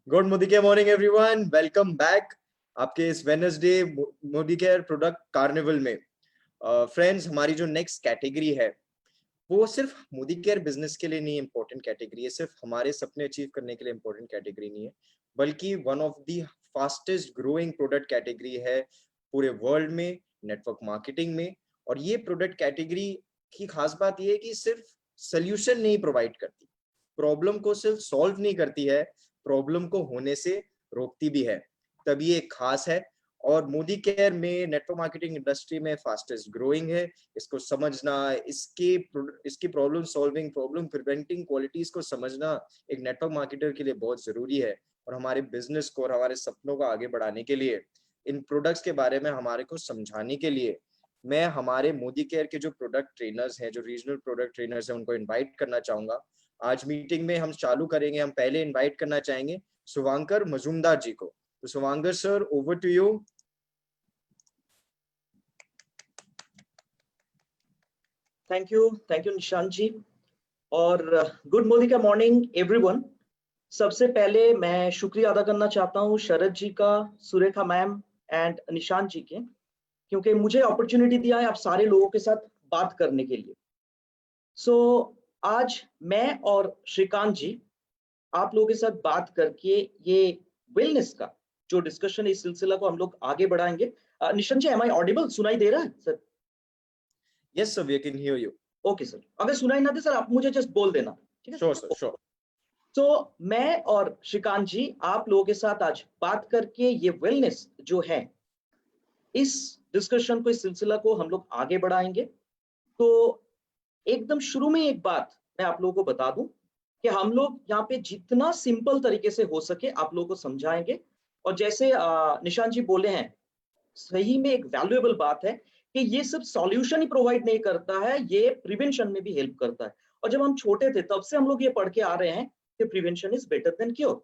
Good Modi care morning everyone, welcome back आपके इस Wednesday Modi care product carnival में। Friends, हमारी जो नेक्स्ट कैटेगरी है वो सिर्फ मोदी केयर बिजनेस के लिए नहीं इम्पोर्टेंट कैटेगरी है, सिर्फ हमारे सपने अचीव करने के लिए इम्पोर्टेंट कैटेगरी नहीं है, बल्कि one of the fastest growing product category है पूरे वर्ल्ड में, नेटवर्क मार्केटिंग में। और ये प्रोडक्ट कैटेगरी की खास बात ये है कि सिर्फ सोल्यूशन नहीं प्रोवाइड करती, प्रॉब्लम को सिर्फ सॉल्व नहीं करती है, प्रॉब्लम को होने से रोकती भी है, तभी ये खास है। और मोदी केयर में नेटवर्क मार्केटिंग इंडस्ट्री में फास्टेस्ट ग्रोइंग है। इसको समझना, इसकी problem solving, problem preventing qualities को समझना एक नेटवर्क मार्केटर के लिए बहुत जरूरी है। और हमारे बिजनेस को और हमारे सपनों को आगे बढ़ाने के लिए, इन प्रोडक्ट्स के बारे में हमारे को समझाने के लिए, मैं हमारे मोदी केयर के जो प्रोडक्ट ट्रेनर्स हैं, जो रीजनल प्रोडक्ट ट्रेनर्स हैं, उनको इन्वाइट करना चाहूंगा। आज मीटिंग में हम चालू करेंगे, हम पहले इनवाइट करना चाहेंगे शुभांकर मजूमदार जी को। तो Shubhankar sir, over to you. Thank you Nishant ji. और गुड मॉर्निंग का मॉर्निंग एवरीवन। सबसे पहले मैं शुक्रिया अदा करना चाहता हूँ शरद जी का, सुरेखा मैम एंड निशांत जी के, क्योंकि मुझे अपॉर्चुनिटी दिया है आप सारे लोगों के साथ बात करने के लिए। आज मैं और श्रीकांत जी आप लोगों के साथ बात करके ये वेलनेस का जो डिस्कशन है, इस सिलसिला को हम लोग आगे बढ़ाएंगे। Nishant ji, am I audible? सुनाई दे रहा है sir? Yes sir, we can hear you. Okay sir, अगर सुनाई ना दे सर आप मुझे जस्ट बोल देना, ठीक है? Sure sir, sure. तो मैं और श्रीकांत जी आप लोगों के साथ आज बात करके ये वेलनेस जो है, इस डिस्कशन को, इस सिलसिला को हम लोग आगे बढ़ाएंगे। तो एकदम शुरू में एक बात मैं आप लोगों को बता दूं कि हम लोग यहाँ पे जितना सिंपल तरीके से हो सके आप लोगों को समझाएंगे। और जैसे निशांत जी बोले हैं, सही में एक वैल्यूएबल बात है कि ये सिर्फ सॉल्यूशन ही प्रोवाइड नहीं करता है, ये प्रिवेंशन में भी हेल्प करता है। और जब हम छोटे थे तब से हम लोग ये पढ़ के आ रहे हैं कि prevention is better than cure.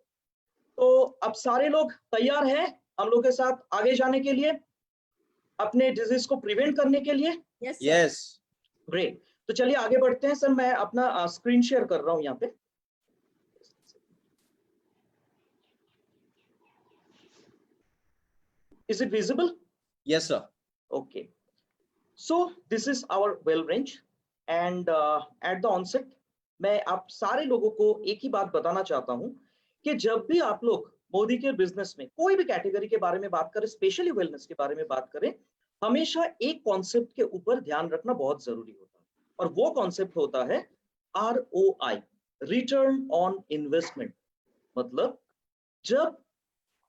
तो अब सारे लोग तैयार हैं हम लोग के साथ आगे जाने के लिए, अपने डिजीज को प्रिवेंट करने के लिए? यस। ग्रेट। तो चलिए आगे बढ़ते हैं। सर मैं अपना स्क्रीन शेयर कर रहा हूं यहाँ पे। Is it visible? Yes sir. Okay. So this is our well range and at the onset मैं आप सारे लोगों को एक ही बात बताना चाहता हूं कि जब भी आप लोग मोदी के बिजनेस में कोई भी कैटेगरी के बारे में बात करें, स्पेशली वेलनेस के बारे में बात करें, हमेशा एक कॉन्सेप्ट के ऊपर ध्यान रखना बहुत जरूरी होता है, और वो कॉन्सेप्ट होता है ROI, रिटर्न ऑन इन्वेस्टमेंट। मतलब जब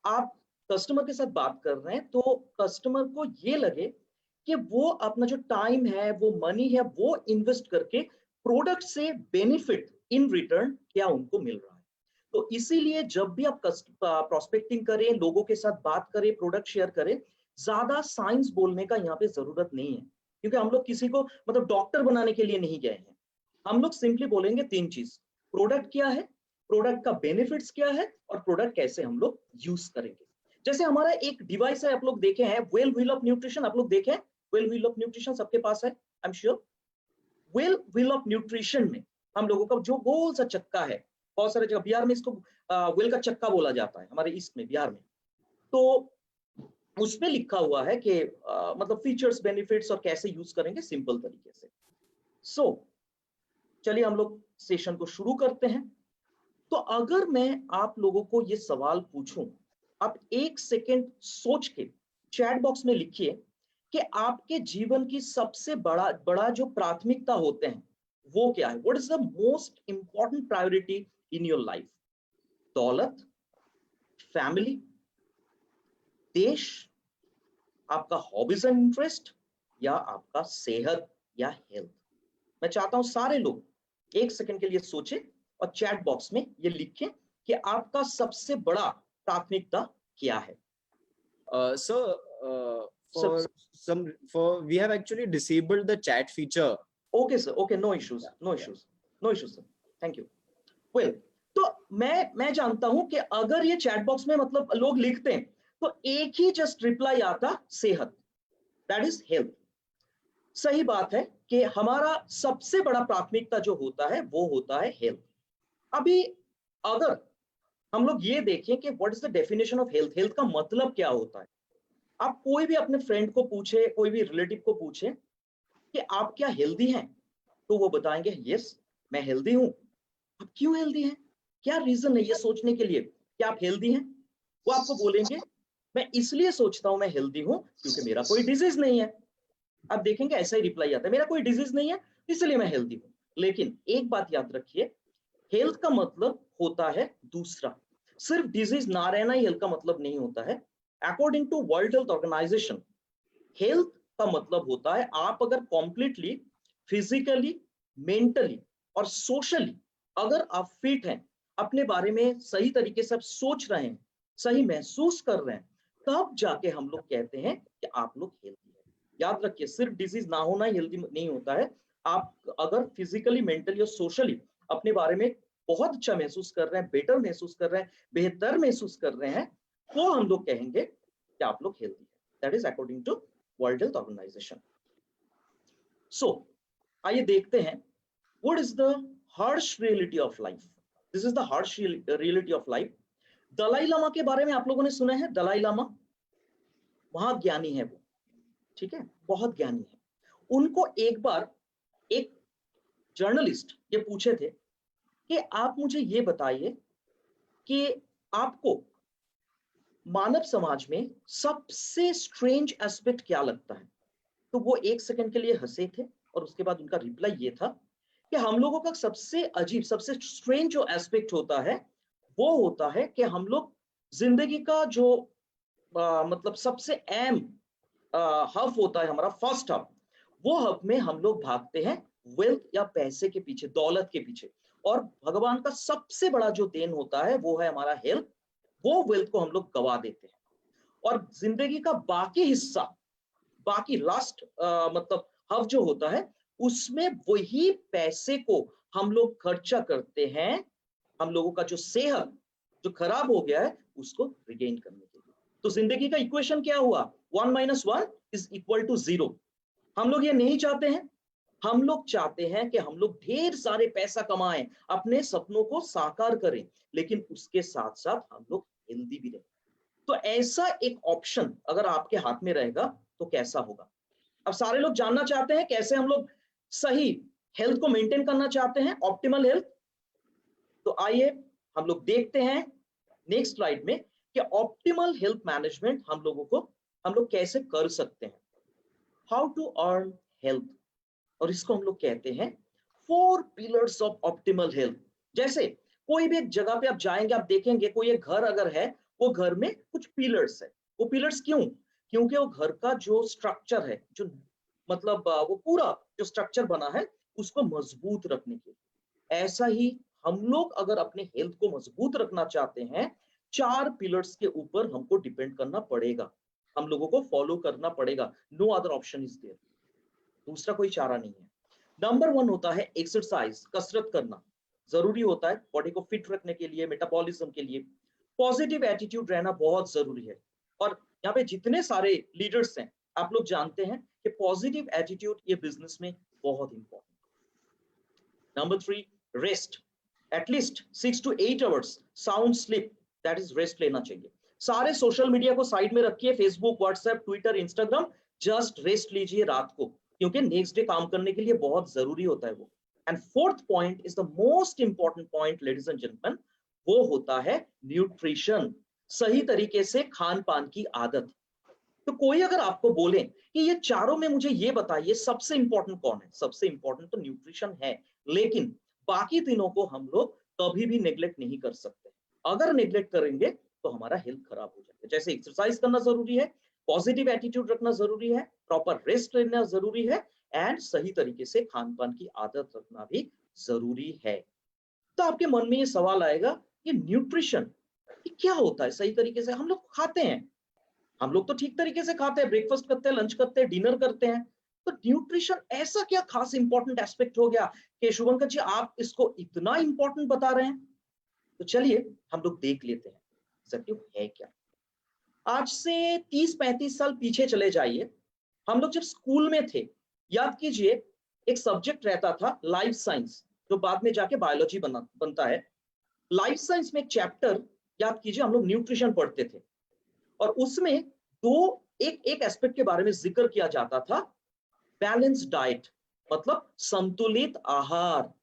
आप कस्टमर के साथ बात कर रहे हैं तो कस्टमर को ये लगे कि वो अपना जो टाइम है, वो मनी है, वो इन्वेस्ट करके प्रोडक्ट से बेनिफिट इन रिटर्न क्या उनको मिल रहा है। तो इसीलिए जब भी आप प्रोस्पेक्टिंग करें, लोगों के साथ बात करें, प्रोडक्ट शेयर करें, ज्यादा साइंस बोलने का यहाँ पे जरूरत नहीं है, क्योंकि हम लोग किसी को मतलब डॉक्टर बनाने के लिए नहीं गए हैं। हम लोग सिंपली बोलेंगे तीन चीज: प्रोडक्ट क्या है, प्रोडक्ट का बेनिफिट्स क्या है, और प्रोडक्ट कैसे हम लोग यूज करेंगे। जैसे हमारा एक डिवाइस है, आप लोग देखे हैं, वेल व्हील ऑफ न्यूट्रिशन। आप लोग देखे हैं वेल व्हील ऑफ न्यूट्रिशन? सबके पास है I am sure. Well wheel of nutrition में हम लोगों का जो गोल सा चक्का है, बहुत सारे जगह बिहार में इसको वेल का चक्का बोला जाता है, हमारे ईस्ट में, बिहार में, तो उसमें लिखा हुआ है कि मतलब फीचर्स, बेनिफिट्स और कैसे यूज करेंगे सिंपल तरीके से। सो चलिए हम लोग सेशन को शुरू करते हैं। तो अगर मैं आप लोगों को ये सवाल पूछूं, आप एक सेकेंड सोच के चैट बॉक्स में लिखिए कि आपके जीवन की सबसे बड़ा जो प्राथमिकता होते हैं वो क्या है। What is the most important priority in your life? दौलत, फैमिली, देश, आपका हॉबीज एंड इंटरेस्ट, या आपका सेहत या हेल्थ? मैं चाहता हूं सारे लोग एक सेकंड के लिए सोचें और चैट बॉक्स में ये लिखें कि आपका सबसे बड़ा प्राथमिकता क्या है। We have actually disabled the chat feature. Okay sir, okay, no issues, no issues sir, thank you. Well, तो मैं जानता हूं कि अगर ये चैट बॉक्स में मतलब लोग लिखते हैं तो एक ही जस्ट रिप्लाई आता, सेहत, दैट इज हेल्थ। सही बात है कि हमारा सबसे बड़ा प्राथमिकता जो होता है वो होता है हेल्थ। अभी अगर हम लोग ये देखें कि what is the definition of health, health का मतलब क्या होता है। आप कोई भी अपने फ्रेंड को पूछे, कोई भी रिलेटिव को पूछे कि आप क्या हेल्दी हैं, तो वो बताएंगे यस मैं हेल्दी हूं। आप क्यों हेल्दी हैं, क्या रीजन है ये सोचने के लिए कि आप हेल्दी हैं। वो आपको बोलेंगे मैं इसलिए सोचता हूं मैं हेल्दी हूं क्योंकि मेरा कोई डिजीज नहीं है। आप देखेंगे ऐसा ही रिप्लाई आता है, मेरा कोई डिजीज नहीं है इसलिए मैं हेल्दी हूं। लेकिन एक बात याद रखिए, हेल्थ का मतलब होता है दूसरा, सिर्फ डिजीज ना रहना ही हेल्थ का मतलब नहीं होता है। According to world health Organization, health का मतलब होता है आप अगर कॉम्प्लीटली फिजिकली, मेंटली और सोशली अगर आप फिट हैं, अपने बारे में सही तरीके से आप सोच रहे हैं, सही महसूस कर रहे हैं, तब जाके हम लोग कहते हैं कि आप लोग हेल्दी हैं। याद रखिए, सिर्फ डिजीज ना होना हेल्दी नहीं होता है। आप अगर फिजिकली, मेंटली और सोशली अपने बारे में बहुत अच्छा महसूस कर रहे हैं, बेटर महसूस कर रहे हैं, बेहतर महसूस कर रहे हैं, तो हम लोग कहेंगे कि आप लोग हेल्दी हैं। That is according to world health organisation. So आइए देखते हैं what is the harsh reality of life. This is the harsh reality of life. Dalai Lama के बारे में आप लोगों ने सुना है, दलाई लामा महाज्ञानी है वो, ठीक है, बहुत ज्ञानी है। उनको एक बार एक जर्नलिस्ट ये पूछे थे कि आप मुझे ये बताइए कि आपको मानव समाज में सबसे स्ट्रेंज एस्पेक्ट क्या लगता है। तो वो एक सेकंड के लिए हंसे थे और उसके बाद उनका रिप्लाई ये था कि हम लोगों का सबसे अजीब, सबसे स्ट्रेंज जो एस्पेक्ट होता है वो होता है कि हम लोग जिंदगी का जो मतलब सबसे अहम हब होता है हमारा, फर्स्ट हब, वो हब में हम लोग भागते हैं वेल्थ या पैसे के पीछे, दौलत के पीछे। और भगवान का सबसे बड़ा जो देन होता है वो है हमारा हेल्थ, वो वेल्थ को हम लोग गवा देते हैं। और जिंदगी का बाकी हिस्सा, बाकी लास्ट मतलब हब जो होता है, उसमें वही पैसे को हम लोग खर्चा करते हैं, हम लोगों का जो सेहत जो खराब हो गया है उसको रिगेन करने के लिए। तो जिंदगी का इक्वेशन क्या हुआ, 1 - 1 इज इक्वल टू 0। हम लोग ये नहीं चाहते हैं। हम लोग चाहते हैं कि हम लोग ढेर सारे पैसा कमाएं, अपने सपनों को साकार करें, लेकिन उसके साथ साथ हम लोग हेल्दी भी रहें। तो ऐसा एक ऑप्शन अगर आपके हाथ में रहेगा तो कैसा होगा। अब सारे लोग जानना चाहते हैं कैसे हम लोग सही हेल्थ को मेंटेन करना चाहते हैं, ऑप्टिमल हेल्थ। तो आइए हम लोग देखते हैं नेक्स्ट स्लाइड में कि ऑप्टिमल हेल्थ मैनेजमेंट हम लोग कैसे कर सकते हैं। हाउ टू अर्न हेल्थ, और इसको हम लोग कहते हैं 4 पिलर्स ऑफ ऑप्टिमल हेल्थ। जैसे कोई भी एक जगह पे आप जाएंगे, आप देखेंगे कोई एक घर अगर है, वो घर में कुछ पिलर्स है। वो पिलर्स क्यों, क्योंकि वो घर का जो स्ट्रक्चर है, जो मतलब वो पूरा जो स्ट्रक्चर बना है उसको मजबूत रखने के लिए। ऐसा ही हम लोग अगर अपने हेल्थ को मजबूत रखना चाहते हैं, 4 पिलर्स के ऊपर हमको डिपेंड करना पड़ेगा, हम लोगों को फॉलो करना पड़ेगा। No other option is there, दूसरा कोई चारा नहीं है। नंबर 1 होता है एक्सरसाइज, कसरत करना जरूरी होता है बॉडी को फिट रखने के लिए, मेटाबॉलिज्म के लिए। पॉजिटिव एटीट्यूड रहना बहुत जरूरी है। और यहाँ पे जितने सारे लीडर्स हैं, आप लोग जानते हैं कि पॉजिटिव एटीट्यूड ये बिजनेस में बहुत important. Number 3, rest, at least 6 to 8 hours sound sleep, that is rest लेना चाहिए। सारे सोशल मीडिया को साइड में रखिए, Facebook, WhatsApp, Twitter, Instagram, just rest लीजिए रात को, क्योंकि नेक्स्ट डे काम करने के लिए बहुत जरूरी होता है वो। And fourth point is the most important point ladies and gentleman, वो होता है न्यूट्रिशन, सही तरीके से खान पान की आदत। तो कोई अगर आपको बोले कि ये चारों में मुझे ये बताइए सबसे इंपॉर्टेंट कौन है, सबसे इंपॉर्टेंट तो न्यूट्रिशन है, लेकिन बाकी तीनों को हम लोग कभी भी नेग्लेक्ट नहीं कर सकते। अगर नेग्लेक्ट करेंगे तो हमारा हेल्थ खराब हो जाएगा। जैसे एक्सरसाइज करना जरूरी है, पॉजिटिव एटीट्यूड रखना जरूरी है, प्रॉपर रेस्ट लेना जरूरी है, एंड सही तरीके से खान पान की आदत रखना भी जरूरी है। तो आपके मन में ये सवाल आएगा, ये न्यूट्रिशन ये क्या होता है। सही तरीके से हम लोग खाते हैं, हम लोग तो ठीक तरीके से खाते हैं, ब्रेकफास्ट करते हैं, लंच करते हैं, डिनर करते हैं, तो न्यूट्रिशन ऐसा क्या खास इंपॉर्टेंट एस्पेक्ट हो गया कि शुभंकर जी आप इसको इतना इंपॉर्टेंट बता रहे हैं। तो चलिए हम लोग देख लेते हैं एग्जैक्टली है क्या। आज से 30-35 साल पीछे चले जाइए, हम लोग जब स्कूल में थे, याद कीजिए एक सब्जेक्ट रहता था लाइफ साइंस, जो बाद में जाके बायोलॉजी बनता है। लाइफ साइंस में एक चैप्टर याद कीजिए हम लोग न्यूट्रिशन पढ़ते थे और उसमें दो एक एस्पेक्ट के बारे में जिक्र किया जाता था, बैलेंस डाइट, मतलब संतुलित आहार।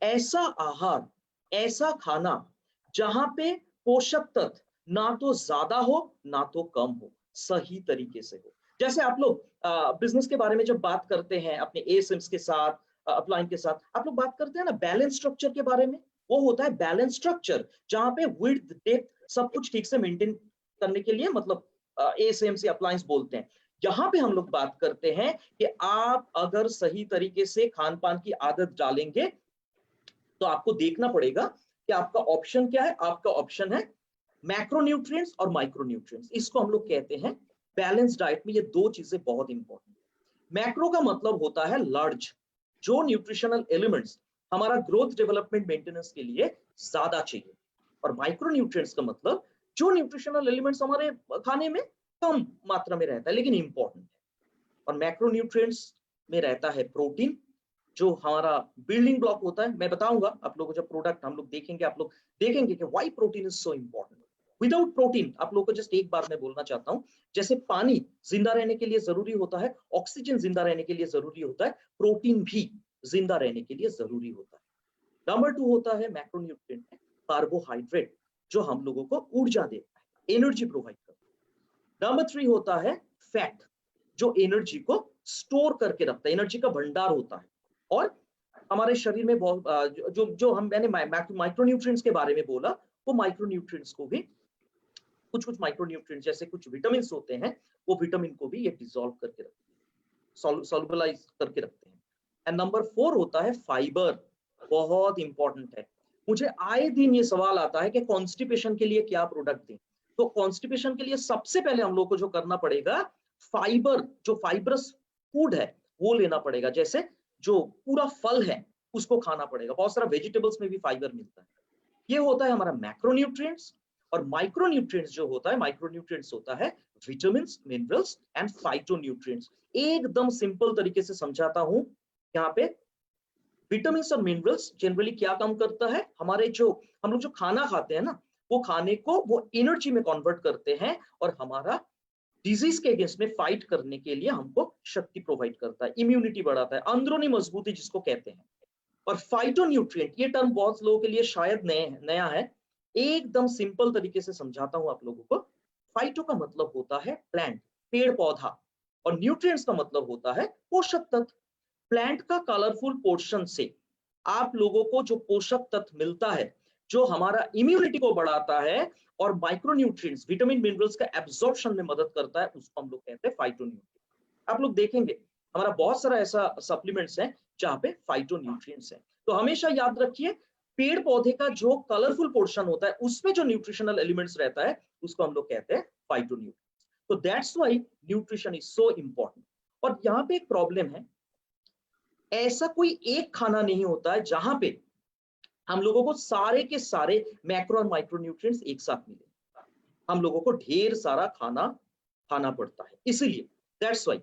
ऐसा आहार, ऐसा खाना जहां पे पोषक तत्व ना तो ज्यादा हो ना तो कम हो, सही तरीके से हो। जैसे आप लोग बिजनेस के बारे में जब बात करते हैं अपने एएसएम्स के साथ, अपलाइन के साथ, आप लोग बात करते हैं ना बैलेंस स्ट्रक्चर के बारे में। वो होता है बैलेंस स्ट्रक्चर जहां पे विड्थ डेप्थ सब कुछ ठीक से मेंटेन करने के लिए, मतलब एएसएम्स या अप्लायंस बोलते हैं। यहाँ पे हम लोग बात करते हैं कि आप अगर सही तरीके से खान पान की आदत डालेंगे तो आपको देखना पड़ेगा कि आपका ऑप्शन क्या है। आपका ऑप्शन है मैक्रोन्यूट्रिएंट्स और माइक्रोन्यूट्रिएंट्स। इसको हम लोग कहते हैं बैलेंस डाइट में ये दो चीजें बहुत इंपॉर्टेंट। मैक्रो का मतलब होता है लार्ज, जो न्यूट्रिशनल एलिमेंट्स हमारा ग्रोथ डेवलपमेंट मेंटेनेंस के लिए ज्यादा चाहिए। और माइक्रोन्यूट्रिएंट्स का मतलब जो न्यूट्रिशनल एलिमेंट्स हमारे खाने में कम मात्रा में रहता है लेकिन इंपॉर्टेंट है। और मैक्रोन्यूट्रिएंट्स में रहता है प्रोटीन, जो हमारा बिल्डिंग ब्लॉक होता है। मैं बताऊंगा आप लोगों को जब प्रोडक्ट हम लोग देखेंगे, आप लोग देखेंगे कि why protein is so important. Without protein, आप लोगों को जस्ट एक बात मैं बोलना चाहता हूं, जैसे पानी जिंदा रहने के लिए जरूरी होता है, ऑक्सीजन जिंदा रहने के लिए जरूरी होता है, प्रोटीन भी जिंदा रहने के लिए जरूरी होता है। नंबर 2 होता है मैक्रोन्यूट्रिएंट, कार्बोहाइड्रेट, जो हम लोगों को ऊर्जा देता है, एनर्जी प्रोवाइड करता है। नंबर 3 होता है फैट, जो एनर्जी को स्टोर करके रखता है, एनर्जी का भंडार होता है। और हमारे शरीर में बहुत जो हम मैंने माइक्रोन्यूट्रिएंट्स के बारे में बोला, वो माइक्रोन्यूट्रिएंट्स को भी कुछ माइक्रोन्यूट्रिएंट्स जैसे कुछ विटामिन होते हैं, वो विटामिन को भी ये डिसॉल्व करके रखते हैं, सॉल्युबलाइज करके रखते हैं। एंड नंबर 4 होता है फाइबर, बहुत इंपॉर्टेंट है। मुझे आए दिन ये सवाल आता है कि कॉन्स्टिपेशन के लिए क्या प्रोडक्ट दें। तो कॉन्स्टिपेशन के लिए सबसे पहले हम लोग को जो करना पड़ेगा, फाइबर, जो फाइबरस फूड है वो लेना पड़ेगा। जैसे जो पूरा फल है उसको खाना पड़ेगा, बहुत सारा वेजिटेबल्स में भी फाइबर मिलता है। ये होता है हमारा मैक्रोन्यूट्रिएंट्स। और माइक्रोन्यूट्रिएंट्स जो होता है, माइक्रोन्यूट्रिएंट्स होता है विटामिन्स, मिनरल्स एंड फाइटोन्यूट्रिएंट्स। एकदम सिंपल तरीके से समझाता हूं यहाँ पे। विटामिन्स और मिनरल्स जनरली क्या काम करता है, हमारे जो हम लोग जो खाना खाते हैं ना, वो खाने को वो एनर्जी में कन्वर्ट करते हैं और हमारा डिजीज के अगेंस्ट में फाइट करने के लिए हमको शक्ति प्रोवाइड करता है, इम्यूनिटी बढ़ाता है, अंदरूनी मजबूती जिसको कहते हैं। और फाइटोन्यूट्रिएंट, ये टर्म बहुत लोगों के लिए शायद नया है। एकदम सिंपल तरीके से समझाता हूं आप लोगों को। फाइटो का मतलब होता है प्लांट, पेड़ पौधा, और न्यूट्रिएंट्स का मतलब होता है पोषक तत्व। प्लांट का कलरफुल पोर्शन से आप लोगों को जो पोषक तत्व मिलता है, जो हमारा इम्यूनिटी को बढ़ाता है और माइक्रोन्यूट्रिएंट्स, विटामिन मिनरल्स का एब्जॉर्प्शन में मदद करता है, उसको हम लोग कहते हैं फाइटोन्यूट्रिएंट। आप लोग देखेंगे हमारा बहुत सारा ऐसा सप्लीमेंट्स है जहां पे फाइटोन्यूट्रिएंट्स है। तो हमेशा याद रखिए, पेड़ पौधे का जो कलरफुल पोर्शन होता है उसमें जो न्यूट्रिशनल एलिमेंट्स रहता है उसको हम लोग कहते हैं फाइटोन्यूट्रिएंट्स। तो that's why nutrition is so important. और यहाँ पे एक प्रॉब्लम है, ऐसा कोई एक खाना नहीं होता है जहां पे हम लोगों को सारे के सारे मैक्रो और माइक्रोन्यूट्रिएंट्स एक साथ मिले। हम लोगों को ढेर सारा खाना खाना पड़ता है, इसीलिए दैट्स व्हाई।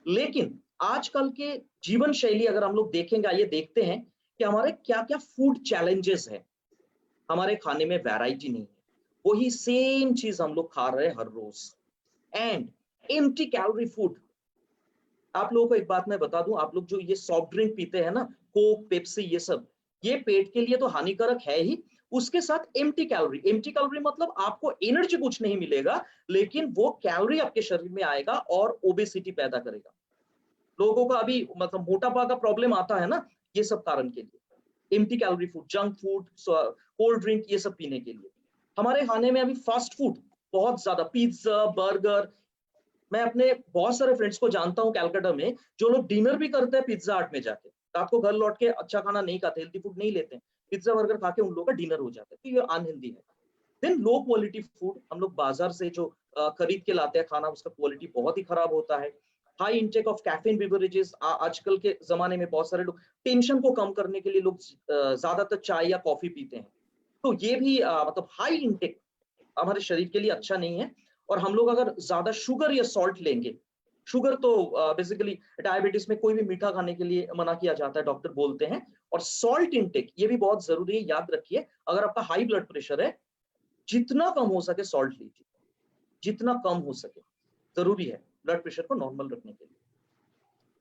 लेकिन आजकल के जीवन शैली अगर हम लोग देखेंगे, आइए देखते हैं कि हमारे क्या क्या फूड चैलेंजेस है। हमारे खाने में वैरायटी नहीं है, वही सेम चीज हम लोग खा रहे हैं हर रोज। And empty calorie food. आप लोगों को एक बात मैं बता दूं, आप लोग जो ये सॉफ्ट ड्रिंक पीते हैं ना, कोक, पेप्सी, ये सब, ये पेट के लिए तो हानिकारक है ही, उसके साथ एम्प्टी कैलोरी। एम्प्टी कैलोरी मतलब आपको एनर्जी कुछ नहीं मिलेगा, लेकिन वो कैलोरी आपके शरीर में आएगा और ओबेसिटी पैदा करेगा। लोगों का अभी मतलब मोटापा का प्रॉब्लम आता है ना, ये सब कारण के लिए। Empty calorie food, junk food, cold drink, ये सब पीने के लिए। हमारे खाने में अभी फास्ट फूड बहुत ज्यादा, पिज्जा, बर्गर। मैं अपने बहुत सारे फ्रेंड्स को जानता हूँ कैलकाटा में, जो लोग डिनर भी करते हैं पिज्जा हट में जाके, रात को घर लौट के अच्छा खाना नहीं खाते, हेल्दी फूड नहीं लेते हैं, पिज्जा बर्गर खा के उन लोगों का डिनर हो जाता है। तो ये अनहेल्दी है। देन लो क्वालिटी फूड, हम लोग बाजार से जो खरीद के लाते हैं खाना, उसका क्वालिटी बहुत ही खराब होता है। High intake of caffeine beverages, आजकल के जमाने में बहुत सारे लोग टेंशन को कम करने के लिए लोग ज्यादातर चाय या कॉफी पीते हैं। तो ये भी मतलब हाई इंटेक हमारे शरीर के लिए अच्छा नहीं है। और हम लोग अगर ज्यादा शुगर या सॉल्ट लेंगे, शुगर तो बेसिकली डायबिटीज में कोई भी मीठा खाने के लिए मना किया जाता है, डॉक्टर बोलते हैं। और सॉल्ट इंटेक ये भी बहुत जरूरी है, याद रखिए। अगर आपका हाई ब्लड प्रेशर है, जितना कम हो सके सॉल्ट लीजिए, जितना कम हो सके, जरूरी है ब्लड प्रेशर को नॉर्मल रखने के लिए।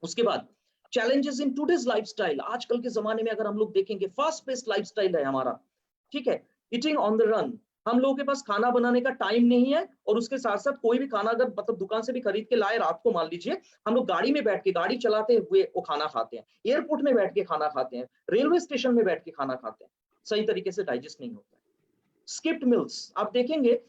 उसके बाद चैलेंजेस इन टुडेज लाइफस्टाइल, आजकल के जमाने में अगर हम लोग देखेंगे फास्ट पेस्ड लाइफस्टाइल है हमारा, ठीक है, ईटिंग ऑन द रन, हम लोगों के पास खाना बनाने का टाइम नहीं है, और उसके साथ साथ कोई भी खाना अगर मतलब दुकान से भी खरीद के लाए रात को, मान लीजिए हम लोग गाड़ी में बैठ के, गाड़ी चलाते हुए वो खाना खाते हैं, एयरपोर्ट में बैठ के खाना खाते हैं, रेलवे स्टेशन में बैठ के खाना खाते हैं, सही तरीके से डाइजेस्ट नहीं होता है। स्किप्ड मिल्स, आप देखेंगे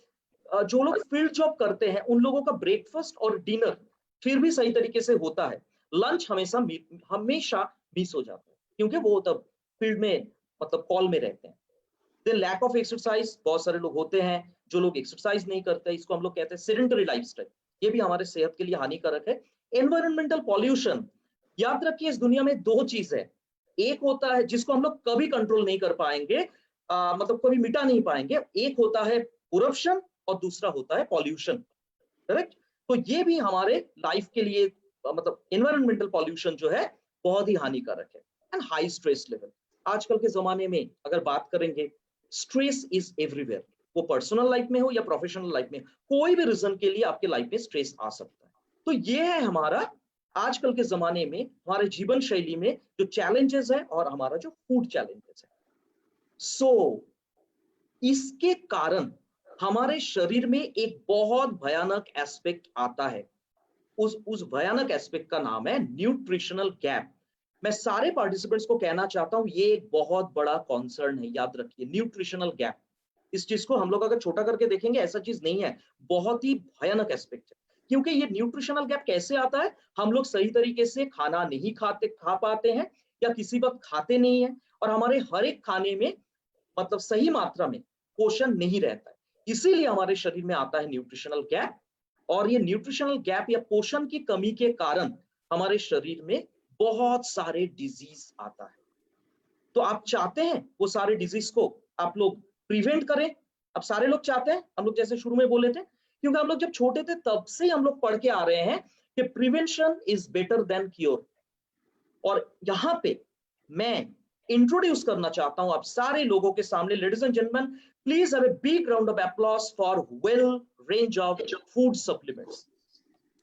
जो लोग फील्ड जॉब करते हैं उन लोगों का ब्रेकफास्ट और डिनर फिर भी सही तरीके से होता है, लंच हमेशा मिस हो जाता है, क्योंकि वो तब फील्ड में मतलब कॉल में रहते हैं। देन लैक ऑफ एक्सरसाइज, बहुत सारे लोग होते हैं जो लोग एक्सरसाइज नहीं करते, इसको हम लोग कहते हैं सेडेंटरी लाइफस्टाइल, ये भी हमारे सेहत के लिए हानिकारक है। एनवायरमेंटल पॉल्यूशन, याद रखिए इस दुनिया में दो चीज है, एक होता है जिसको हम लोग कभी कंट्रोल नहीं कर पाएंगे, मतलब कभी मिटा नहीं पाएंगे, एक होता है करप्शन और दूसरा होता है पॉल्यूशन, करेक्ट। तो ये भी हमारे लाइफ के लिए मतलब एनवायरमेंटल पॉल्यूशन जो है बहुत ही हानिकारक है। एंड हाई स्ट्रेस लेवल, आजकल के जमाने में अगर बात करेंगे, स्ट्रेस इज एवरीवेयर, वो पर्सनल लाइफ में हो या प्रोफेशनल लाइफ में, कोई भी रीजन के लिए आपके लाइफ में स्ट्रेस आ सकता है। तो ये है हमारा आजकल के जमाने में हमारे जीवन शैली में जो चैलेंजेस है और हमारा जो फूड चैलेंजेस है। सो इसके कारण हमारे शरीर में एक बहुत भयानक एस्पेक्ट आता है, उस भयानक एस्पेक्ट का नाम है न्यूट्रिशनल गैप। मैं सारे पार्टिसिपेंट्स को कहना चाहता हूं ये एक बहुत बड़ा कॉन्सर्न है, याद रखिए न्यूट्रिशनल गैप। इस चीज को हम लोग अगर छोटा करके देखेंगे ऐसा चीज नहीं है, बहुत ही भयानक एस्पेक्ट है। क्योंकि ये न्यूट्रिशनल गैप कैसे आता है, हम लोग सही तरीके से खाना नहीं खा पाते हैं, या किसी वक्त खाते नहीं है, और हमारे हर एक खाने में मतलब सही मात्रा में पोषण नहीं रहता है, इसीलिए हमारे शरीर में आता है न्यूट्रिशनल गैप। और ये न्यूट्रिशनल गैप या पोषण की कमी के कारण हमारे शरीर में बहुत सारे डिजीज आता है। तो आप चाहते हैं वो सारे डिजीज को आप लोग प्रिवेंट करें, अब सारे लोग चाहते हैं, हम लोग जैसे शुरू में बोले थे, क्योंकि हम लोग जब छोटे थे तब से हम लोग पढ़ के आ रहे हैं कि prevention is better than cure. और यहां पे मैं इंट्रोड्यूस करना चाहता हूं आप सारे लोगों के सामने, ladies and gentleman please have a big round of applause for well range of food supplements.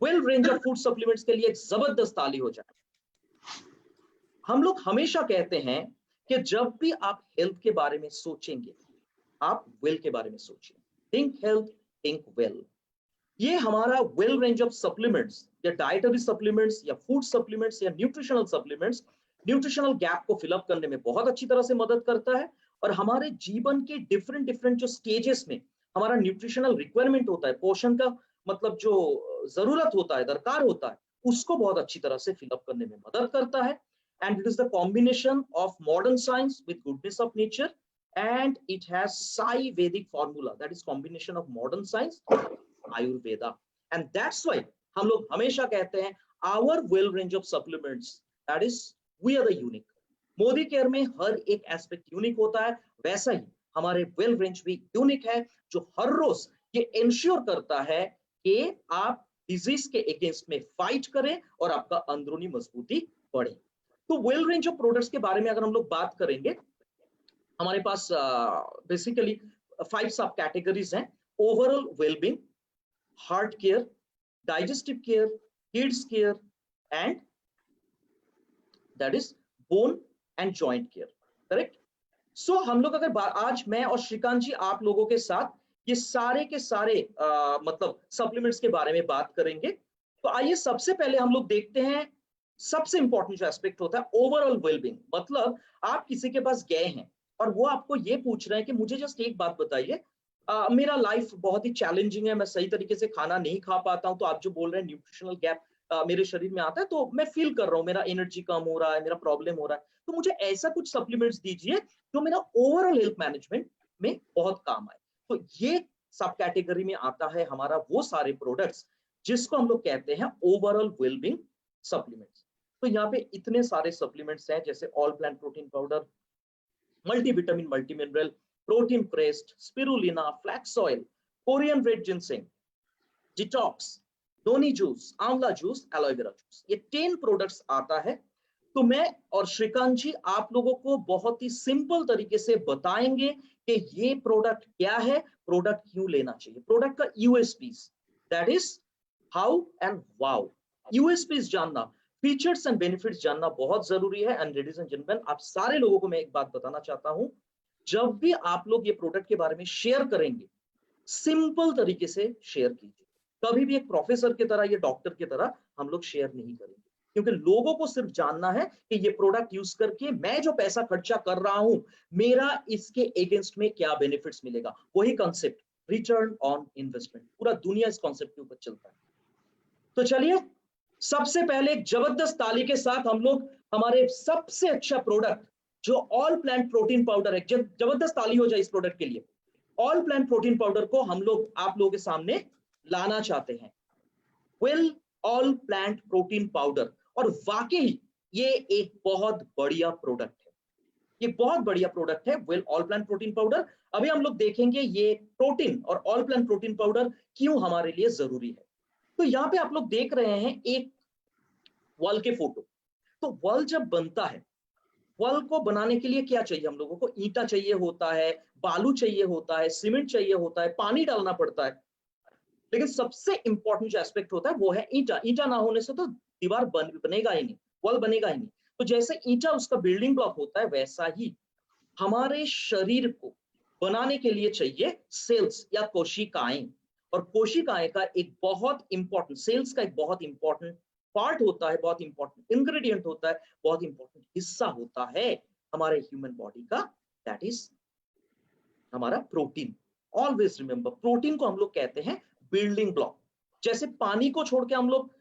Well range of food supplements के लिए एक जबरदस्त ताली हो जाए। हम लोग हमेशा कहते हैं कि जब भी आप हेल्थ के बारे में सोचेंगे, आप वेल के बारे में सोचिए, थिंक हेल्थ थिंक वेल। ये हमारा वेल रेंज ऑफ सप्लीमेंट्स या डाइटरी सप्लीमेंट्स या फूड सप्लीमेंट्स या न्यूट्रिशनल सप्लीमेंट्स न्यूट्रिशनल गैप को फिलअप करने में बहुत अच्छी तरह से मदद करता है, और हमारे जीवन के डिफरेंट डिफरेंट जो स्टेजेस में हमारा न्यूट्रिशनल रिक्वायरमेंट होता है, पोषण का मतलब जो जरूरत होता है, दरकार होता है, उसको बहुत अच्छी तरह से फिलअप करने में मदद करता है। And it is the combination of modern science with goodness of nature, and it has Sai Vedic formula, that is combination of modern science Ayurveda, and that's why हम लोग हमेशा कहते हैं our well range of supplements, that is we are the unique। Modi care में हर एक aspect unique होता है, वैसा ही हमारे वेल रेंज भी यूनिक है, जो हर रोज ये इंश्योर करता है कि आप डिजीज के अगेंस्ट में फाइट करें और आपका अंदरूनी मजबूती बढ़े। तो वेल रेंज ऑफ प्रोडक्ट्स के बारे में अगर हम लोग बात करेंगे, हमारे पास बेसिकली 5 सब कैटेगरीज हैं। Overall wellbeing, heart care, digestive care, kids care, and that is bone and joint care, correct. So हम लोग अगर आज मैं और श्रीकांत जी आप लोगों के साथ ये सारे के सारे मतलब सप्लीमेंट्स के बारे में बात करेंगे। तो आइए सबसे पहले हम लोग देखते हैं सबसे इंपॉर्टेंट जो एस्पेक्ट होता है ओवरऑल वेलबींग। मतलब आप किसी के पास गए हैं और वो आपको ये पूछ रहे हैं कि मुझे जस्ट एक बात बताइए, मेरा लाइफ बहुत ही चैलेंजिंग है, मैं सही तरीके से खाना नहीं खा पाता हूं, तो आप जो बोल रहे हैं न्यूट्रिशनल गैप मेरे शरीर में आता है, तो मैं फील कर रहा हूँ मेरा एनर्जी कम हो रहा है, मेरा प्रॉब्लम हो रहा है, तो मुझे ऐसा कुछ सप्लीमेंट्स दीजिए जो मेरा ओवरऑल हेल्थ मैनेजमेंट में बहुत काम आए। तो ये सब कैटेगरी में आता है हमारा वो सारे प्रोडक्ट्स जिसको हम लोग कहते हैं ओवरऑल वेलबींग सप्लीमेंट्स। तो यहाँ पे इतने सारे सप्लीमेंट्स हैं, जैसे all plant protein powder, multivitamin multimineral, protein crest, spirulina, flax oil, Korean red ginseng, detox, noni juice, आंवला जूस, एलोवेरा जूस, ये 10 प्रोडक्ट्स आता है। तो मैं और श्रीकांत जी आप लोगों को बहुत ही सिंपल तरीके से बताएंगे कि ये प्रोडक्ट क्या है, प्रोडक्ट क्यों लेना चाहिए, प्रोडक्ट का USPs, that is how and wow. USPs जानना, फीचर्स एंड बेनिफिट्स जानना बहुत जरूरी है। एंड लेडीज एंड जेंटलमैन, आप सारे लोगों को मैं एक बात बताना चाहता हूं, जब भी आप लोग ये प्रोडक्ट के बारे में शेयर करेंगे, सिंपल तरीके से शेयर कीजिए। कभी भी एक प्रोफेसर की तरह या डॉक्टर की तरह हम लोग शेयर नहीं करेंगे, क्योंकि लोगों को सिर्फ जानना है कि ये प्रोडक्ट यूज करके मैं जो पैसा खर्चा कर रहा हूं, मेरा इसके अगेंस्ट में क्या बेनिफिट्स मिलेगा। वही कॉन्सेप्ट, रिटर्न ऑन इन्वेस्टमेंट, पूरा दुनिया इस कॉन्सेप्ट के ऊपर चलता है। तो चलिए, सबसे पहले एक जबरदस्त ताली के साथ हम लोग हमारे सबसे अच्छा प्रोडक्ट जो ऑल प्लांट प्रोटीन पाउडर है, जबरदस्त ताली हो जाए इस प्रोडक्ट के लिए। ऑल प्लांट प्रोटीन पाउडर को हम लोग आप लोगों के सामने लाना चाहते हैं, well all plant protein powder. और वाकई ये एक बहुत बढ़िया प्रोडक्ट है, ये बहुत बढ़िया प्रोडक्ट है well all plant protein powder. अभी हम लोग देखेंगे ये प्रोटीन और ऑल प्लांट प्रोटीन पाउडर क्यों हमारे लिए जरूरी है। तो यहाँ पे आप लोग देख रहे हैं एक वॉल के फोटो। तो वॉल जब बनता है, वॉल को बनाने के लिए क्या चाहिए हम लोगों को, ईंटा चाहिए होता है, बालू चाहिए होता है, सीमेंट चाहिए होता है, पानी डालना पड़ता है। लेकिन सबसे इंपॉर्टेंट जो एस्पेक्ट होता है वो है ईंटा। ईंटा ना होने से तो दीवार बनेगा ही नहीं, वॉल बनेगा ही नहीं। तो जैसे ईंटा उसका बिल्डिंग ब्लॉक होता है, वैसा ही हमारे शरीर को बनाने के लिए चाहिए सेल्स या कोशिकाएं। और कोशिकाएं का एक बहुत इंपॉर्टेंट, सेल्स का एक बहुत इंपॉर्टेंट पार्ट होता है, बहुत इंपॉर्टेंट इंग्रेडिएंट होता है, बहुत इंपॉर्टेंट हिस्सा होता है हमारे ह्यूमन बॉडी का, दैट इज हमारा प्रोटीन। ऑलवेज रिमेंबर, प्रोटीन को हम लोग कहते हैं बिल्डिंग ब्लॉक। जैसे पानी को छोड़ के हम लोग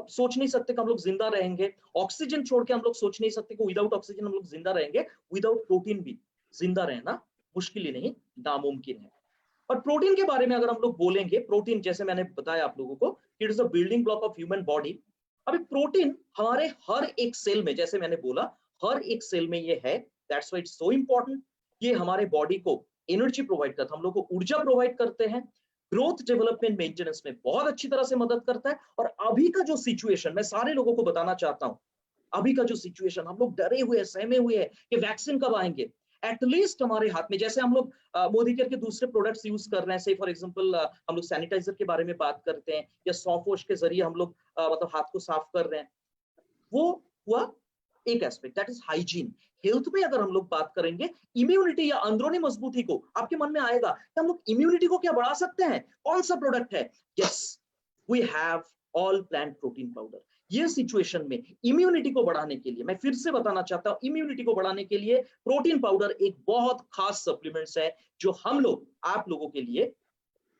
सोच नहीं सकते कि हम लोग जिंदा रहेंगे, ऑक्सीजन छोड़ के हम लोग सोच नहीं सकते कि विदाउट ऑक्सीजन हम लोग जिंदा रहेंगे, विदाउट प्रोटीन भी जिंदा रहना मुश्किल ही नहीं, नामुमकिन है। और प्रोटीन के बारे में अगर हम लोग बोलेंगे, प्रोटीन जैसे मैंने बताया आप लोगों को, it is the building block of human body. अभी प्रोटीन हमारे हर एक सेल में, जैसे मैंने बोला, हर एक सेल में ये है, that's why it's so important. ये हमारे बॉडी को एनर्जी प्रोवाइड करता है, हम लोग को ऊर्जा प्रोवाइड करते हैं, ग्रोथ डेवलपमेंट मेंटेनेंस में बहुत अच्छी तरह से मदद करता है। और अभी का जो सिचुएशन मैं सारे लोगों को बताना चाहता हूं, अभी का जो सिचुएशन, हम लोग डरे हुए, सहमे हुए हैं कि वैक्सीन कब आएंगे। एटलीस्ट हमारे हाथ में, जैसे हम लोग मोदी केयर के दूसरे प्रोडक्ट्स यूज कर रहे हैं, से फॉर एग्जांपल हम लोग सैनिटाइजर के बारे में बात करते हैं, या सॉफ्ट वॉश के जरिए हम लोग मतलब हाथ को साफ कर रहे हैं, वो हुआ एक aspect, that is hygiene. Health में अगर हम लोग बात करेंगे, इम्यूनिटी या अंदरूनी मजबूती को, आपके मन में आएगा कि हम लोग इम्यूनिटी को क्या बढ़ा सकते हैं, कौन सा प्रोडक्ट है, yes, we have all plant protein powder. ये सिचुएशन में इम्यूनिटी को बढ़ाने के लिए, मैं फिर से बताना चाहता हूं, इम्यूनिटी को बढ़ाने के लिए प्रोटीन पाउडर एक बहुत खास सप्लीमेंट्स है जो हम लोग आप लोगों के लिए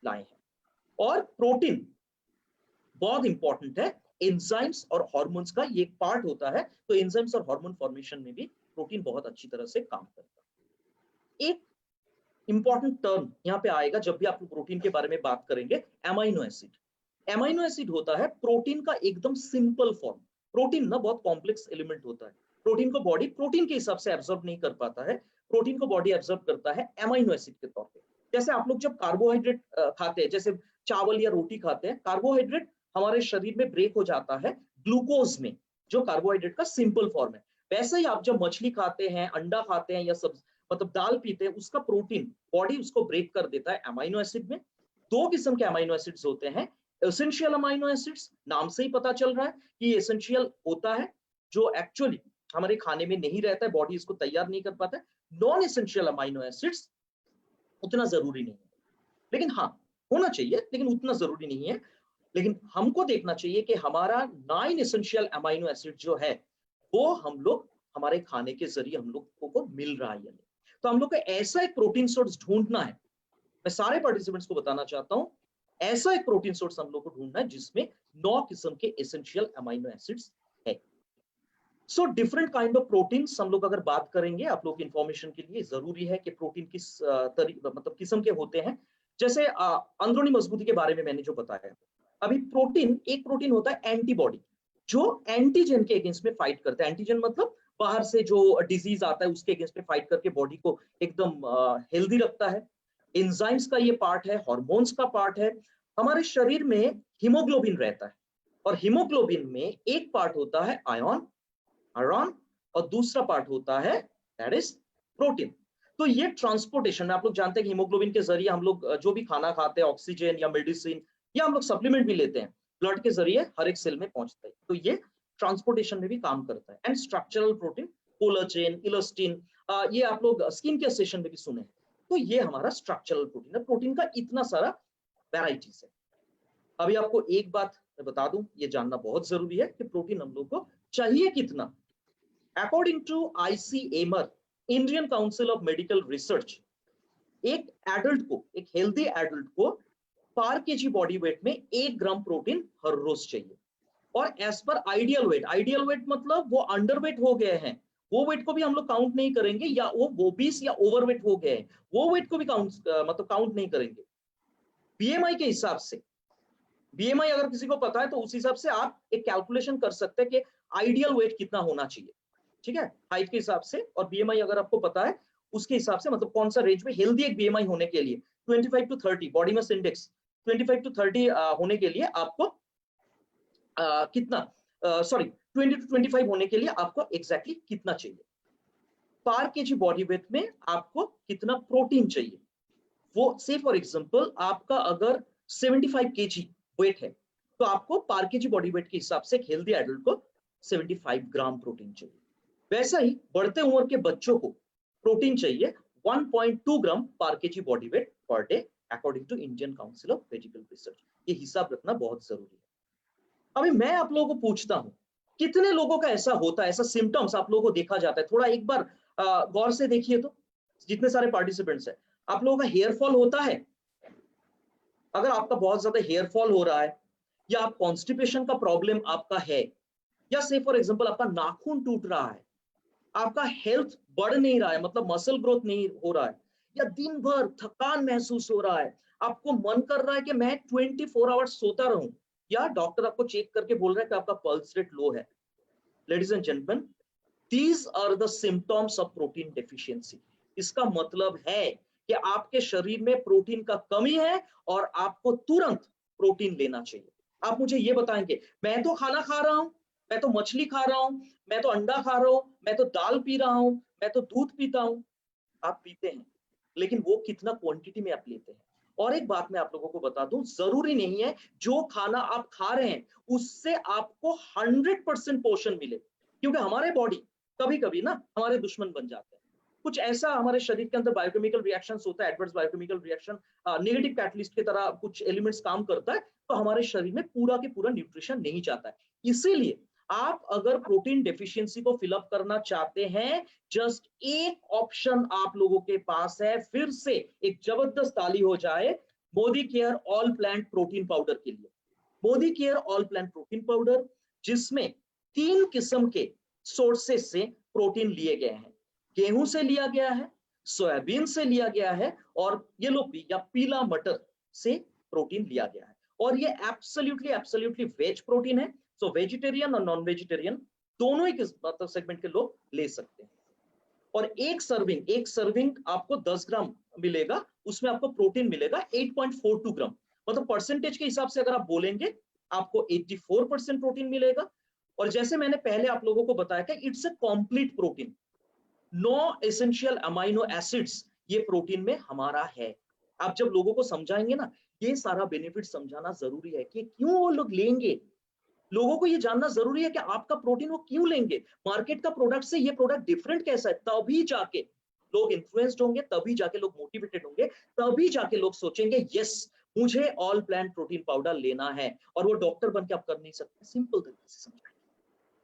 लाए हैं। और प्रोटीन बहुत इंपॉर्टेंट है, एंजाइम्स और हार्मोन्स का ये पार्ट होता है। तो एंजाइम्स और हार्मोन फॉर्मेशन में भी प्रोटीन बहुत अच्छी तरह से काम करता है। एक इंपॉर्टेंट टर्म यहाँ पे आएगा जब भी आप प्रोटीन के बारे में बात करेंगे, एमाइनो एसिड। एमाइनो एसिड होता है प्रोटीन का एकदम सिंपल फॉर्म। प्रोटीन ना बहुत कॉम्प्लेक्स एलिमेंट होता है, प्रोटीन को बॉडी प्रोटीन के हिसाब से एब्जॉर्ब नहीं कर पाता है, प्रोटीन को बॉडी एब्जॉर्ब करता है एमाइनो एसिड के तौर पे। जैसे आप लोग जब कार्बोहाइड्रेट खाते हैं, जैसे चावल या रोटी खाते हैं, कार्बोहाइड्रेट हमारे शरीर में ब्रेक हो जाता है ग्लूकोज में, जो कार्बोहाइड्रेट का सिंपल फॉर्म है। वैसे ही आप जब मछली खाते हैं, अंडा खाते हैं, या सब मतलब दाल पीते हैं, उसका प्रोटीन बॉडी उसको ब्रेक कर देता है अमाइनो एसिड में। दो किस्म के अमाइनो एसिड्स होते हैं, एसेंशियल अमाइनो एसिड्स, नाम से ही पता चल रहा है कि ये एसेंशियल होता है, जो एक्चुअली हमारे खाने में नहीं रहता है, बॉडी इसको तैयार नहीं कर पाता है। नॉन एसेंशियल अमाइनो एसिड्स उतना जरूरी नहीं है, लेकिन हाँ होना चाहिए, लेकिन उतना जरूरी नहीं है। लेकिन हमको देखना चाहिए कि हमारा 9 एसेंशियल अमाइनो एसिड जो है, वो हम लोग हमारे खाने के जरिए हम लोगों को मिल रहा है या नहीं। तो हम लोग को ऐसा एक प्रोटीन सोर्स ढूंढना है। मैं सारे पार्टिसिपेंट्स को बताना चाहता हूं, ऐसा एक प्रोटीन सोर्स हम लोग को ढूंढना है जिसमें 9 किस्म के एसेंशियल अमाइनो एसिड्स है। So different kind of proteins हम लोग अगर बात करेंगे, आप लोग की इंफॉर्मेशन के लिए जरूरी है कि प्रोटीन किस मतलब किस्म के होते हैं। जैसे अंदरूनी मजबूती के बारे में मैंने जो बताया, अभी प्रोटीन, एक प्रोटीन होता है एंटीबॉडी, जो एंटीजन के अगेंस्ट में फाइट करता है। एंटीजन मतलब बाहर से जो डिजीज आता है उसके अगेंस्ट में फाइट करके बॉडी को एकदम हेल्दी रखता है। एंजाइम्स का ये पार्ट है, हार्मोन्स का पार्ट है। हमारे शरीर में हीमोग्लोबिन रहता है, और हीमोग्लोबिन में एक पार्ट होता है आयन, आयरन, और दूसरा पार्ट होता है दैट इज प्रोटीन। तो ये ट्रांसपोर्टेशन में आप लोग जानते हैं कि हीमोग्लोबिन के जरिए हम लोग जो भी खाना खाते हैं, ऑक्सीजन या मेडिसिन या हम लोग सप्लीमेंट भी लेते हैं, ब्लड के जरिए हर एक सेल में पहुंचता है। तो ये ट्रांसपोर्टेशन में भी काम करता है। And structural protein, collagen, elastin, ये आप लोग स्किन के सेशन में भी सुने हैं। तो ये हमारा स्ट्रक्चरल प्रोटीन है। प्रोटीन का इतना सारा वेराइटीज है। अभी आपको एक बात मैं बता दूं, ये जानना बहुत जरूरी है कि प्रोटीन हम लोग को चाहिए कितना। According to ICMR, Indian Council of Medical Research, एक एडल्ट को, एक हेल्दी एडल्ट को पर केजी बॉडी वेट में 1 ग्राम प्रोटीन हर रोज चाहिए। और एज पर आइडियल वेट मतलब वो अंडर वेट हो गए हैं, वो वेट को भी हम लोग काउंट नहीं करेंगे, या वो ओबीस या ओवरवेट हो गए हैं, वो वेट को भी काउंट नहीं करेंगे। बीएमआई के हिसाब से, बीएमआई अगर किसी को पता है तो उस हिसाब से आप एक कैलकुलेशन कर सकते हैं कि आइडियल वेट कितना होना चाहिए, ठीक है, हाइट के हिसाब से। और बीएमआई अगर आपको पता है उसके हिसाब से, मतलब कौन सा रेंज में हेल्दी एक बीएमआई होने के लिए 25 to 30, body mass index 25 to 30 होने के लिए आपको कितना, सॉरी 20 to 25 होने के लिए आपको एग्जैक्टली कितना चाहिए, पर केजी बॉडी वेट में आपको कितना प्रोटीन चाहिए। वो से फॉर एग्जांपल आपका अगर 75 केजी वेट है तो आपको पर केजी बॉडी वेट के हिसाब से एक हेल्दी एडल्ट को 75 ग्राम प्रोटीन चाहिए। वैसा ही बढ़ते उम्र के बच्चों को प्रोटीन चाहिए 1.2 ग्राम पर केजी बॉडी वेट पर day, according to Indian Council of Medical Research. ये हिसाब रखना बहुत जरूरी है। अभी मैं आप लोगों को पूछता हूं, कितने लोगों का ऐसा होता है, ऐसा सिम्टम्स आप लोगों को देखा जाता है? थोड़ा एक बार गौर से देखिए तो, जितने सारे पार्टिसिपेंट्स हैं, आप लोगों का हेयर फॉल होता है? अगर आपका बहुत ज्यादा हेयर फॉल हो रहा है, या आप कॉन्स्टिपेशन का प्रॉब्लम आपका है, या से फॉर एग्जांपल आपका नाखून टूट रहा है, आपका हेल्थ बढ़ नहीं रहा है, मतलब मसल ग्रोथ नहीं हो रहा है, या दिन भर थकान महसूस हो रहा है, आपको मन कर रहा है कि मैं 24 आवर्स सोता रहूं, या डॉक्टर आपको चेक करके बोल रहा है कि आपका पल्स रेट लो है, ladies and gentleman, these are the symptoms of protein deficiency. इसका मतलब है कि आपके शरीर में प्रोटीन का कमी है और आपको तुरंत प्रोटीन लेना चाहिए। आप मुझे ये बताएंगे, मैं तो खाना खा रहा हूं, मैं तो मछली खा रहा हूं, मैं तो अंडा खा रहा हूं, मैं तो दाल पी रहा हूं, मैं तो दूध पीता हूं। आप पीते हैं, लेकिन वो कितना क्वांटिटी में आप लेते हैं। और एक बात मैं आप लोगों को बता दूं, जरूरी नहीं है जो खाना आप खा रहे हैं उससे आपको 100% पोषण मिले, क्योंकि हमारे बॉडी कभी कभी ना हमारे दुश्मन बन जाते हैं। कुछ ऐसा हमारे शरीर के अंदर बायोकेमिकल रिएक्शंस होता है, adverse biochemical reaction, negative catalyst की तरह कुछ एलिमेंट्स काम करता है, तो हमारे शरीर में पूरा के पूरा न्यूट्रिशन नहीं जाता है। इसीलिए आप अगर प्रोटीन डेफिशिएंसी को फिलअप करना चाहते हैं, जस्ट एक ऑप्शन आप लोगों के पास है। फिर से एक जबरदस्त ताली हो जाए Modi care all plant protein powder के लिए। Modi care all plant protein powder, जिसमें 3 किस्म के सोर्सेस से प्रोटीन लिए गए हैं। गेहूं से लिया गया है, सोयाबीन से लिया गया है, और येलो पी या पीला मटर से प्रोटीन लिया गया है। और ये एब्सोल्युटली वेज प्रोटीन है। सो वेजिटेरियन और नॉन वेजिटेरियन दोनों ही मतलब सेगमेंट के लोग ले सकते हैं। और एक सर्विंग आपको 10 ग्राम मिलेगा, उसमें आपको प्रोटीन मिलेगा 8.42 ग्राम, मतलब परसेंटेज के हिसाब से अगर आप बोलेंगे आपको 84% प्रोटीन मिलेगा। और जैसे मैंने पहले आप लोगों को बताया था, it's a complete protein, 9 essential amino acids ये प्रोटीन में हमारा है। आप जब लोगों को समझाएंगे ना, ये सारा बेनिफिट समझाना जरूरी है कि क्यों वो लोग लेंगे। लोगों को ये जानना जरूरी है कि आपका प्रोटीन वो क्यों लेंगे, मार्केट का प्रोडक्ट से ये प्रोडक्ट डिफरेंट कैसा है, तभी जाके लोग इन्फ्लुएंस्ड होंगे, तभी जाके लोग मोटिवेटेड होंगे, तभी जाके लोग सोचेंगे यस मुझे ऑल प्लांट प्रोटीन पाउडर लेना है। और वो डॉक्टर बन के आप कर नहीं सकते, सिंपल तरीके से समझाएंगे।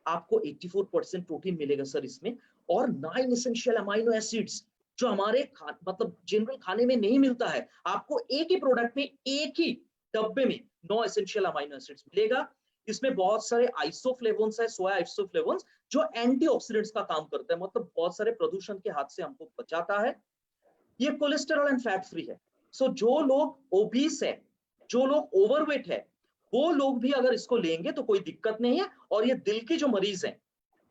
आपको 84% प्रोटीन मिलेगा सर इसमें, और 9 एसेंशियल अमाइनो एसिड्स जो हमारे मतलब जनरल खाने में नहीं मिलता है, आपको एक ही प्रोडक्ट में, एक ही डब्बे में 9 एसेंशियल अमाइनो एसिड्स मिलेगा। इसमें बहुत सारे आइसोफ्लेवोन्स है, सोया आइसोफ्लेवोन्स, जो एंटीऑक्सीडेंट्स का काम करता है, मतलब बहुत सारे प्रदूषण के हाथ से हमको बचाता है। ये कोलेस्टेरॉल एंड फैट फ्री है। सो जो लोग ओबीस है, जो लोग ओवरवेट है, वो लोग भी अगर इसको लेंगे तो कोई दिक्कत नहीं है। और ये दिल के जो मरीज हैं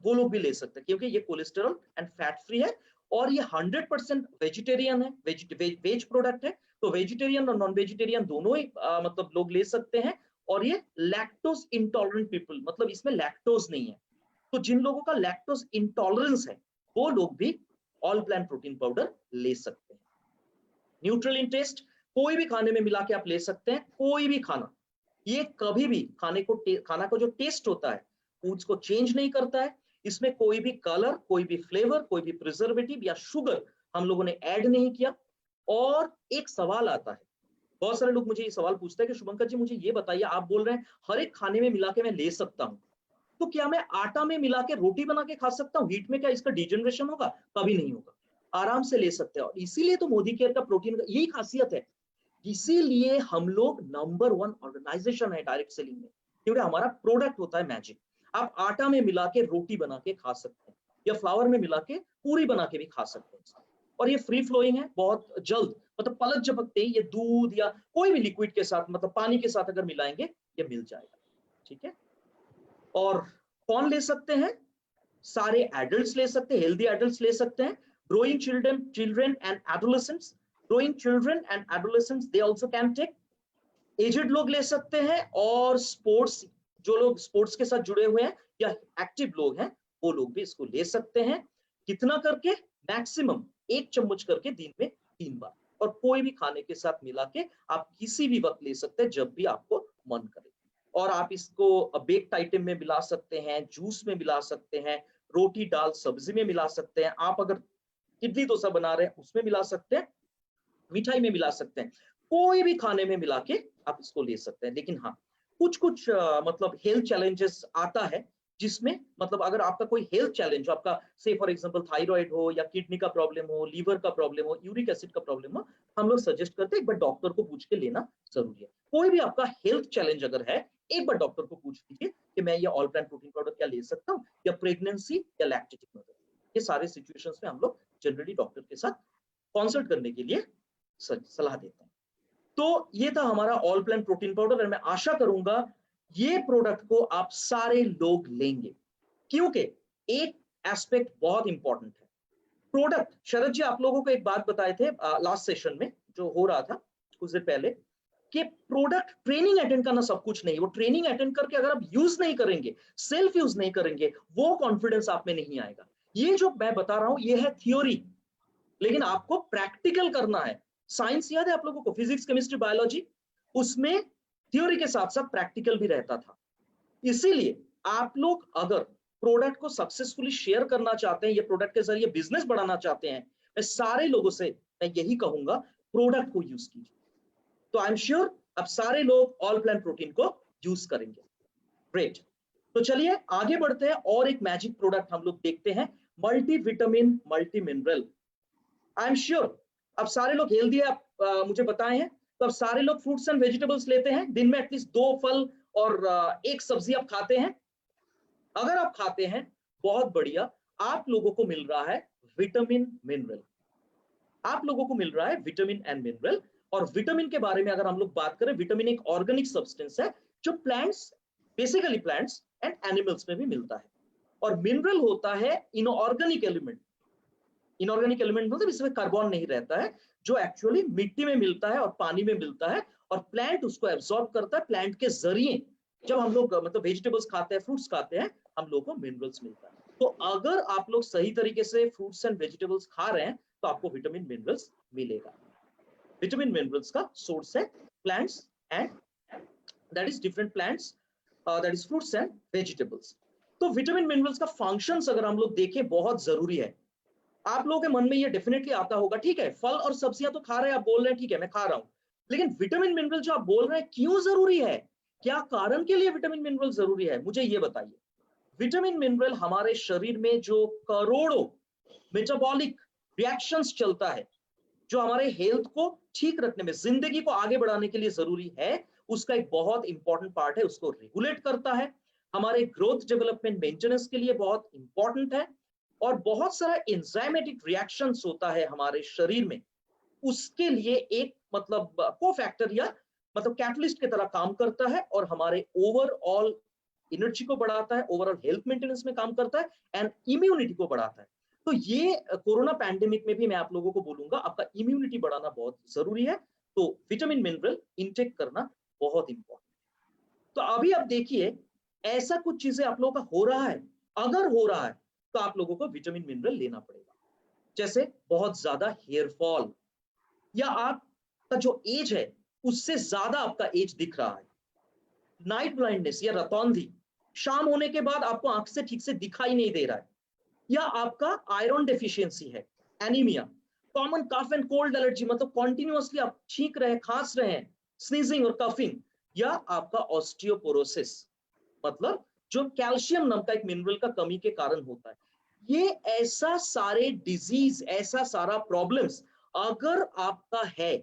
वो लोग भी ले सकते हैं, क्योंकि ये कोलेस्टेरॉल एंड फैट फ्री है, और ये 100% वेजिटेरियन है, वेज प्रोडक्ट है। तो वेजिटेरियन और नॉन वेजिटेरियन दोनों ही मतलब लोग ले सकते हैं। और ये लैक्टोज इंटॉलरेंट पीपल, मतलब इसमें लैक्टोज नहीं है, तो जिन लोगों का लैक्टोज इंटॉलरेंस है वो लोग भी ऑल प्लान प्रोटीन पाउडर ले सकते हैं। न्यूट्रल इन टेस्ट, कोई भी खाने में मिला के आप ले सकते हैं, कोई भी खाना। ये कभी भी खाना को जो टेस्ट होता है फूड्स को चेंज नहीं करता है। इसमें कोई भी कलर, कोई भी फ्लेवर, कोई भी प्रिजर्वेटिव या शुगर हम लोगों ने ऐड नहीं किया। और एक सवाल आता है, बहुत सारे लोग मुझे ये सवाल पूछते हैं कि शुभंकर जी मुझे ये बताइए, आप बोल रहे हैं हर एक खाने में मिला के मैं ले सकता हूँ, तो क्या मैं आटा में मिला के रोटी बना के खा सकता हूँ? हीट में क्या इसका डिजनरेशन होगा? कभी नहीं होगा, आराम से ले सकते हैं। और इसीलिए तो मोदी केयर का प्रोटीन का यही खासियत है, इसीलिए हम लोग नंबर 1 ऑर्गेनाइजेशन है डायरेक्ट सेलिंग में, क्योंकि हमारा प्रोडक्ट होता है मैजिक। आप आटा में मिला के रोटी बना के खा सकते हैं या फ्लावर में मिला के पूरी बना के भी खा सकते हैं। और ये फ्री फ्लोइंग है, बहुत जल्द, मतलब पलक झपकते ही ये दूध या कोई भी लिक्विड के साथ, मतलब पानी के साथ अगर मिलाएंगे ये मिल जाएगा। ठीक है। और कौन ले सकते हैं? सारे एडल्ट्स ले सकते हैं, हेल्दी एडल्ट्स ले सकते हैं, growing children and adolescents, growing children and adolescents they also can take, aged लोग ले सकते हैं, और स्पोर्ट्स, जो लोग स्पोर्ट्स के साथ जुड़े हुए हैं या एक्टिव लोग हैं वो लोग भी इसको ले सकते हैं। कितना करके? मैक्सिमम 1 चम्मच करके दिन में 3 बार, और कोई भी खाने के साथ मिला के आप किसी भी वक्त ले सकते हैं जब भी आपको मन करे। और आप इसको बेक्ड आइटम में मिला सकते हैं, जूस में मिला सकते हैं, रोटी दाल सब्जी में मिला सकते हैं, आप अगर इडली डोसा बना रहे हैं उसमें मिला सकते हैं, मिठाई में मिला सकते हैं, कोई भी खाने में मिला के आप इसको ले सकते हैं। लेकिन हाँ, कुछ मतलब हेल्थ चैलेंजेस आता है, जिसमें मतलब अगर आपका कोई हेल्थ चैलेंज हो, आपका से फॉर एग्जांपल थायराइड हो या किडनी का प्रॉब्लम हो, लीवर का प्रॉब्लम हो, यूरिक एसिड का प्रॉब्लम हो, हम लोग सजेस्ट करते हैं एक बार डॉक्टर को पूछ के लेना जरूरी है। कोई भी आपका हेल्थ चैलेंज अगर है, एक बार डॉक्टर को पूछ लीजिए कि मैं ये ऑल प्लान प्रोटीन पाउडर क्या ले सकता हूँ, या प्रेगनेंसी या लैक्टेटिक मदर, ये सारे सिचुएशंस में हम लोग जनरली डॉक्टर के साथ कंसल्ट करने के लिए सलाह देते हैं। तो ये था हमारा ऑल प्लान प्रोटीन पाउडर, और मैं आशा करूंगा ये प्रोडक्ट को आप सारे लोग लेंगे, क्योंकि एक एस्पेक्ट बहुत इंपॉर्टेंट है। प्रोडक्ट, शरद जी आप लोगों को एक बात बताए थे लास्ट सेशन में जो हो रहा था कुछ देर पहले, कि प्रोडक्ट ट्रेनिंग अटेंड करना सब कुछ नहीं, वो ट्रेनिंग अटेंड करके अगर आप यूज नहीं करेंगे, सेल्फ यूज नहीं करेंगे, वो कॉन्फिडेंस आप में नहीं आएगा। ये जो मैं बता रहा हूं ये है थ्योरी, लेकिन आपको प्रैक्टिकल करना है। साइंस याद है आप लोगों को, फिजिक्स केमिस्ट्री बायोलॉजी, उसमें थ्योरी के साथ साथ प्रैक्टिकल भी रहता था। इसीलिए आप लोग अगर प्रोडक्ट को सक्सेसफुली शेयर करना चाहते हैं, ये प्रोडक्ट के जरिए बिजनेस बढ़ाना चाहते हैं, मैं सारे लोगों से मैं यही कहूंगा, प्रोडक्ट को यूज कीजिए। तो आई एम श्योर अब सारे लोग ऑल प्लान प्रोटीन को यूज करेंगे। ग्रेट। तो चलिए आगे बढ़ते हैं, और एक मैजिक प्रोडक्ट हम लोग देखते हैं, multi vitamin multi mineral. I am sure अब सारे लोग हेल्दी है, आप मुझे बताए हैं, तो अब सारे लोग फ्रूट्स एंड वेजिटेबल्स लेते हैं, दिन में एटलीस्ट 2 फल और 1 सब्जी आप खाते हैं। अगर आप खाते हैं बहुत बढ़िया, आप लोगों को मिल रहा है विटामिन मिनरल, आप लोगों को मिल रहा है विटामिन एंड मिनरल। और विटामिन के बारे में अगर हम लोग बात करें, विटामिन एक ऑर्गेनिक सब्सटेंस है जो plants, basically plants and animals में भी मिलता है। और मिनरल होता है इनऑर्गेनिक एलिमेंट। इनऑर्गेनिक एलिमेंट मतलब इसमें कार्बन नहीं रहता है, जो एक्चुअली मिट्टी में मिलता है और पानी में मिलता है, और प्लांट उसको एब्सॉर्ब करता है। प्लांट के जरिए जब हम लोग मतलब वेजिटेबल्स खाते हैं, फ्रूट्स खाते हैं, हम लोग को मिनरल्स मिलता है। तो अगर आप लोग सही तरीके से फ्रूट्स एंड वेजिटेबल्स खा रहे हैं तो आपको विटामिन मिनरल्स मिलेगा। विटामिन मिनरल्स का सोर्स है plants and that is different plants, that is fruits and vegetables. तो विटामिन मिनरल्स का फंक्शंस अगर हम लोग देखें बहुत जरूरी है। आप लोगों के मन में ये डेफिनेटली आता होगा, ठीक है फल और सब्जियां तो खा रहे हैं, आप बोल रहे हैं ठीक है मैं खा रहा हूं, लेकिन विटामिन मिनरल जो आप बोल रहे हैं क्यों जरूरी है, क्या कारण के लिए विटामिन मिनरल जरूरी है, मुझे ये बताइए। विटामिन मिनरल हमारे शरीर में जो करोड़ों मेटाबॉलिक रिएक्शंस चलता है, जो हमारे हेल्थ को ठीक रखने में, जिंदगी को आगे बढ़ाने के लिए जरूरी है, उसका एक बहुत इंपॉर्टेंट पार्ट है, उसको रेगुलेट करता है, हमारे ग्रोथ डेवलपमेंट मेंटेनेंस के लिए बहुत इंपॉर्टेंट है, और बहुत सारा एंजाइमेटिक रिएक्शंस होता है हमारे शरीर में, उसके लिए एक मतलब कोफैक्टर या मतलब कैटलिस्ट की तरह काम करता है, और हमारे ओवरऑल एनर्जी को बढ़ाता है, ओवरऑल हेल्थ मेंटेनेंस में काम करता है, एंड इम्यूनिटी को बढ़ाता है। तो ये कोरोना पैंडेमिक में भी मैं आप लोगों को बोलूंगा, आपका इम्यूनिटी बढ़ाना बहुत जरूरी है, तो विटामिन मिनरल इंटेक करना बहुत इंपॉर्टेंट। तो अभी आप देखिए ऐसा कुछ चीजें आप लोगों का हो रहा है, अगर हो रहा है तो आप लोगों को विटामिन मिनरल लेना पड़ेगा। जैसे बहुत ज्यादा हेयर फॉल, या आपका जो एज है उससे ज्यादा आपका एज दिख रहा है, नाइट ब्लाइंडनेस या रतौंधी, शाम होने के बाद आपको आंख से ठीक से दिखाई नहीं दे रहा है, या आपका आयरन डेफिशिएंसी है, anaemia, common cough and cold allergy, मतलब कॉन्टिन्यूअसली आप छींक रहे हैं, खांस रहे हैं, स्नीजिंग और कफिंग, या आपका ऑस्टियोपोरोसिस, मतलब जो कैल्शियम नाम का एक मिनरल का कमी के कारण होता है। ये ऐसा सारे डिजीज, ऐसा सारा प्रॉब्लम्स अगर आपका है,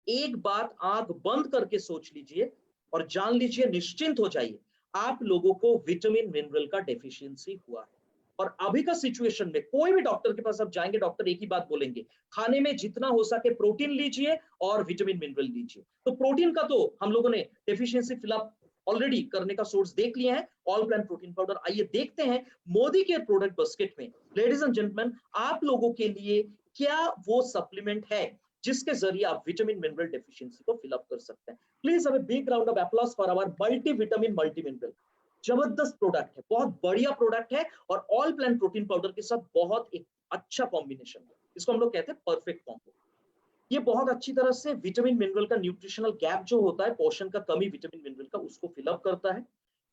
एक बात आंख बंद करके सोच लीजिए और जान लीजिए, निश्चिंत हो जाइए, आप लोगों को विटामिन मिनरल का डेफिशिएंसी हुआ है। और अभी का सिचुएशन में कोई भी डॉक्टर के पास आप जाएंगे, डॉक्टर एक ही बात बोलेंगे, खाने में जितना हो सके प्रोटीन लीजिए और विटामिन मिनरल लीजिए। तो प्रोटीन का तो हम लोगों ने डेफिशिएंसी फिलअप ऑलरेडी करने का सोर्स देख लिया है, ऑल प्लान प्रोटीन पाउडर। आइए देखते हैं मोदी के प्रोडक्ट बास्केट में, लेडीज एंड जेंटलमैन, आप लोगों के लिए क्या वो सप्लीमेंट है जिसके जरिए आप विटामिन मिनरल डेफिशिएंसी को फिलअप कर सकते हैं। Please have a big round of applause for our multi vitamin multi mineral. जबरदस्त प्रोडक्ट है, बहुत बढ़िया प्रोडक्ट है, और ऑल प्लान प्रोटीन पाउडर के साथ बहुत एक अच्छा कॉम्बिनेशन है। इसको हम लोग कहते हैं परफेक्ट कॉम्बो। ये बहुत अच्छी तरह से विटामिन मिनरल का न्यूट्रिशनल गैप जो होता है, पोषण का कमी विटामिन मिनरल का, उसको फिलअप करता है।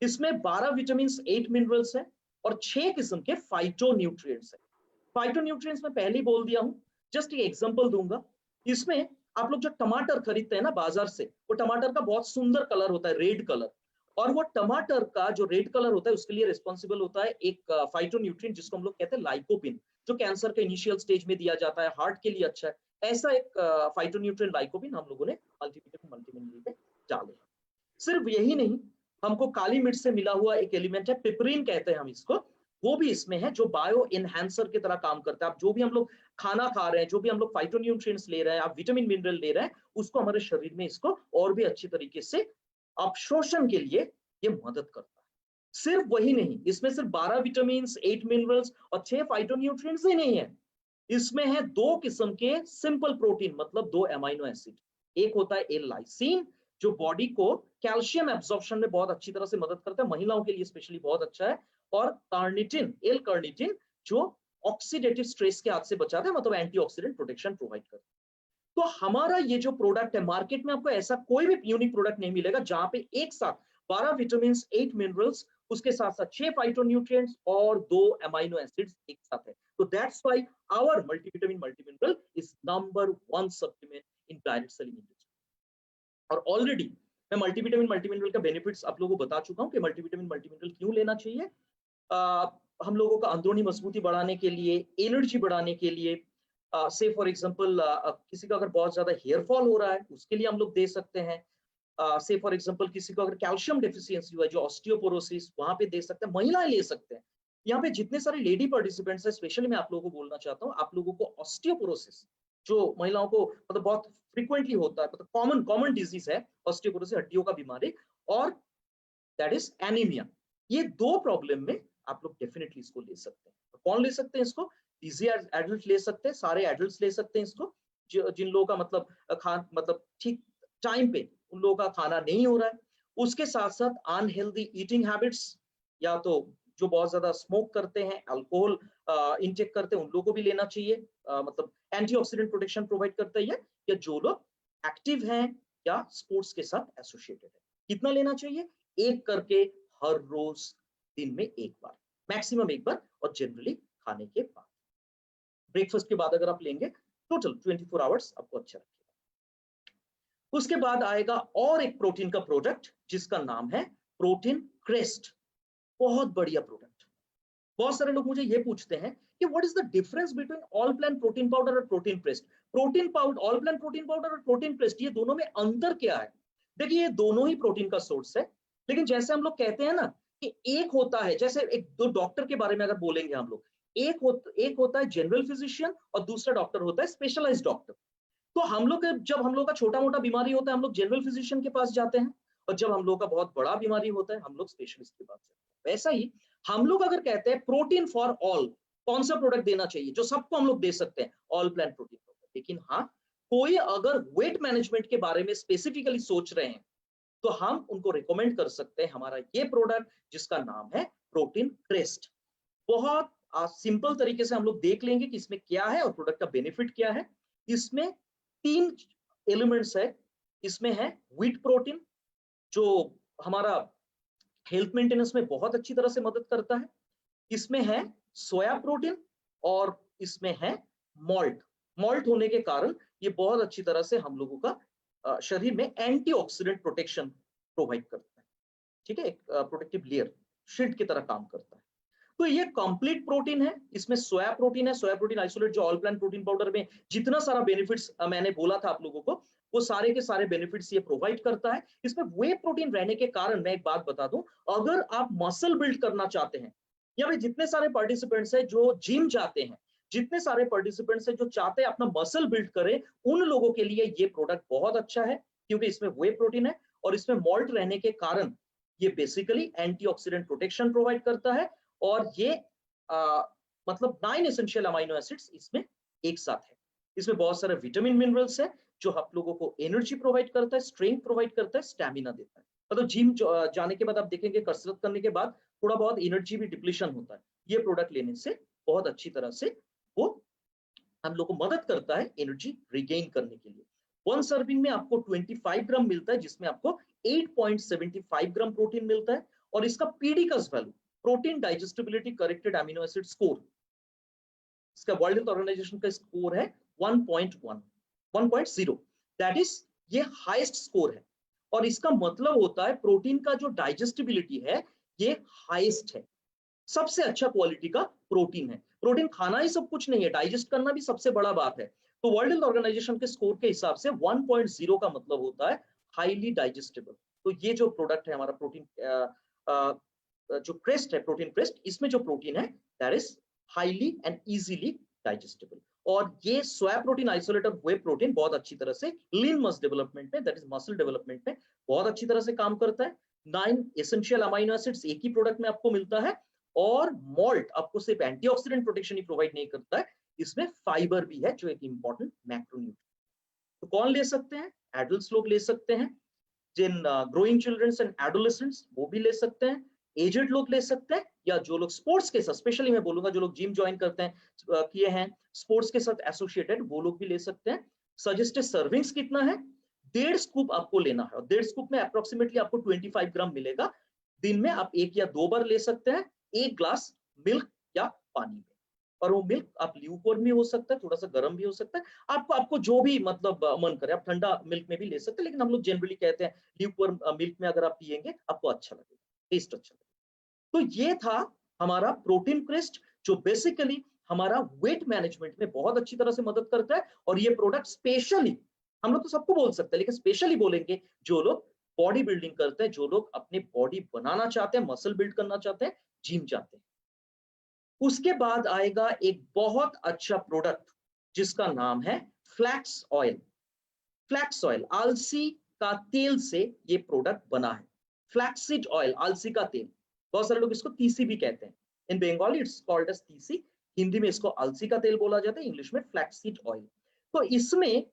इसमें 12 विटामिन 8 मिनरल्स है और 6 किस्म के फाइटो न्यूट्रिएंट्स है। फाइटो न्यूट्रिएंट्स में पहले ही बोल दिया हूं, जस्ट एक एग्जांपल दूंगा। इसमें आप लोग जो टमाटर खरीदते हैं ना बाजार से, वो टमाटर का बहुत सुंदर कलर होता है, रेड कलर, और वो टमाटर का जो रेड कलर होता है उसके लिए रिस्पॉन्सिबल होता है एक फाइटो न्यूट्रिएंट जिसको हम लोग कहते हैं लाइकोपिन, जो कैंसर के इनिशियल स्टेज में दिया जाता है, हार्ट के लिए अच्छा है। ऐसा एक फाइटोन्यूट्रिएंट लाइकोपिन हम लोगों ने मल्टीविटामिन मल्टीमिनरल में डाले। सिर्फ यही नहीं, हमको काली मिर्च से मिला हुआ एक एलिमेंट है, पिपरीन कहते हैं हम इसको, वो भी इसमें है, जो बायो एनहांसर की तरह काम करता है। आप जो भी हम लोग खाना खा रहे हैं, जो भी हम लोग फाइटोन्यूट्रिएंट्स ले रहे हैं, आप विटामिन मिनरल ले रहे हैं, उसको हमारे शरीर में इसको और भी अच्छी तरीके से अवशोषण के लिए ये मदद करता है। सिर्फ वही नहीं, इसमें सिर्फ 12 विटामिन 8 मिनरल्स और 6 फाइटोन्यूट्रिएंट्स ही नहीं है, इसमें है 2 किस्म के सिंपल प्रोटीन, मतलब 2 अमीनो एसिड। एक होता है एल लाइसिन, जो बॉडी को कैल्शियम एब्जॉर्प्शन में बहुत अच्छी तरह से मदद करता है, महिलाओं के लिए स्पेशली बहुत अच्छा है। और कार्निटिन, एल कार्निटिन, जो ऑक्सीडेटिव स्ट्रेस के हाथ से बचाता है, मतलब एंटीऑक्सीडेंट प्रोटेक्शन प्रोवाइड करता है। तो हमारा ये जो प्रोडक्ट है, मार्केट में आपको ऐसा कोई भी यूनिक प्रोडक्ट नहीं मिलेगा जहां पे एक साथ 12 विटामिन 8 मिनरल्स, उसके साथ साथ 6 फाइटोन्यूट्रिएंट्स और 2 अमीनो एसिड्स एक साथ है। तो that's why our multivitamin multimineral is number 1 supplement in direct selling industry. और ऑलरेडी मैं मल्टीविटामिन मल्टीमिनरल का बेनिफिट्स आप लोगों को बता चुका हूं कि मल्टीविटामिन मल्टीमिनरल क्यों लेना चाहिए। हम लोगों का अंदरूनी मजबूती बढ़ाने के लिए, एनर्जी बढ़ाने के लिए, से फॉर एग्जांपल किसी का अगर बहुत ज्यादा हेयर फॉल हो रहा है उसके लिए हम लोग दे सकते हैं। से फॉर एग्जांपल किसी को अगर कैल्शियम डेफिशिएंसी हुआ है, जो ऑस्टियोपोरोसिस, वहां पे दे सकते हैं, महिलाएं ले सकते हैं। यहाँ पे जितने सारे लेडी पार्टिसिपेंट्स हैं, स्पेशली मैं आप लोगों को बोलना चाहता हूँ, आप लोगों को ऑस्टियोपोरोसिस, जो महिलाओं को मतलब बहुत फ्रीक्वेंटली होता है, मतलब कॉमन डिजीज है ऑस्टियोपोरोसिस, हड्डियों का बीमारी, और दैट इज एनीमिया। ये 2 प्रॉब्लम में आप लोग डेफिनेटली इसको ले सकते हैं। तो कौन ले सकते हैं इसको? इजी एडल्ट ले सकते हैं, सारे एडल्ट्स ले सकते हैं इसको, जिन लोगों का मतलब ठीक टाइम पे उन लोगों का खाना नहीं हो रहा है। उसके साथ साथ अनहेल्दी ईटिंग हैबिट्स, या तो जो बहुत ज्यादा स्मोक करते हैं, अल्कोहल इंटेक करते हैं, उन लोगों को भी लेना चाहिए, मतलब एंटीऑक्सीडेंट प्रोटेक्शन प्रोवाइड करता है, या जो लोग एक्टिव हैं या स्पोर्ट्स के साथ एसोसिएटेड है। कितना लेना चाहिए? एक करके हर रोज, दिन में एक बार, मैक्सिमम एक बार, और जनरली खाने के बाद, ब्रेकफास्ट के बाद अगर आप लेंगे, टोटल 24 आवर्स आपको अच्छा रखेगा। उसके बाद आएगा और एक प्रोटीन का प्रोडक्ट जिसका नाम है प्रोटीन क्रेस्ट। बहुत बढ़िया प्रोडक्ट। बहुत सारे लोग मुझे ये पूछते हैं कि what is the difference between all plan protein powder और protein crest. Protein powder, all plan protein powder और प्रोटीन क्रेस्ट, ये दोनों में अंतर क्या है? देखिए, ये दोनों ही प्रोटीन का सोर्स है, लेकिन जैसे हम लोग कहते हैं ना कि एक होता है, जैसे एक दो डॉक्टर के बारे में अगर बोलेंगे हम लोग, एक होता है जनरल फिजिशियन और दूसरा डॉक्टर होता है स्पेशलाइज्ड डॉक्टर। तो हम लोग जब हम लोग का छोटा मोटा बीमारी होता है, हम लोग जनरल फिजिशियन के पास जाते हैं, और जब हम लोग का बहुत बड़ा बीमारी होता है, हम लोग स्पेशलिस्ट के पास जाते हैं। वैसा ही हम लोग अगर कहते हैं प्रोटीन फॉर ऑल, कौन सा प्रोडक्ट देना चाहिए जो सबको हम लोग दे सकते हैं? All plan protein powder. लेकिन हाँ, कोई अगर वेट मैनेजमेंट के बारे में स्पेसिफिकली सोच रहे हैं, तो हम उनको रिकमेंड कर सकते हैं हमारा ये प्रोडक्ट जिसका नाम है प्रोटीन क्रेस्ट। बहुत सिंपल तरीके से हम लोग देख लेंगे कि इसमें क्या है और प्रोडक्ट का बेनिफिट क्या है। इसमें 3 एलिमेंट्स है। इसमें है व्हीट प्रोटीन जो हमारा हेल्थ मेंटेनेंस में बहुत अच्छी तरह से मदद करता है। इसमें है सोया प्रोटीन और इसमें है मॉल्ट। मॉल्ट होने के कारण ये बहुत अच्छी तरह से हम लोगों का शरीर में एंटीऑक्सीडेंट प्रोटेक्शन प्रोवाइड करता है। ठीक है, एक प्रोटेक्टिव लेयर शील्ड की तरह काम करता है। तो ये कंप्लीट प्रोटीन है। इसमें सोया प्रोटीन है, सोया प्रोटीन आइसोलेट जो ऑल प्लांट प्रोटीन पाउडर में जितना सारा बेनिफिट्स मैंने बोला था आप लोगों को, वो सारे के सारे बेनिफिट्स ये प्रोवाइड करता है। इसमें वे प्रोटीन रहने के कारण मैं एक बात बता दूं, अगर आप मसल बिल्ड करना चाहते हैं, या जितने सारे पार्टिसिपेंट्स हैं जो जिम जाते हैं, जितने सारे पार्टिसिपेंट्स हैं जो चाहते हैं अपना मसल बिल्ड करें, उन लोगों के लिए ये प्रोडक्ट बहुत अच्छा है, क्योंकि इसमें वे प्रोटीन है और इसमें मॉल्ट रहने के कारण ये बेसिकली एंटीऑक्सीडेंट प्रोटेक्शन प्रोवाइड करता है। और ये मतलब 9 एसेंशियल अमाइनो एसिड्स इसमें एक साथ है। इसमें बहुत सारे विटामिन मिनरल्स है जो आप लोगों को एनर्जी प्रोवाइड करता है, स्ट्रेंथ प्रोवाइड करता है, स्टैमिना देता है। मतलब जिम जाने के बाद आप देखेंगे कसरत करने के बाद थोड़ा बहुत एनर्जी भी डिप्लीशन होता है, ये प्रोडक्ट लेने से बहुत अच्छी तरह से वो हम लोग को मदद करता है एनर्जी रिगेन करने के लिए। 1 सर्विंग में आपको 25 ग्राम मिलता है, जिसमें आपको 8.75 ग्राम प्रोटीन मिलता है। और इसका PDCAAS value, protein digestibility corrected amino acid score, इसका वर्ल्ड हेल्थ ऑर्गेनाइजेशन का स्कोर है 1.10, दैट इज ये हाईएस्ट स्कोर है। और इसका मतलब होता है प्रोटीन का जो डाइजेस्टिबिलिटी है ये हाईएस्ट है, सबसे अच्छा क्वालिटी का प्रोटीन है। प्रोटीन खाना ही सब कुछ नहीं है, डाइजेस्ट करना भी सबसे बड़ा बात है। तो वर्ल्ड हेल्थ ऑर्गेनाइजेशन के स्कोर के हिसाब से 1.0 का मतलब होता है हाईली डाइजेस्टेबल। तो ये जो प्रोडक्ट है हमारा प्रोटीन जो क्रेस्ट है, प्रोटीन क्रेस्ट, इसमें जो प्रोटीन है that is highly and easily digestible. और ये सोया प्रोटीन आइसोलेट और वे प्रोटीन बहुत अच्छी तरह से लीन मसल डेवलपमेंट में, दैट इज मसल डेवलपमेंट में बहुत अच्छी तरह से काम करता है। 9 एसेंशियल अमाइनो एसिड्स एक ही प्रोडक्ट में आपको मिलता है। और मॉल्ट आपको सिर्फ एंटीऑक्सीडेंट प्रोटेक्शन ही प्रोवाइड नहीं करता है, इसमें फाइबर भी है जो एक इंपॉर्टेंट मैक्रोन्यूट्रिएंट। तो कौन ले सकते हैं? एडल्ट्स लोग ले सकते हैं, जिन ग्रोइंग चिल्ड्रंस एंड एडोलेसेंट्स वो भी ले सकते हैं, एजेड लोग ले सकते हैं, या जो लोग स्पोर्ट्स के साथ, स्पेशली मैं बोलूंगा जो लोग जिम ज्वाइन करते हैं, किए हैं, स्पोर्ट्स के साथ एसोसिएटेड, वो लोग भी ले सकते हैं। सजेस्टेड सर्विंग्स कितना है? 1.5 स्कूप आपको लेना है और 1.5 स्कूप में अप्रोक्सीमेटली आपको 25 ग्राम मिलेगा। दिन में आप 1 या 2 बार ले सकते हैं, 1 ग्लास मिल्क या पानी में। और वो मिल्क आप ल्यूकवार्म भी हो सकता है, थोड़ा सा गर्म भी हो सकता है, आपको जो भी मतलब मन करे, आप ठंडा मिल्क में भी ले सकते हैं, लेकिन हम लोग जनरली कहते हैं ल्यूकवार्म मिल्क में अगर आप पिएंगे आपको अच्छा लगेगा, टेस्ट अच्छा लगेगा। तो ये था हमारा प्रोटीन क्रेस्ट, जो बेसिकली हमारा वेट मैनेजमेंट में बहुत अच्छी तरह से मदद करता है। और ये प्रोडक्ट स्पेशली, हम लोग तो सबको बोल सकते हैं, लेकिन स्पेशली बोलेंगे जो लोग बॉडी बिल्डिंग करते हैं, जो लोग अपने बॉडी बनाना चाहते हैं, मसल बिल्ड करना चाहते हैं, जिम जाते हैं। उसके बाद आएगा एक बहुत अच्छा प्रोडक्ट जिसका नाम है फ्लैक्स ऑयल। फ्लैक्स ऑयल, अलसी का तेल से ये प्रोडक्ट बना है। फ्लैक्सीड ऑयल, अलसी का तेल, बहुत सारे लोग इसको तीसी भी कहते हैं। इन बंगाली इट्स कॉल्ड एज तीसी, हिंदी में इसको अलसी का तेल बोला जाता है, इंग्लिश में फ्लैक्सीड ऑयल। तो इसमें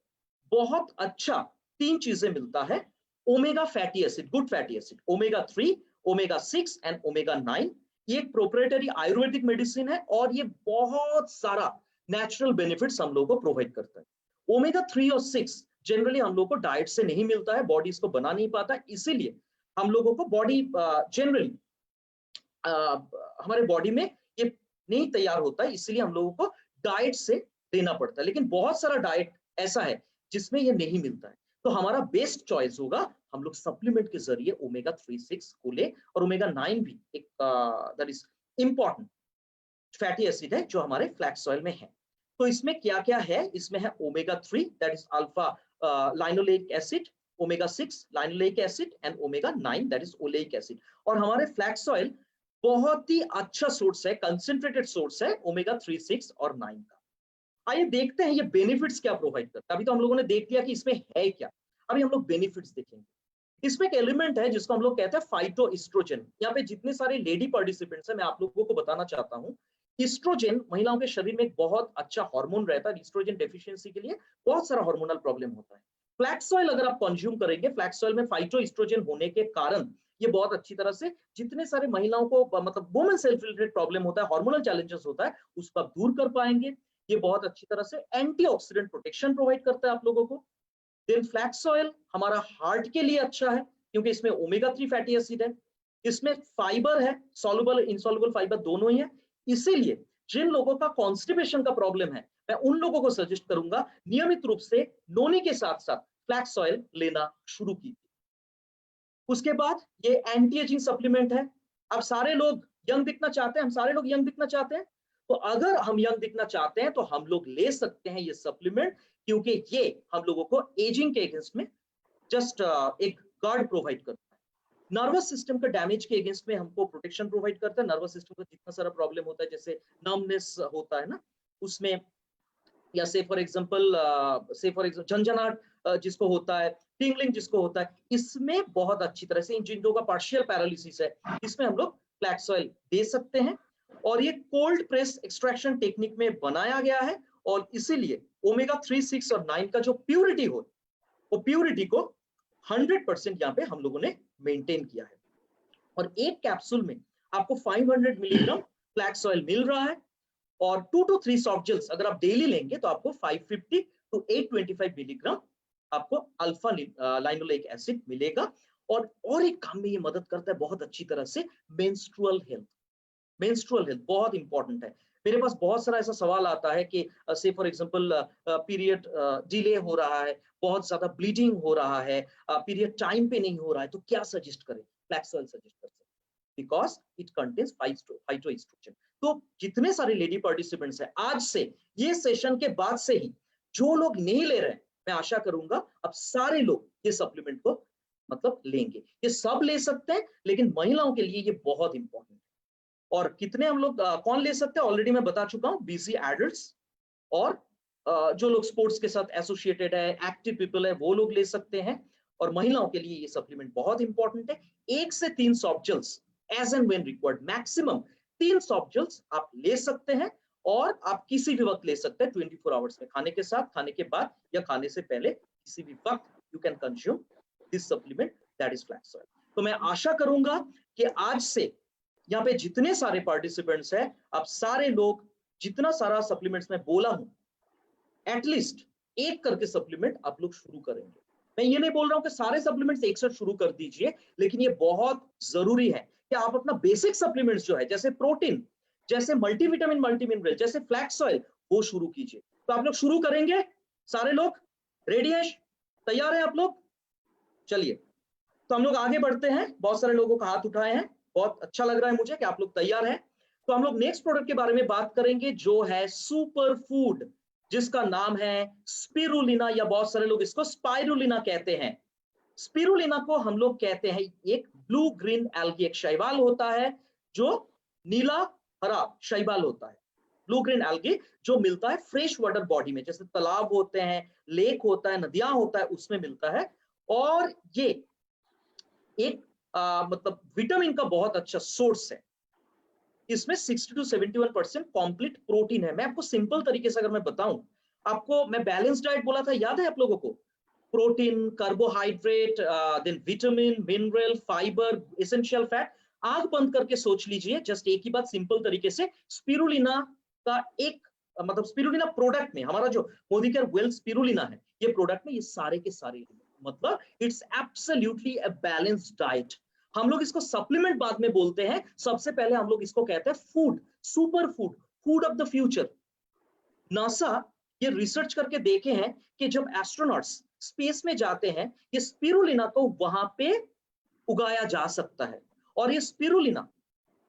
बहुत अच्छा 3 चीजें मिलता है। Omega fatty acid, good fatty acid, omega 3, omega 6 and omega 9। ये एक प्रोप्राइटरी आयुर्वेदिक मेडिसिन है और ये बहुत सारा नेचुरल बेनिफिट्स हम लोगों को प्रोवाइड करता है। ओमेगा 3 और 6 जनरली हम लोग को डाइट से नहीं मिलता है, बॉडी इसको बना नहीं पाता, इसीलिए हम लोगों को बॉडी जनरली हमारे बॉडी में ये नहीं तैयार होता है, इसलिए हम लोगों को डाइट से देना पड़ता है। लेकिन बहुत सारा डाइट ऐसा है जिसमें ये नहीं मिलता है, तो हमारा बेस्ट चॉइस होगा हम लोग सप्लीमेंट के जरिए ओमेगा 3, 6 को ले। और ओमेगा 9 भी एक that is important fatty acid है जो हमारे फ्लैक्स ऑयल में है। तो इसमें क्या क्या है? इसमें है omega 3 that is alpha linoleic acid, omega 6 linoleic acid and omega 9 that is oleic acid. और हमारे फ्लैक्स ऑयल बहुत ही अच्छा सोर्स है, कंसेंट्रेटेड सोर्स है ओमेगा 3, 6 और 9 का। आइए देखते हैं ये बेनिफिट्स क्या प्रोवाइड करता है। अभी तो हम लोगों ने देख लिया कि इसमें है क्या, अभी हम लोग बेनिफिट्स देखेंगे। इसमें एक एलिमेंट है जिसको हम लोग कहते हैं फाइटोएस्ट्रोजन। यहाँ पे जितने सारे लेडी पार्टिसिपेंट्स हैं, मैं आप लोगों को बताना चाहता हूँ, एस्ट्रोजन महिलाओं के शरीर में एक बहुत अच्छा हार्मोन रहता है। एस्ट्रोजन डेफिशिएंसी के लिए बहुत सारा हार्मोनल प्रॉब्लम होता है। फ्लैक्स ऑयल अगर आप कंज्यूम करेंगे, फ्लैक्स ऑयल में फाइटोएस्ट्रोजन होने के कारण ये बहुत अच्छी तरह से जितने सारे महिलाओं को मतलब वुमेन सेल्फ रिलेटेड प्रॉब्लम होता है, हार्मोनल चैलेंजेस होता है, उसको आप दूर कर पाएंगे। ये बहुत अच्छी तरह से एंटीऑक्सीडेंट प्रोटेक्शन प्रोवाइड करता है आप लोगों को। देन फ्लैक्स ऑयल हमारा हार्ट के लिए अच्छा है क्योंकि इसमें ओमेगा 3 फैटी एसिड है, इसमें फाइबर है, सॉल्युबल इनसॉल्युबल फाइबर दोनों ही है। इसीलिए जिन लोगों का कॉन्स्टिपेशन का प्रॉब्लम है, मैं उन लोगों को सजेस्ट करूंगा नियमित रूप से नोनी के साथ साथ फ्लैक्स ऑयल लेना शुरू कीजिए। उसके बाद ये एंटी एजिंग सप्लीमेंट है। अब सारे लोग यंग दिखना चाहते हैं, हम सारे लोग यंग दिखना चाहते हैं, तो अगर हम यंग दिखना चाहते हैं तो हम लोग ले सकते हैं ये सप्लीमेंट, क्योंकि ये हम लोगों को एजिंग के अगेंस्ट में जस्ट एक गार्ड प्रोवाइड करता है। नर्वस सिस्टम का डैमेज के अगेंस्ट में हमको प्रोटेक्शन प्रोवाइड करता है। नर्वस सिस्टम का जितना सारा प्रॉब्लम होता है, जैसे नमनेस होता है ना उसमें, या से फॉर एग्जांपल झंझनाहट जिसको होता है, टिंगलिंग जिसको होता है, इसमें बहुत अच्छी तरह से, इन जिन लोगों का पार्शियल पैरालिसिस है, इसमें हम लोग फ्लैक्स ऑयल दे सकते हैं। और ये कोल्ड प्रेस एक्सट्रैक्शन टेक्निक में बनाया गया है, और इसीलिए ओमेगा 3, 6 और 9 का जो प्यूरिटी हो, वो प्यूरिटी को 100% यहाँ पे हम लोगों ने मेंटेन किया है। और एक कैप्सूल में आपको 500 मिलीग्राम फ्लैक्स ऑयल मिल रहा है, और 2 to 3 सॉफ्ट जेल्स अगर आप डेली लेंगे तो आपको 550 to 825 मिलीग्राम आपको अल्फा लाइनोलेक एसिड मिलेगा। और एक काम में ये मदद करता है बहुत अच्छी तरह से, मेंस्ट्रुअल हेल्थ। मेंस्ट्रुअल हेल्थ बहुत इंपॉर्टेंट है। मेरे पास बहुत सारा ऐसा सवाल आता है कि से फॉर एग्जांपल पीरियड डिले हो रहा है, बहुत ज्यादा ब्लीडिंग हो रहा है, पीरियड टाइम पे नहीं हो रहा है, तो क्या सजेस्ट करें? फ्लैक्स ऑयल सजेस्ट कर सकते हैं बिकॉज इट कंटेन्स फाइटोएस्ट्रोजन। तो जितने सारे लेडी पार्टिसिपेंट्स हैं, आज से ये सेशन के बाद से ही जो लोग नहीं ले रहे हैं, मैं आशा करूंगा अब सारे लोग ये सप्लीमेंट को मतलब लेंगे। ये सब ले सकते हैं, लेकिन महिलाओं के लिए ये बहुत इंपॉर्टेंट है। और कितने हम लोग कौन ले सकते हैं ऑलरेडी मैं बता चुका हूँ, बीसी एडल्ट्स और जो लोग स्पोर्ट्स के साथ एसोसिएटेड है, एक्टिव पीपल है, वो लोग ले सकते हैं। और महिलाओं के लिए ये सप्लीमेंट बहुत इंपॉर्टेंट है। 1 से 3 soft gels as and when required, maximum 3 soft gels आप ले सकते हैं, और आप किसी भी वक्त ले सकते हैं 24 आवर्स में, खाने के साथ, खाने के बाद या खाने से पहले, किसी भी वक्त you can consume this supplement that is flax oil. तो मैं आशा करूंगा कि आज से यहाँ पे जितने सारे पार्टिसिपेंट्स हैं, आप सारे लोग जितना सारा सप्लीमेंट्स में बोला हूं, एटलीस्ट एक करके सप्लीमेंट आप लोग शुरू करेंगे। मैं ये नहीं बोल रहा हूं कि सारे सप्लीमेंट्स एक साथ शुरू कर दीजिए, लेकिन ये बहुत जरूरी है कि आप अपना बेसिक सप्लीमेंट्स जो है, जैसे प्रोटीन, जैसे मल्टीविटामिन, मल्टीमिनरल, जैसे फ्लैक्स ऑयल, वो शुरू कीजिए। तो आप लोग शुरू करेंगे? सारे लोग रेडी हैं? तैयार हैं आप लोग? चलिए, तो हम लोग आगे बढ़ते हैं। बहुत सारे लोगों का हाथ उठाए हैं, बहुत अच्छा लग रहा है मुझे कि आप लोग तैयार हैं। तो हम लोग नेक्स्ट प्रोडक्ट के बारे में बात करेंगे, जो है सुपर फूड, जिसका नाम है स्पिरुलिना, या बहुत सारे लोग इसको स्पाइरुलिना कहते हैं। स्पिरुलिना को हम लोग कहते हैं एक ब्लू ग्रीन एल्गी, एक शैवाल होता है जो नीला हरा शैवाल होता है, ब्लू ग्रीन एल्गी, जो मिलता है फ्रेश वाटर बॉडी में, जैसे तालाब होते हैं, लेक होता है, नदियां होता है, उसमें मिलता है। और ये एक मतलब विटामिन का बहुत अच्छा सोर्स है। इसमें 60 to 71% कंप्लीट प्रोटीन है। मैं आपको सिंपल तरीके से अगर मैं बताऊं, आपको मैं बैलेंस डाइट बोला था, याद है आप लोगों को? Protein, carbohydrate, then vitamin, mineral, fibre, essential fat. आंख बंद करके सोच लीजिए, जस्ट एक ही बात सिंपल तरीके से, स्पिरुलिना का एक मतलब स्पिरुलिना प्रोडक्ट में, हमारा जो मोदीकेयर वेल स्पिरुलिना है, ये प्रोडक्ट में ये सारे के सारे, मतलब it's absolutely a balanced diet. हम लोग इसको सप्लीमेंट बाद में बोलते हैं, सबसे पहले हम लोग इसको कहते हैं food, super food, food of the future. NASA ये रिसर्च करके देखे हैं कि जब एस्ट्रोनॉट्स स्पेस में जाते हैं, ये स्पिरुलिना को वहां पे उगाया जा सकता है। और ये स्पिरुलिना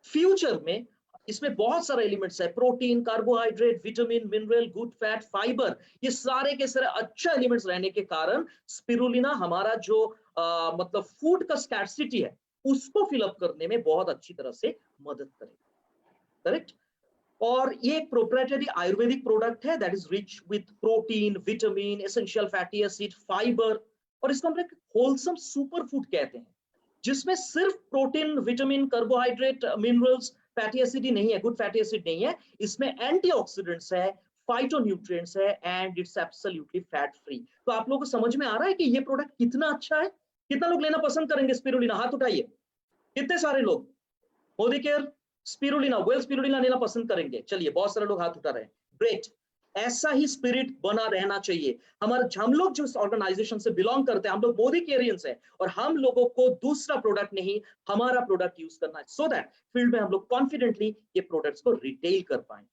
फ्यूचर में, इसमें बहुत सारे एलिमेंट्स है, protein, carbohydrate, vitamin, mineral, good fat, fibre, ये सारे के सारे अच्छा एलिमेंट्स रहने के कारण स्पिरुलिना हमारा जो मतलब फूड का स्कैर्सिटी है, उसको फिलअप करने में बहुत अच्छी तरह से मदद करेगा। करेक्ट? और ये एक प्रोप्राइटरी आयुर्वेदिक प्रोडक्ट है that is rich with protein, vitamin, essential fatty acid, fibre, और इसको हम होलसम सुपर फूड कहते हैं, जिसमें सिर्फ protein, vitamin, carbohydrate, minerals, fatty acid ही नहीं है, गुड फैटी एसिड नहीं है, इसमें एंटीऑक्सीडेंट्स है, फाइटोन्यूट्रिएंट्स है, and it's absolutely fat free. तो आप लोगों को समझ में आ रहा है कि ये प्रोडक्ट कितना अच्छा है? कितना लोग लेना पसंद करेंगे स्पिरुलिना? हाथ उठाइए। कितने सारे लोग Modi care spirulina, well spirulina लेना पसंद करेंगे? चलिए, बहुत सारे लोग हाथ उठा रहे हैं। ग्रेट, ऐसा ही स्पिरिट बना रहना चाहिए। हम लोग जो ऑर्गेनाइजेशन से बिलोंग करते हैं, हम लोग मोदी केयरियंस हैं, और हम लोगों को दूसरा प्रोडक्ट नहीं, हमारा प्रोडक्ट यूज करना है, सो दैट फील्ड में हम लोग कॉन्फिडेंटली ये प्रोडक्ट्स को रिटेल कर पाए।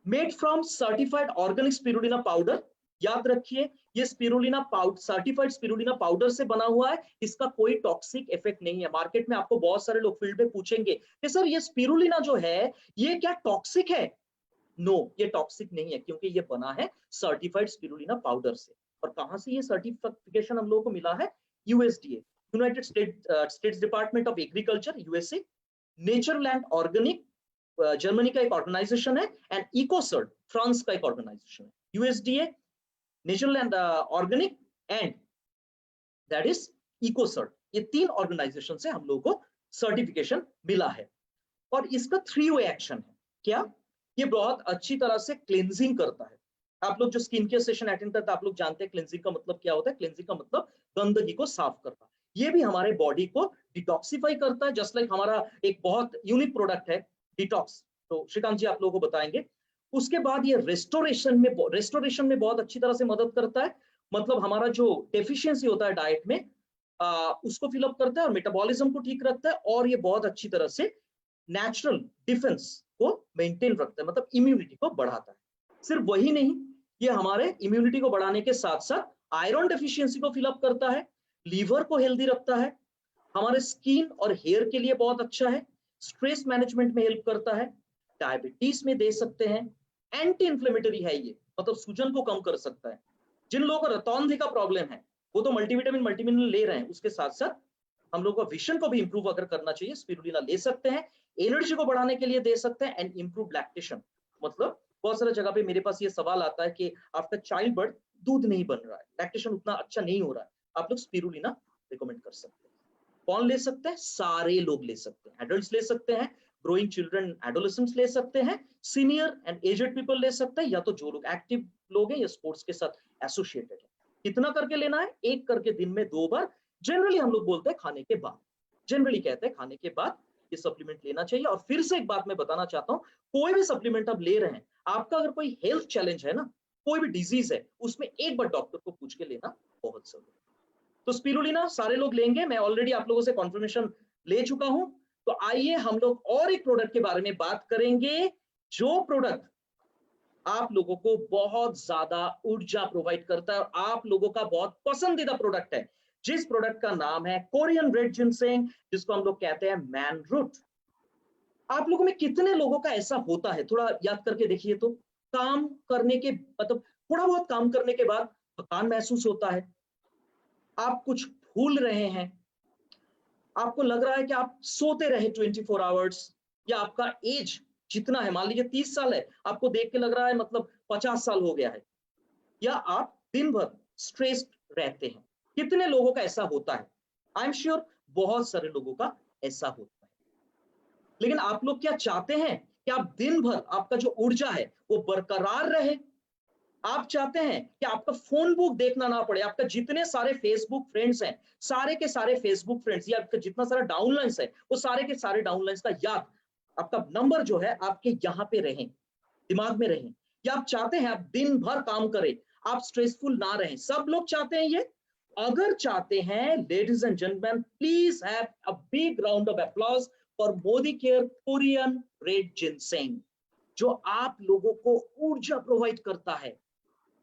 Made from certified organic spirulina powder, याद रखिए, ये spirulina powder certified spirulina powder से बना हुआ है, इसका कोई टॉक्सिक इफेक्ट नहीं है। मार्केट में आपको बहुत सारे लोग फील्ड में पूछेंगे कि सर ये स्पिरुलिना जो है ये क्या टॉक्सिक है? नो, ये टॉक्सिक नहीं है, क्योंकि ये बना है सर्टिफाइड स्पिरुलिना पाउडर से। और कहां से ये सर्टिफिकेशन हम लोगों को मिला है? USDA, United states department of agriculture, USA, Natureland organic Germany का एक ऑर्गेनाइजेशन है, एंड इकोसर्ट फ्रांस का एक ऑर्गेनाइजेशन है। USDA, Naturland organic and that is Ecocert, ये तीन ऑर्गेनाइजेशन से हम लोगों को सर्टिफिकेशन मिला है। और इसका 3 वे एक्शन है। क्या? ये बहुत अच्छी तरह से क्लींजिंग करता है। आप लोग जो स्किन केयर सेशन अटेंड करते हैं, आप लोग जानते हैं क्लींजिंग का मतलब क्या होता है। क्लींजिंग का मतलब गंदगी को साफ करना। ये भी हमारे बॉडी को डिटॉक्सिफाई करता है, जस्ट लाइक हमारा एक बहुत यूनिक प्रोडक्ट है डिटॉक्स, तो श्रीकांत जी आप लोगों को बताएंगे। उसके बाद ये रेस्टोरेशन में बहुत अच्छी तरह से मदद करता है। मतलब हमारा जो डेफिशिएंसी होता है डाइट में, उसको फिलअप करता है और मेटाबॉलिज्म को ठीक रखता है, और ये बहुत अच्छी तरह से नेचुरल डिफेंस को मेंटेन रखता है, मतलब इम्यूनिटी को बढ़ाता है। सिर्फ वही नहीं, ये हमारे इम्यूनिटी को बढ़ाने के साथ साथ आयरन डेफिशिएंसी को फिलअप करता है, लीवर को हेल्दी रखता है, हमारे स्किन और हेयर के लिए बहुत अच्छा है, स्ट्रेस मैनेजमेंट में हेल्प करता है, डायबिटीज में दे सकते हैं, एंटी इंफ्लेमेटरी है ये, मतलब सूजन को कम कर सकता है। जिन लोगों को रतौंधी का प्रॉब्लम है वो तो मल्टीविटामिन ले रहे हैं, उसके साथ साथ हम लोग को विजन को भी इंप्रूव अगर करना चाहिए, स्पिरुलिना ले सकते हैं, एनर्जी को बढ़ाने के लिए दे सकते हैं, एंड इंप्रूव लैक्टेशन। मतलब बहुत सारे जगह पे मेरे पास ये सवाल आता है कि आफ्टर चाइल्ड बर्थ दूध नहीं बन रहा है, लैक्टेशन उतना अच्छा नहीं हो रहा है, आप लोग स्पिरुलिना रिकमेंड कर सकते हैं। कौन ले सकते हैं? सारे लोग ले सकते हैं। एडल्ट्स ले सकते हैं, ग्रोइंग चिल्ड्रन एडोलेसेंट्स ले सकते हैं, सीनियर एंड एजेड पीपल ले सकते हैं, या तो जो लोग एक्टिव लोग हैं या स्पोर्ट्स के साथ एसोसिएटेड है। कितना करके लेना है? 1 करके दिन में 2 बार। जनरली हम लोग बोलते हैं खाने के बाद, जनरली कहते हैं खाने के बाद ये सप्लीमेंट लेना चाहिए। और फिर से एक बात मैं बताना चाहता हूँ, कोई भी सप्लीमेंट आप ले रहे हैं, आपका अगर कोई हेल्थ चैलेंज है ना, कोई भी डिजीज है, उसमें एक बार डॉक्टर को पूछ के लेना बहुत जरूरी है। तो स्पिरुलिना सारे लोग लेंगे, मैं ऑलरेडी आप लोगों से कॉन्फर्मेशन ले चुका हूं। तो आइए हम लोग और एक प्रोडक्ट के बारे में बात करेंगे, जो प्रोडक्ट आप लोगों को बहुत ज्यादा ऊर्जा प्रोवाइड करता है और आप लोगों का बहुत पसंदीदा प्रोडक्ट है, जिस प्रोडक्ट का नाम है कोरियन रेड जिनसेंग, जिसको हम लोग कहते हैं मैन रूट। आप लोगों में कितने लोगों का ऐसा होता है? थोड़ा याद करके देखिए तो। काम करने के मतलब थोड़ा बहुत काम करने के बाद थकान महसूस होता है, आप कुछ भूल रहे हैं, आपको लग रहा है कि आप सोते रहे 24 आवर्स, या आपका एज जितना है, मान लीजिए 30 साल है, आपको देख के लग रहा है मतलब 50 साल हो गया है, या आप दिन भर स्ट्रेस्ड रहते हैं। कितने लोगों का ऐसा होता है? आई एम श्योर बहुत सारे लोगों का ऐसा होता है। लेकिन आप लोग क्या चाहते हैं कि आप दिन भर आपका जो ऊर्जा है वो बरकरार रहे? आप चाहते हैं कि आपका फोन बुक देखना ना पड़े, आपका जितने सारे फेसबुक फ्रेंड्स हैं, सारे के सारे फेसबुक फ्रेंड्स, या आपका जितना सारा डाउनलाइंस है, वो सारे के सारे डाउनलाइंस का याद, आपका नंबर जो है आपके यहाँ पे रहें, दिमाग में रहें? या आप चाहते हैं आप दिन भर काम करें, आप स्ट्रेसफुल ना रहें? सब लोग चाहते हैं ये। अगर चाहते हैं, ladies and gentleman, please have a big round of applause for Modi care Korean red ginseng, जो आप लोगों को ऊर्जा प्रोवाइड करता है।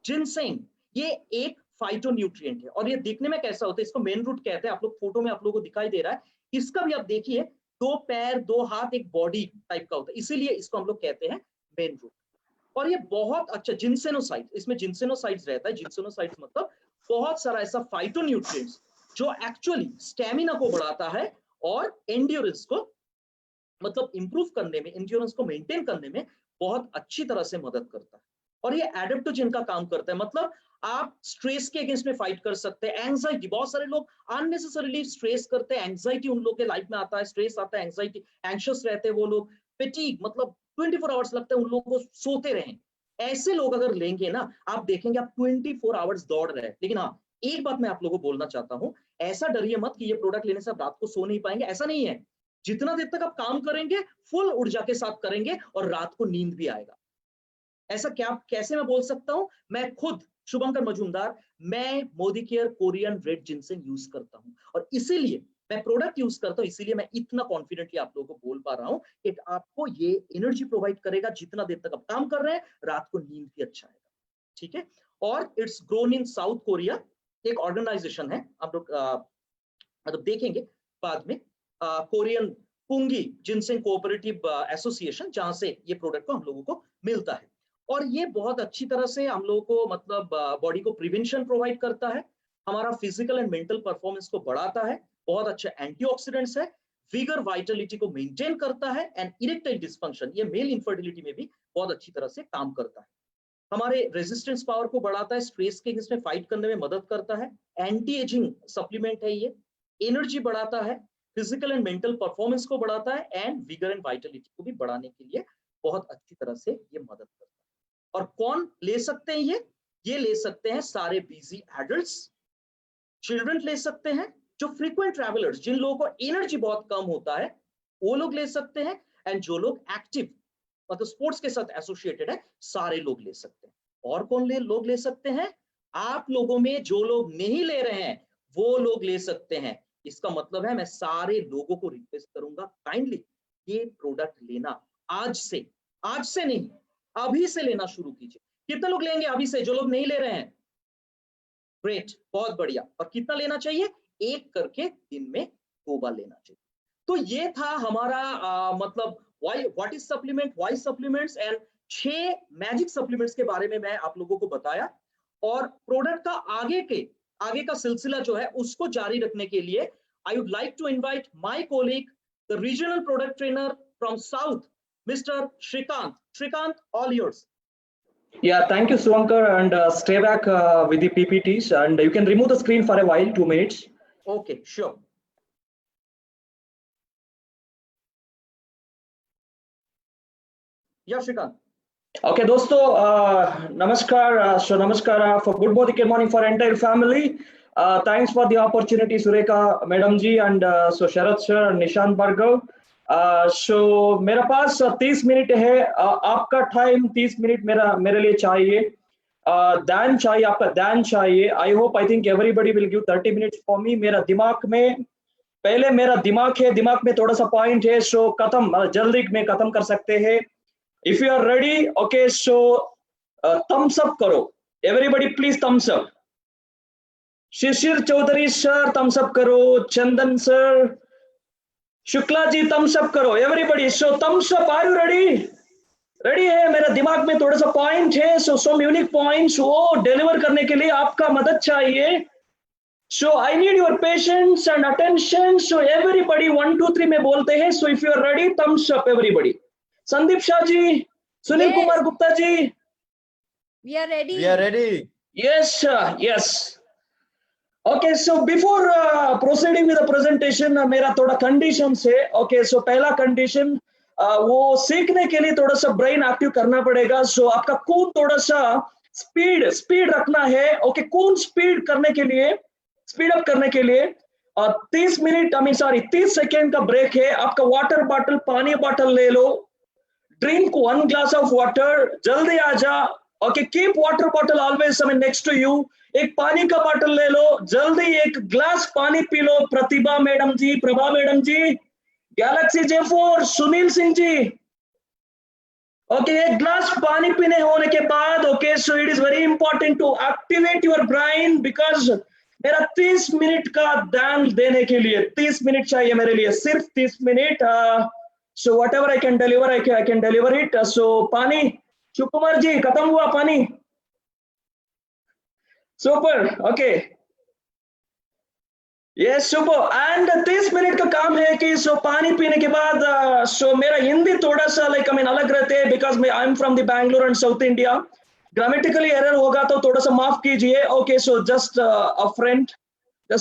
जिनसेंग ये एक फाइटोन्यूट्रिएंट है, और ये दिखने में कैसा होता है? इसको मेन रूट कहते हैं। आप लोग फोटो में आप लोगों को दिखाई दे रहा है, इसका भी आप देखिए 2 पैर 2 हाथ एक बॉडी टाइप का होता है, इसीलिए इसको हम लोग कहते हैं मेन रूट। और ये बहुत अच्छा जिनसेनोसाइड, इसमें जिनसेनोसाइड्स रहता है। जिनसेनोसाइड्स मतलब बहुत सारा ऐसा फाइटोन्यूट्रिएंट्स जो एक्चुअली स्टेमिना को बढ़ाता है और एंड्योरेंस को मतलब इंप्रूव करने में, एंड्योरेंस को मेंटेन करने में बहुत अच्छी तरह से मदद करता है। और ये एडेप्टोजेन का काम करता है, मतलब आप स्ट्रेस के अगेंस्ट में फाइट कर सकते हैं। एंजाइटी, बहुत सारे लोग अननेसेसरीली स्ट्रेस करते हैं, एंजाइटी उन लोगों के लाइफ में आता है, स्ट्रेस आता है, एंजाइटी, एंशियस रहते हैं वो लोग, फैटीग मतलब 24 आवर्स लगता है उन लोगों को सोते रहें। ऐसे लोग अगर लेंगे ना, आप देखेंगे आप 24 आवर्स दौड़ रहे हैं। लेकिन हाँ, एक बात मैं आप लोगों को बोलना चाहता हूं, ऐसा डरिए मत कि ये प्रोडक्ट लेने से आप रात को सो नहीं पाएंगे, ऐसा नहीं है। जितना देर तक आप काम करेंगे फुल ऊर्जा के साथ करेंगे और रात को नींद भी आएगा। ऐसा क्या कैसे मैं बोल सकता हूं? मैं खुद शुभंकर मजूमदार, मैं Modi care Korean red ginseng use करता हूं और इसीलिए मैं प्रोडक्ट यूज करता हूं, इसीलिए मैं इतना कॉन्फिडेंटली आप लोगों को बोल पा रहा हूं कि आपको ये एनर्जी प्रोवाइड करेगा जितना देर तक आप काम कर रहे हैं, रात को नींद भी अच्छा आएगा। ठीक है, और it's grown in south Korea, एक ऑर्गेनाइजेशन है, आप लोग मतलब देखेंगे बाद में, कोरियन पुंगी जिनसेंग कोऑपरेटिव एसोसिएशन, जहां से ये प्रोडक्ट को हम लोगों को मिलता है। और ये बहुत अच्छी तरह से हम लोगों को मतलब बॉडी को प्रिवेंशन प्रोवाइड करता है, हमारा फिजिकल एंड मेंटल परफॉर्मेंस को बढ़ाता है, बहुत अच्छे एंटीऑक्सीडेंट्स है, विगर वाइटलिटी को मेंटेन करता है एंड इरेक्टाइल डिस्फंक्शन, ये मेल इनफर्टिलिटी में भी बहुत अच्छी तरह से काम करता है, हमारे रेजिस्टेंस पावर को बढ़ाता है, स्ट्रेस के अगेंस्ट में फाइट करने में मदद करता है, एंटी एजिंग सप्लीमेंट है ये, एनर्जी बढ़ाता है, फिजिकल एंड मेंटल परफॉर्मेंस को बढ़ाता है एंड विगर एंड वाइटलिटी को भी बढ़ाने के लिए बहुत अच्छी तरह से ये मदद करता है। और कौन ले सकते हैं ये ले सकते हैं सारे बिजी एडल्ट्स, चिल्ड्रन ले सकते हैं, जो फ्रीक्वेंट ट्रैवलर्स, जिन लोगों को एनर्जी बहुत कम होता है वो लोग ले सकते हैं, एंड जो लोग एक्टिव मतलब स्पोर्ट्स के साथ एसोसिएटेड है सारे लोग ले सकते हैं। और कौन लोग ले सकते हैं? आप लोगों में जो लोग नहीं ले रहे हैं वो लोग ले सकते हैं। इसका मतलब है मैं सारे लोगों को रिक्वेस्ट करूंगा काइंडली ये प्रोडक्ट लेना आज से नहीं, अभी से लेना शुरू कीजिए। कितने लोग लेंगे अभी से जो लोग नहीं ले रहे हैं? ग्रेट, बहुत बढ़िया। और कितना लेना चाहिए? एक करके दिन में 2 बार लेना चाहिए। तो ये था हमारा मतलब what is supplement, why supplements and 6 magic supplements के बारे में मैं आप लोगों को बताया। और प्रोडक्ट का आगे का सिलसिला जो है उसको जारी रखने के लिए I would like to invite my colleague the regional product trainer from south, mister Shrikant. Shrikant, all yours. Yeah, thank you, Suvankar, and stay back with the PPTs, and you can remove the screen for a while, 2 minutes. Okay, sure. Yeah, Shrikant. Okay, दोस्तों, नमस्कार, so नमस्कार for good morning for entire family. Thanks for the opportunity, Sureka Madam ji, and so Sharat sir, Nishant Bhargav. So मेरा पास 30 minute है, आपका time 30 minute मेरे लिए चाहिए, ध्यान चाहिए, आपका ध्यान चाहिए। I hope, I think everybody will give 30 minutes for me. मेरा दिमाग में थोड़ा सा पॉइंट है, सो जल्दी में खत्म कर सकते हैं। If you are ready, okay, so thumbs up करो, everybody please thumbs up. Shishir Chaudhary sir thumbs up करो, Chandan sir, Shukla ji thumbs up करो, everybody. So thumbs up, are you ready है? मेरा दिमाग में थोड़ा सा पॉइंट है, सो यूनिक पॉइंट्स वो डिलीवर करने के लिए आपका मदद चाहिए। So I need your patience and attention. So everybody 1 2 3 में बोलते हैं। So if you are ready, thumbs up everybody. Sandeep Shah ji, Sunil Kumar Gupta ji, we are ready. We are ready. Yes. Okay, so before proceeding with the presentation, मेरा थोड़ा conditions है। Okay, so पहला condition, वो सीखने के लिए थोड़ा सा ब्रेन एक्टिव करना पड़ेगा। सो आपका खून थोड़ा सा स्पीड रखना है। ओके, खून स्पीड अप करने के लिए 30 सेकेंड का ब्रेक है। आपका वाटर बॉटल, पानी बॉटल ले लो, ड्रिंक 1 ग्लास ऑफ वाटर, जल्दी आ जा। Okay, keep water bottle always next to you. एक पानी का बॉटल ले लो, जल्दी 1 ग्लास पानी पी लो। Pratibha madam ji, Prabha madam ji, Galaxy J4, Sunil Singh ji. Okay, 1 glass पानी पीने होने के बाद, okay, so it is very important to activate your brain, because मेरा 30 मिनट का ध्यान देने के लिए 30 मिनट चाहिए मेरे लिए, सिर्फ 30 minute. So whatever I can deliver it. So पानी, शिव कुमार जी, खत्म हुआ पानी? Super, okay, yes, super. And 30 minute का काम है कि सो पानी पीने के बाद, सो मेरा हिंदी थोड़ा सा अलग रहते हैं, because I am from the Bangalore and South India. Grammatically error होगा तो थोड़ा सा माफ कीजिए। Okay, so just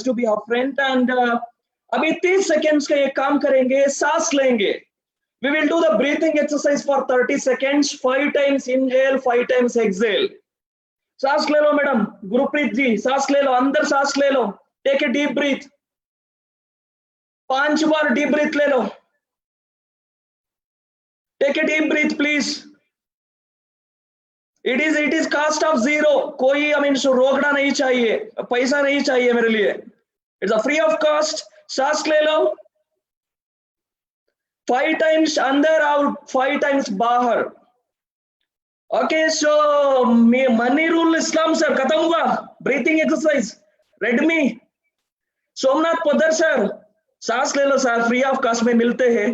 to be a friend. And अभी 30 सेकेंड्स का ये काम करेंगे, सांस लेंगे। We will do the breathing exercise for 30 seconds, 5 times inhale, 5 times exhale. सांस ले लो मैडम, गुरप्रीत जी, सांस ले लो, अंदर सांस ले लो, टेक ए डीप ब्रीथ, 5 बार डीप ब्रीथ ले लो, take a deep breath please. It is cost of zero. कोई रोकना नहीं चाहिए, पैसा नहीं चाहिए मेरे लिए. It's a free of cost. सांस ले लो. 5 times अंदर और 5 times बाहर. Okay so Monirul Islam sir खत्म हुआ. ब्रीथिंग एक्सरसाइज रेडमी. सोमनाथ पोदर सर सांस ले लो सर, फ्री ऑफ कॉस्ट में मिलते हैं.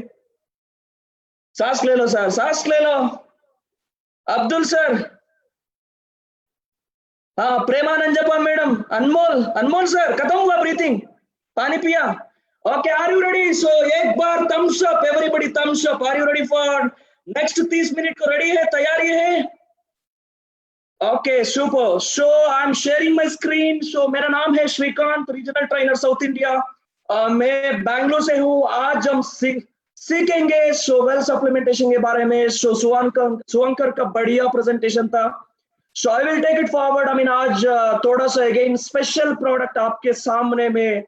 सांस ले लो सर, सांस ले लो. अब्दुल सर, हाँ प्रेमानंद जपा मैडम, अनमोल, अनमोल सर खत्म हुआ ब्रीथिंग, पानी पिया. Okay are you ready? So एक बार thumbs up everybody, thumbs up. Are you ready for next 30 minute को? रेडी है, तैयारी है? Okay super. So I am sharing my screen. So मेरा नाम है Shrikant, regional trainer south India. मैं बैंगलोर से हूँ. आज हम सीखेंगे सो वेल सप्लीमेंटेशन के बारे में. सो सुवंकर का बढ़िया प्रेजेंटेशन था. So I will take it forward. आज थोड़ा सा अगेन स्पेशल प्रोडक्ट आपके सामने में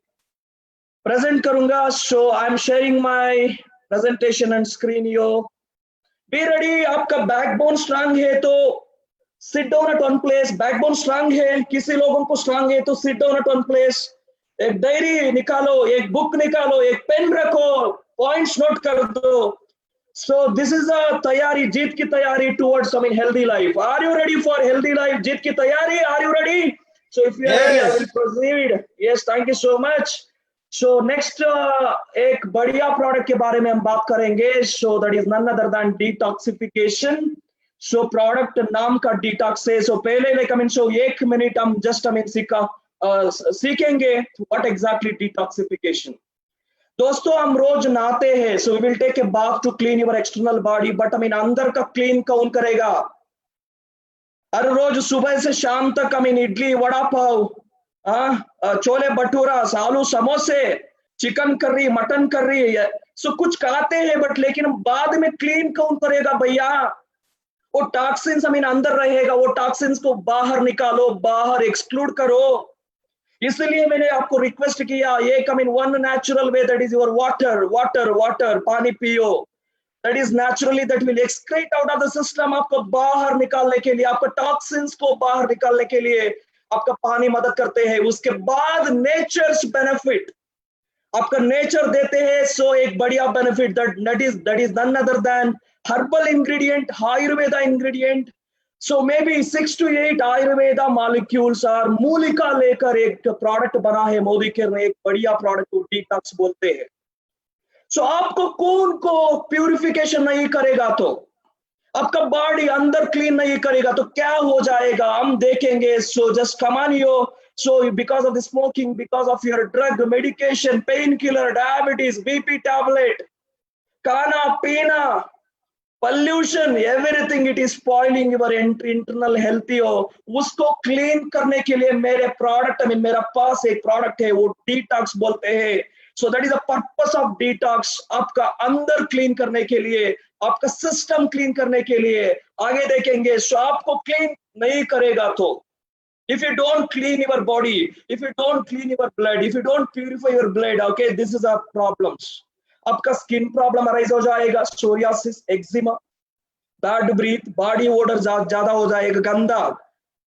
प्रेजेंट करूंगा. So I am sharing my presentation and screen. You be ready. आपका बैकबोन स्ट्रांग है तो sit down at one place. Backbone strong है, किसी लोगों को स्ट्रांग है तो sit down at one place. एक डायरी निकालो, एक बुक निकालो, एक पेन रखो, पॉइंट्स नोट कर दो. सो दिस इज अ तैयारी, जीत की तैयारी towards healthy life. Are you ready for healthy life? जीत की तैयारी. Are you ready? So if you are ready I will proceed. Yes, thank you so much. So next एक बढ़िया product के बारे में हम बात करेंगे. So that is none other than detoxification. So product नाम का डिटॉक्स है. सो पहले सो 1 मिनट हम जस्ट सीखेंगे व्हाट एग्जैक्टली डिटॉक्सिफिकेशन. दोस्तों हम रोज नहाते हैं. So we will take a bath to clean your external body. But अंदर का क्लीन कौन करेगा? हर रोज सुबह से शाम तक इडली, वड़ा पाव, छोले भटूरा, आलू समोसे, चिकन करी, मटन करी, सो कुछ खाते हैं बट लेकिन बाद में क्लीन कौन करेगा भैया? वो टॉक्सिन्स अंदर रहेगा. वो टॉक्सिन्स को बाहर निकालो, बाहर एक्सक्लूड करो. इसलिए मैंने आपको रिक्वेस्ट किया, ये one natural way, that is your water. Water water पानी पियो. That is naturally that will excrete out of the system. आपको बाहर निकालने के लिए, आपका टॉक्सिन्स को बाहर निकालने के लिए आपका पानी मदद करते हैं. उसके बाद नेचर्स बेनिफिट आपका नेचर देते हैं. सो एक बढ़िया benefit that is none other than herbal ingredient, Ayurveda ingredient. So may be 6 to 8 Ayurveda molecules और मूलिका लेकर एक प्रोडक्ट बना है मोदी केयर ने. एक बढ़िया प्रोडक्ट को डिटॉक्स बोलते हैं. सो आपको कौन को प्यूरिफिकेशन नहीं करेगा तो आपका बॉडी अंदर क्लीन नहीं करेगा तो क्या हो जाएगा हम देखेंगे. So just come on yo. So because of the smoking, because of your drug, medication, pain killer, diabetes, BP tablet, खाना पीना, pollution, everything it is spoiling your internal health. उसको क्लीन करने के लिए मेरे प्रोडक्ट मेरा पास एक प्रोडक्ट है, वो डिटॉक्स बोलते हैं. सो that is the purpose of detox. आपका अंदर क्लीन करने के लिए, आपका सिस्टम क्लीन करने के लिए. आगे देखेंगे. सो आपको क्लीन नहीं करेगा तो if you don't clean your body, if you don't clean your blood, if you don't purify your blood, okay, this is a problems. आपका स्किन प्रॉब्लम अराइज हो जाएगा. Psoriasis, eczema, bad breath, body order ज्यादा हो जाएगा,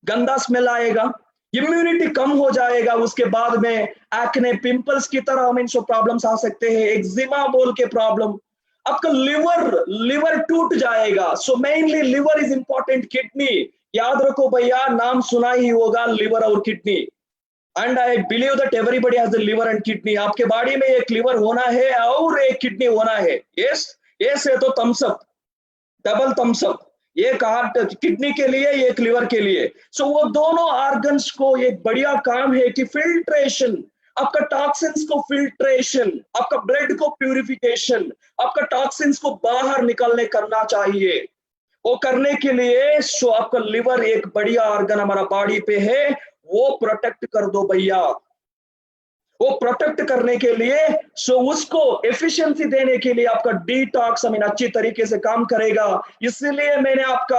गंदा smell आएगा, immunity कम हो जाएगा. उसके बाद में एक्ने, पिंपल्स की तरह सो प्रॉब्लम्स आ सकते हैं. एक्जिमा बोल के प्रॉब्लम. आपका लिवर टूट जाएगा. So mainly liver is important. Kidney याद रखो भैया, नाम सुना ही होगा लिवर और kidney. And I believe that everybody has the liver and kidney. आपके बॉडी में एक लिवर होना है और एक किडनी होना है. यस है तो thumbs up, double thumbs up. एक हार्ट किडनी के लिए, एक लिवर के लिए. सो वो दोनों ऑर्गन्स को एक बढ़िया काम है कि फिल्ट्रेशन, आपका टॉक्सिन्स को फिल्ट्रेशन, आपका ब्लड को प्यूरिफिकेशन, आपका टॉक्सिन्स को बाहर निकलने करना चाहिए. वो करने के लिए सो आपका लिवर एक बढ़िया ऑर्गन हमारा बॉडी पे है, वो प्रोटेक्ट कर दो भैया. वो प्रोटेक्ट करने के लिए सो उसको एफिशिएंसी देने के लिए आपका डिटॉक्स अच्छी तरीके से काम करेगा. इसलिए मैंने आपका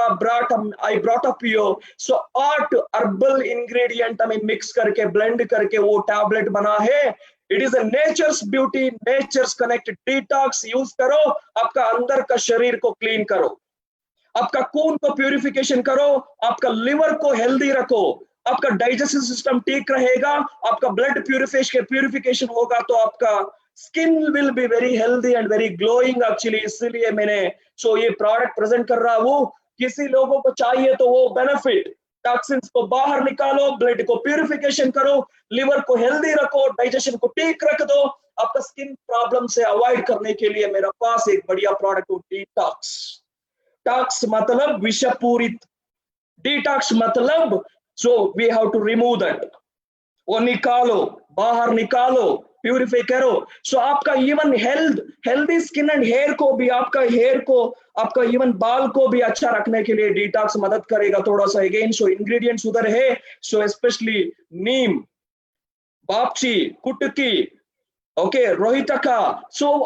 I brought up you so 8 herbal ingredient mix करके, ब्लेंड करके वो टैबलेट बना है. It is a nature's beauty, nature's connected detox use करो, आपका अंदर का शरीर को क्लीन करो, आपका खून को प्यूरिफिकेशन करो, आपका लिवर को हेल्दी रखो, आपका डाइजेस्टिव सिस्टम ठीक रहेगा, आपका ब्लड प्यूरिफिकेशन होगा तो आपका skin will be very healthy and very glowing actually. इसलिए मैंने ये प्रोडक्ट प्रेजेंट कर रहा हूं। किसी लोगों को चाहिए तो वो बेनिफिट, टॉक्सिन्स को बाहर निकालो, ब्लड को प्यूरिफिकेशन करो, लिवर को हेल्दी रखो, डाइजेशन को ठीक रख दो, आपका स्किन प्रॉब्लम से अवॉइड करने के लिए मेरे पास एक बढ़िया प्रोडक्ट डिटॉक्स। टॉक्स मतलब विषपूरित, डिटॉक्स मतलब we have to remove that, वो निकालो, बाहर निकालो, प्यूरिफाई करो। आपका even healthy skin and hair को भी, आपका हेयर को, आपका इवन बाल को भी अच्छा रखने के लिए डिटॉक्स मदद करेगा थोड़ा सा। अगेन इंग्रेडिएंट्स उधर है, स्पेशली नीम, बापची, कुटकी, ओके, रोहितका।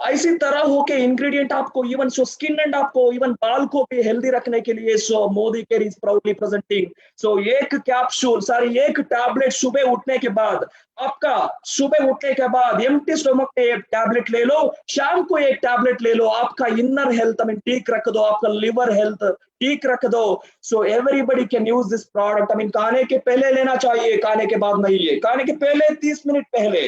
ऐसी तरह हो के इंग्रेडिएंट आपको इवन स्किन एंड आपको इवन बाल को भी हेल्दी रखने के लिए Modi care is proudly presenting एक कैप्सूल, सॉरी एक टैबलेट सुबह उठने के बाद, आपका सुबह उठने के बाद एम्प्टी स्टमक में एक टैबलेट ले लो, शाम को एक टैबलेट ले लो, आपका इनर हेल्थ ठीक रख दो, आपका लिवर हेल्थ ठीक रख दो। Everybody can use this product. खाने के पहले लेना चाहिए, खाने के बाद नहीं है, खाने के पहले 30 मिनट पहले,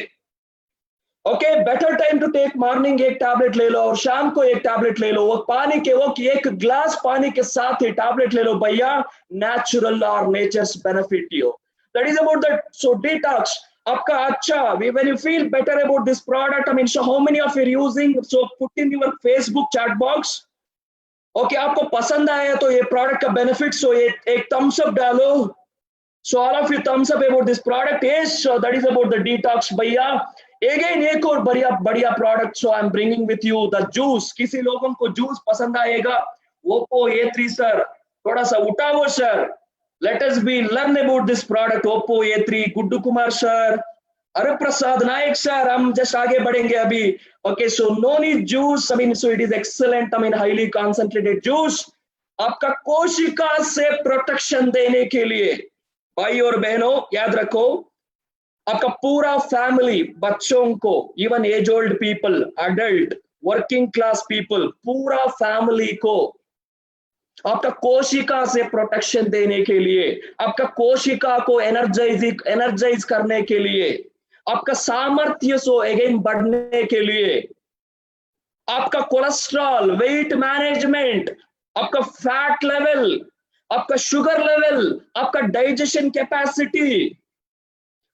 okay. Better time to take morning एक टैबलेट ले लो और शाम को एक टैबलेट ले लो, वो पानी के, वो एक ग्लास पानी के साथ ही टैबलेट ले लो भैया, नेचुरल और nature's benefit you, that is about that. Detox आपका अच्छा, when you feel better about this product, how many of you are using, put in your Facebook chat box, okay आपको पसंद आया तो ये प्रोडक्ट का बेनिफिट, एक थम्स अप डालो, all of you thumbs up about this product. Yes, that is about the detox भैया। Again एक और बढ़िया product I am bringing with you, the juice. किसी लोगों को जूस पसंद आएगा, ओप्पो A3 सर, थोड़ा सा उठाओ sir, let us be learn about this product, Oppo A3, Guddu Kumar sir, अरे प्रसाद नायक सर, हम जस्ट आगे बढ़ेंगे अभी। Okay, noni juice, it is excellent, highly concentrated juice, आपका कोशिका से प्रोटेक्शन देने के लिए। भाई और बहनों याद रखो, आपका पूरा फैमिली, बच्चों को, even age old people, adult, working class people, पूरा फैमिली को आपका कोशिका से प्रोटेक्शन देने के लिए, आपका कोशिका को एनर्जाइज करने के लिए, आपका सामर्थ्य अगेन बढ़ने के लिए, आपका कोलेस्ट्रॉल, वेट मैनेजमेंट, आपका फैट लेवल, आपका शुगर लेवल, आपका digestion capacity,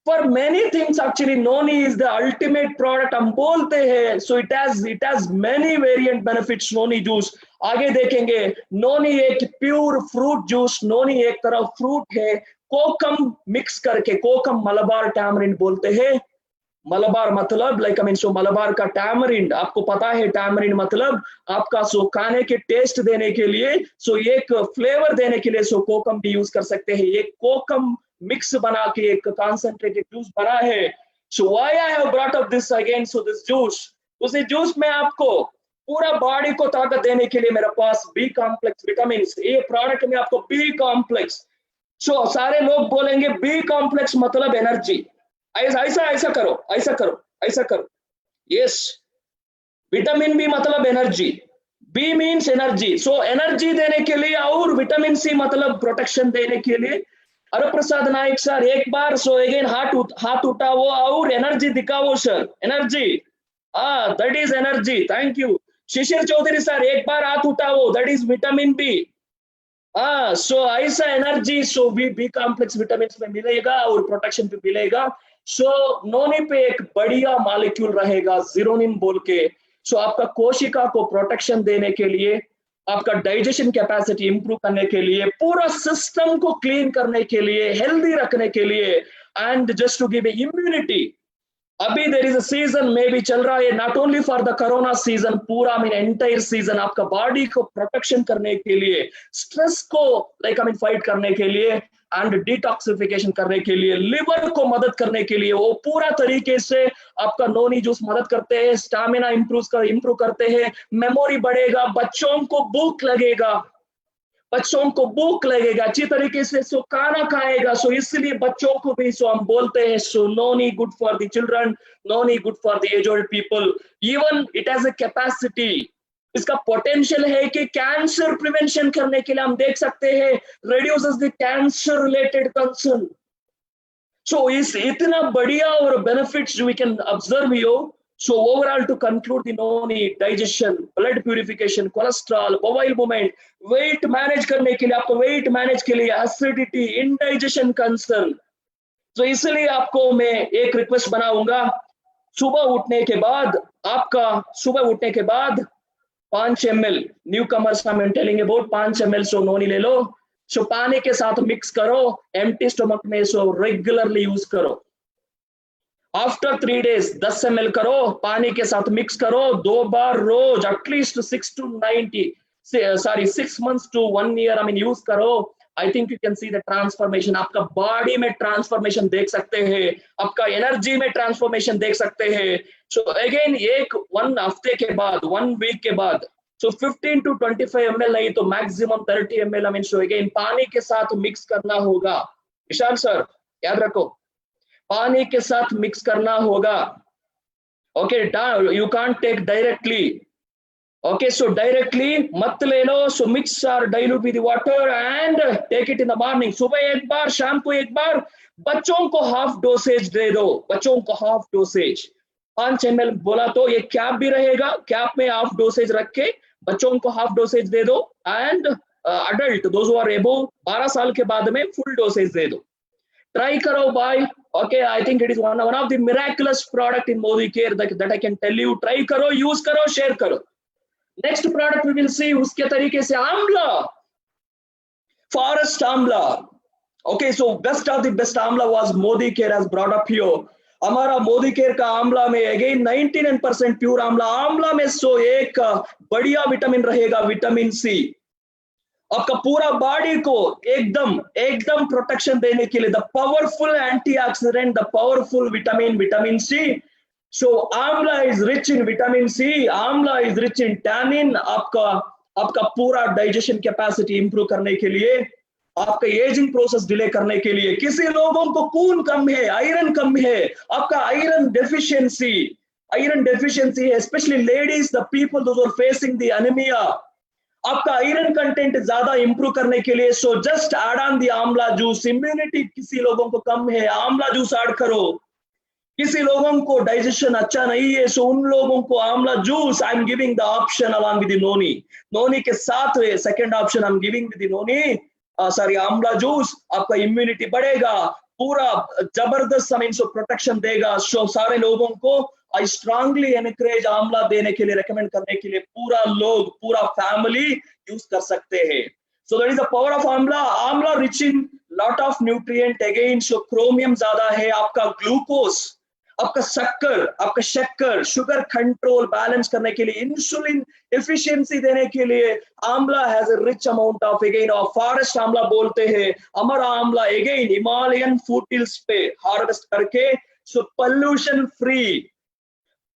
for many things actually noni is the ultimate product हम बोलते हैं। It has many variant benefits noni juice. आगे देखेंगे, नोनी एक प्योर फ्रूट जूस, नोनी एक तरह फ्रूट है, कोकम मिक्स करके, कोकम मलबार टैमरिंड बोलते हैं। मलबार मतलब मलबार का टैमरिंड, आपको पता है टैमरिंड मतलब आपका खाने के टेस्ट देने के लिए, एक फ्लेवर देने के लिए कोकम भी यूज कर सकते हैं। एक कोकम मिक्स बना के एक कॉन्सेंट्रेटेड जूस बना है। Why I have brought up this again, this juice, उसी जूस में आपको पूरा बॉडी को ताकत देने के लिए मेरे पास बी कॉम्प्लेक्स विटामिन, ये प्रोडक्ट में आपको बी कॉम्प्लेक्स, सारे लोग बोलेंगे बी कॉम्प्लेक्स मतलब एनर्जी, ऐसा करो, यस, विटामिन बी मतलब energy, B means energy, energy देने के लिए, और विटामिन सी मतलब प्रोटेक्शन देने के लिए। अरे प्रसाद नायक सर एक बार अगेन हाथ उठाओ और एनर्जी दिखाओ sir, energy, that is energy, thank you. Shishir Chaudhary sir एक बार हाथ उठाओ, दैट इज विटामिन बी। ऐसा एनर्जी बी कॉम्प्लेक्स विटामिन में मिलेगा और प्रोटेक्शन पे मिलेगा। नोनी पे एक बढ़िया मॉलिक्यूल रहेगा जीरोनिन बोल के, आपका कोशिका को प्रोटेक्शन देने के लिए, आपका डाइजेशन कैपेसिटी इंप्रूव करने के लिए, पूरा सिस्टम को क्लीन करने के लिए, हेल्दी रखने के लिए, and just to give immunity. अभी देयर इज अ सीजन में भी चल रहा है, not only for the corona season, पूरा एंटायर सीजन आपका बॉडी को प्रोटेक्शन करने के लिए, स्ट्रेस को फाइट करने के लिए, एंड डिटॉक्सिफिकेशन करने के लिए, लिवर को मदद करने के लिए, वो पूरा तरीके से आपका नोनी जूस मदद करते हैं। स्टैमिना इंप्रूव करते हैं, मेमोरी बढ़ेगा, बच्चों को भूख लगेगा, बच्चों को भूख लगेगा अच्छी तरीके से, सो खाना खाएगा, सो इसलिए बच्चों को भी सो हम बोलते हैं so noni good for the children, noni good for the age old people. Even it has a capacity, इसका पोटेंशियल है कि कैंसर प्रिवेंशन करने के लिए हम देख सकते हैं, reduces the cancer related concern. So इस इतना बढ़िया और benefits we can observe yo. So overall, to conclude the noni, digestion, blood purification, cholesterol, bowel movement, weight manage करने के लिए, आपको weight manage के लिए acidity, indigestion concern। तो इसलिए आपको मैं एक रिक्वेस्ट बनाऊंगा, सुबह उठने के बाद आपका सुबह उठने के बाद 5 ml new commerce I am telling about 5 ml सो नोनी ले लो, सो पानी के साथ मिक्स करो, एम्प्टी स्टमक में सो रेगुलरली यूज करो। आफ्टर 3 days 10 ml करो, पानी के साथ मिक्स करो, 2 बार रोज, at least 6 months to 1 year I mean use करो। I think you can see the transformation, आपका बॉडी में ट्रांसफॉर्मेशन देख सकते हैं, आपका एनर्जी में ट्रांसफॉर्मेशन देख सकते हैं। सो अगेन एक 1 हफ्ते के बाद 1 वीक के बाद सो 15 to 25 ml नहीं तो maximum 30 ml I mean so again पानी के साथ मिक्स करना होगा। ईशान सर याद रखो, पानी के साथ मिक्स करना होगा। Okay, you can't take directly. Okay, so directly मत ले लो, सो मिक्स और dilute with water and take it in the morning. सुबह एक बार, शाम को एक बार। बच्चों को हाफ डोसेज दे दो, बच्चों को हाफ डोसेज 5 ml बोला तो ये कैप भी रहेगा, कैप में हाफ डोसेज रख के बच्चों को हाफ डोसेज दे दो and adult those who are above 12 साल के बाद में फुल डोसेज दे दो। ट्राई करो भाई। Okay, I think it is one of the miraculous product in Modicare that I can tell you. Try करो, use करो, share करो। Next product we will see उसके तरीके से आंवला, forest आंवला। Okay, so best of the best आंवला was Modicare has brought up here। हमारा Modicare का आंवला में again 99% प्योर आंवला। आंवला में सो एक बढ़िया विटामिन रहेगा, विटामिन सी, आपका पूरा बॉडी को एकदम एकदम प्रोटेक्शन देने के लिए, the powerful antioxidant, the powerful vitamin C. So amla is rich in vitamin C, amla is rich in tannin. आपका पूरा डाइजेशन कैपेसिटी इंप्रूव करने के लिए, आपका एजिंग प्रोसेस डिले करने के लिए, किसी लोगों को खून कम है, आयरन कम है, आपका आयरन डेफिशिएंसी है, specially ladies, the people those are facing the anaemia, आपका आयरन कंटेंट ज्यादा इंप्रूव करने के लिए so just add on the amla juice. Immunity किसी लोगों को कम है, आंवला जूस ऐड करो। किसी लोगों को डाइजेशन अच्छा नहीं है सो उन लोगों को amla juice I am giving the option along with noni के साथ second option I am giving with noni, sorry amla juice. आपका इम्यूनिटी बढ़ेगा, पूरा जबरदस्त प्रोटेक्शन देगा। सो सारे लोगों को आई स्ट्रांगली एनकरेज आंवला देने के लिए, रेकमेंड करने के लिए, पूरा फैमिली यूज कर सकते हैं। सो that is the power of आंवला। आंवला rich in lot of nutrient again, so chromium ज्यादा है, आपका ग्लूकोज, आपका शक्कर, शुगर कंट्रोल बैलेंस करने के लिए, इंसुलिन एफिशिएंसी देने के लिए आंवला has a rich amount of again और फॉरेस्ट आंवला बोलते हैं। हमारा आंवला अगेन हिमालयन फूटिल्स पे हार्वेस्ट करके सो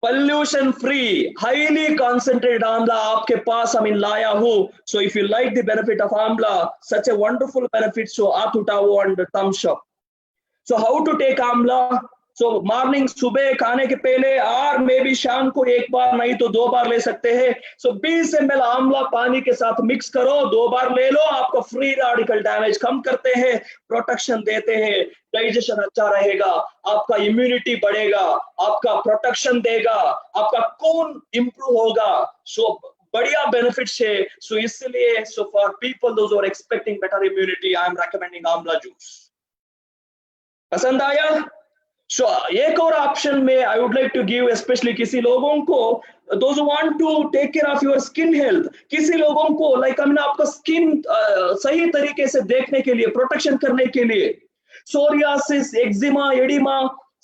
pollution free highly concentrated amla आपके पास लाया हूँ। so if you like the benefit of amla, such a wonderful benefit, so hath utao and thumbs up। so how to take amla? so morning सुबह खाने के पहले और मे भी शाम को एक बार नहीं तो 2 बार ले सकते हैं। सो 20 ml आंवला पानी के साथ मिक्स करो, 2 बार ले लो, आपका फ्री रेडिकल डैमेज कम करते हैं, प्रोटेक्शन देते हैं, डाइजेशन अच्छा रहेगा, आपका इम्यूनिटी बढ़ेगा, आपका प्रोटेक्शन देगा, आपका खून इंप्रूव होगा। सो बढ़िया बेनिफिट्स है। सो इसलिए so for people those are expecting better immunity, I am recommending amla juice. पसंद आया? So एक और ऑप्शन में I would like to give especially किसी लोगों को, those who want to take care of your skin health, किसी लोगों को like आपका स्किन सही तरीके से देखने के लिए, प्रोटेक्शन करने के लिए, psoriasis, eczema, oedema,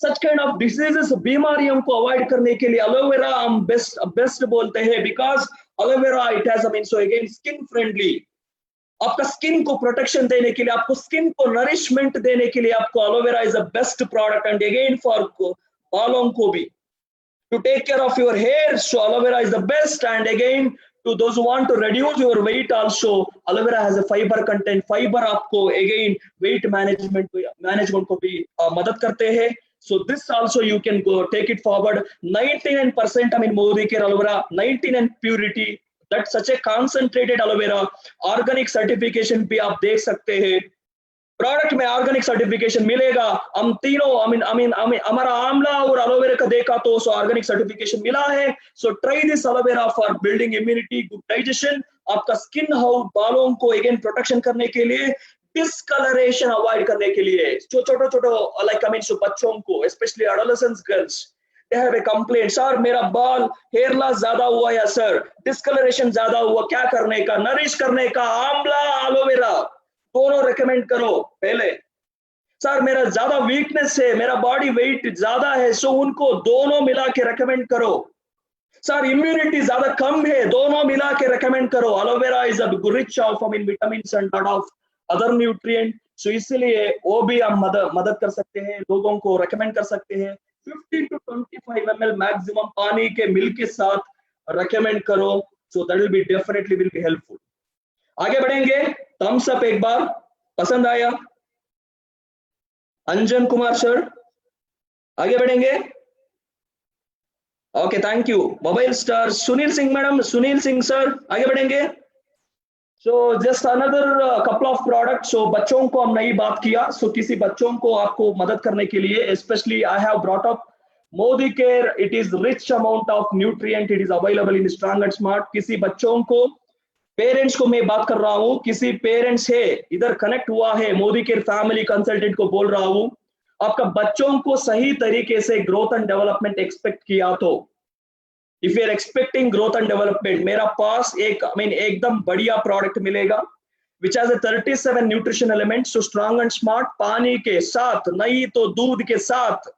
such kind of diseases, बीमारियों को अवॉइड करने के लिए एलोवेरा हम बेस्ट बोलते हैं, because aloe vera it has so again skin friendly। आपका स्किन को प्रोटेक्शन देने के लिए, आपको स्किन को नरिशमेंट देने के लिए आपको aloe vera is the best product. And again for बालों को भी to take care of your hair, so aloe vera is the best. And again to those who want to reduce your weight also, aloe vera has a fiber content. Fiber आपको again weight management को भी मदद करते हैं. So this also you can go take it forward. 99% I mean Modicare aloe vera, 99 purity. That's such a concentrated aloe vera. Organic certification भी आप देख सकते हैं. प्रोडक्ट में ऑर्गेनिक सर्टिफिकेशन मिलेगा. हम तीनों हमारा आंवला और एलोवेरा का देखा तो सो ऑर्गेनिक सर्टिफिकेशन मिला है. So try this aloe vera for building immunity, good digestion, आपका स्किन हाउ बालों को अगेन प्रोटेक्शन करने के लिए, डिस्कलरेशन अवॉइड करने के लिए. जो छोटे लाइक आई मीन सो बच्चों को specially adolescence girls they have a complaint, sir मेरा बाल हेयर लॉस ज्यादा हुआ या सर डिस्कलरेशन ज्यादा हुआ, क्या करने का? नरिश करने का आंवला एलोवेरा दोनों रेकमेंड करो. पहले सर मेरा ज्यादा वीकनेस है, मेरा बॉडी वेट ज्यादा है, सो उनको दोनों मिला के रेकमेंड करो. सर इम्यूनिटी ज्यादा कम है, दोनों मिला के रेकमेंड करो. Aloe vera is a rich of I mean vitamins and lot of other nutrient. So इसलिए वो भी हम मदद कर सकते हैं, लोगों को रेकमेंड कर सकते हैं. 15 to 25 ml मैक्सिमम पानी के मिल्क के साथ रेकमेंड करो. So that will be definitely will be helpful. आगे बढ़ेंगे. थम्स अप एक बार, पसंद आया? अंजन कुमार सर, आगे बढ़ेंगे. Okay thank you. Mobile star Sunil Singh madam, Sunil Singh sir, आगे बढ़ेंगे. So just another couple of product. So बच्चों को हम नहीं बात किया. सो किसी बच्चों को आपको मदद करने के लिए specially I have brought up Modicare. It is rich amount of nutrient, it is available in strong and smart. किसी बच्चों को, पेरेंट्स को मैं बात कर रहा हूं, किसी पेरेंट्स है इधर कनेक्ट हुआ है, Modicare फैमिली कंसल्टेंट को बोल रहा हूं, आपका बच्चों को सही तरीके से ग्रोथ एंड डेवलपमेंट एक्सपेक्ट किया तो, if you are expecting growth and development, मेरा पास एक एकदम बढ़िया प्रोडक्ट मिलेगा which has 37 nutrition elements. So strong and smart, पानी के साथ नहीं तो दूध के साथ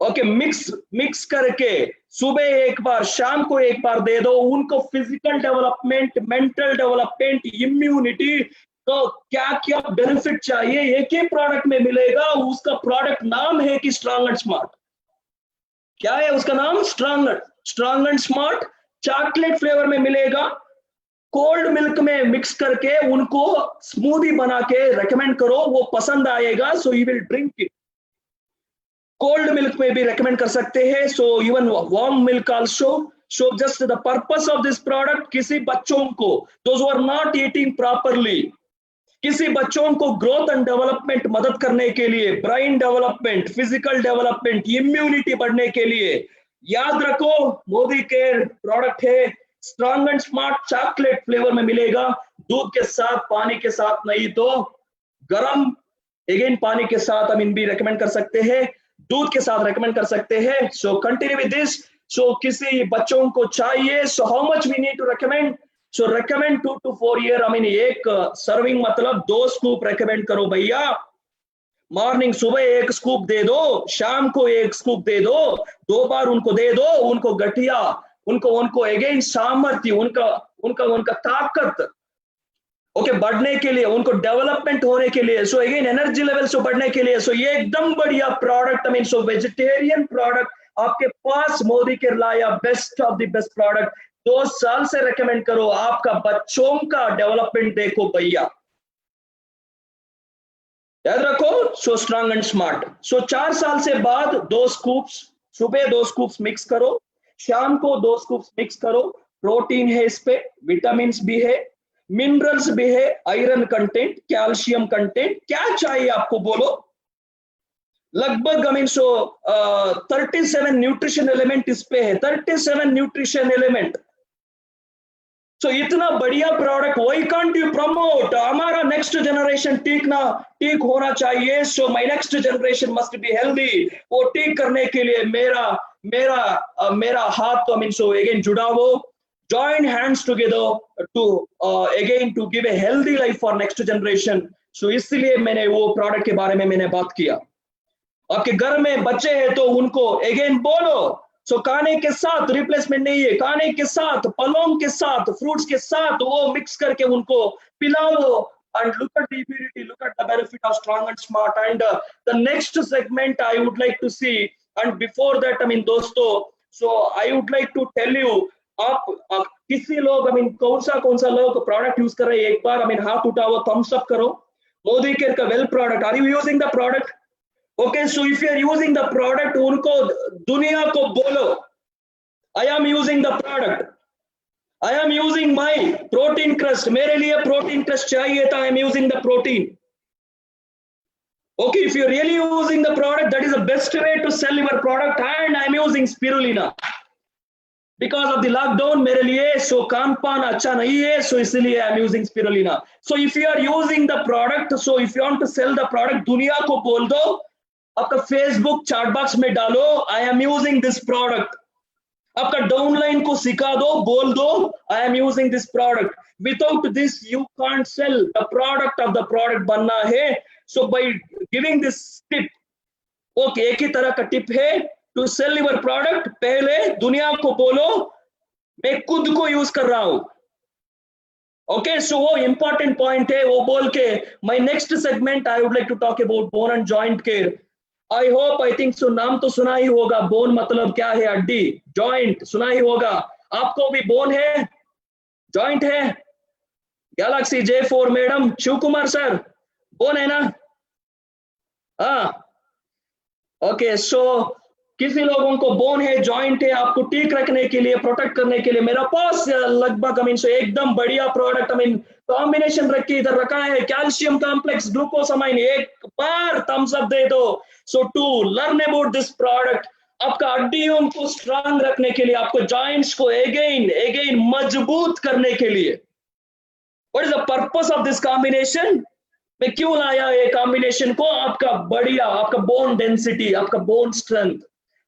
ओके मिक्स करके सुबह एक बार, शाम को एक बार दे दो. उनको physical development, mental development, immunity तो क्या क्या बेनिफिट चाहिए एक ही प्रोडक्ट में मिलेगा. उसका प्रोडक्ट नाम है कि स्ट्रांग एंड स्मार्ट. क्या है उसका नाम? Strong and smart. Chocolate flavour में मिलेगा. कोल्ड मिल्क में मिक्स करके उनको स्मूदी बना के रेकमेंड करो, वो पसंद आएगा. So you will drink it. Cold milk में भी रेकमेंड कर सकते हैं. So even warm milk also. So just the purpose of this product, किसी बच्चों को those who are not eating properly, किसी बच्चों को ग्रोथ एंड डेवलपमेंट मदद करने के लिए, brain development, physical development, immunity बढ़ने के लिए, याद रखो Modicare प्रोडक्ट है strong and smart. Chocolate flavour में मिलेगा, दूध के साथ, पानी के साथ नहीं तो गरम अगेन पानी के साथ हम भी रेकमेंड कर सकते हैं, दूध के साथ रेकमेंड कर सकते हैं. So continue with this. So किसी बच्चों को चाहिए, so how much we need to recommend? So recommend 2 to 4 year एक सर्विंग मतलब 2 स्कूप रेकमेंड करो भैया. मॉर्निंग सुबह 1 स्कूप दे दो, शाम को 1 स्कूप दे दो, 2 बार उनको दे दो. उनको गठिया, उनको अगेन सामर्थ्य, उनका ताकत ओके बढ़ने के लिए, उनको डेवलपमेंट होने के लिए, सो अगेन एनर्जी लेवल से बढ़ने के लिए. सो ये एकदम बढ़िया प्रोडक्ट सो वेजिटेरियन प्रोडक्ट आपके पास Modicare लाया, best of the best product. 2 साल से रेकमेंड करो, आपका बच्चों का डेवलपमेंट देखो भैया, याद रखो. So strong and smart. So 4 साल से बाद 2 स्कूप्स, सुबह 2 स्कूप्स मिक्स करो, शाम को 2 स्कूप्स मिक्स करो. प्रोटीन है इस पे, विटामिन भी है, मिनरल्स भी है, आयरन कंटेंट, कैल्शियम कंटेंट, क्या चाहिए आपको बोलो. लगभग 37 न्यूट्रिशन एलिमेंट इस पे है, 37 न्यूट्रिशन एलिमेंट. सो इतना बढ़िया product, why can't you promote? हमारा नेक्स्ट जनरेशन ठीक होना चाहिए. So my next generation must be healthy. वो ठीक करने के लिए मेरा हाथ तो सो अगेन जुड़ा हो, join hands together to again to give a healthy life for next generation. So इसलिए मैंने वो प्रोडक्ट के बारे में मैंने बात किया. आपके घर में बच्चे हैं तो उनको अगेन बोलो. सो खाने के साथ रिप्लेसमेंट नहीं है, खाने के साथ, फलों के साथ, फ्रूट्स के साथ वो मिक्स करके उनको पिलाओ. And look at the immunity, look at the benefit of strong and smart. And the next segment I would like to see, and before that दोस्तों, so I would like to tell you, आप किसी लोग कौन सा लोग product use कर रहे हैं, एक बार हाथ उठाओ, थम्स अप करो। मोदी केयर का well product, are you using the product? Okay, so if you are using the product, उनको दुनिया को बोलो I am using the product, I am using my protein crust, मेरे लिए प्रोटीन क्रस्ट चाहिए था, I am using the protein. Okay, if you're really using the product, that is the best way to sell your product. And I'm using spirulina because of the lockdown. मेरे लिए so Khan पान अच्छा नहीं है, so इसलिए I'm using spirulina. So if you are using the product, so if you want to sell the product, दुनिया को बोल दो, आपका Facebook chat box में डालो, I am using this product. आपका डाउनलाइन को सिखा दो, बोल दो, I am using this product. Without this, you can't sell the product of the product बनना है. So by giving this tip, okay, एक ही तरह का टिप है to sell your product, पहले दुनिया को बोलो मैं खुद को यूज कर रहा हूं। Okay, so वो important point है, वो बोल के my next segment I would like to talk about bone and joint care. I hope, I think so, नाम तो सुना ही होगा, बोन मतलब क्या है, हड्डी, जॉइंट सुना ही होगा। आपको भी बोन है, जॉइंट है? Galaxy J4 madam, Shiv Kumar sir, bone है ना? हाँ, ओके, सो किसी लोगों को बोन है, जॉइंट है, आपको ठीक रखने के लिए, प्रोटेक्ट करने के लिए मेरा पास लगभग सो एकदम बढ़िया प्रोडक्ट कॉम्बिनेशन रखी इधर रखा है, कैल्शियम कॉम्प्लेक्स, ग्लूकोसामाइन, एक बार थम्स अप दे दो। So to learn about this product, आपका हड्डियों को स्ट्रांग रखने के लिए, आपको जॉइंट्स को अगेन मजबूत करने के लिए, what is the purpose of this combination? मैं क्यों लाया ये कॉम्बिनेशन को? आपका बढ़िया, आपका बोन डेंसिटी, आपका बोन स्ट्रेंथ,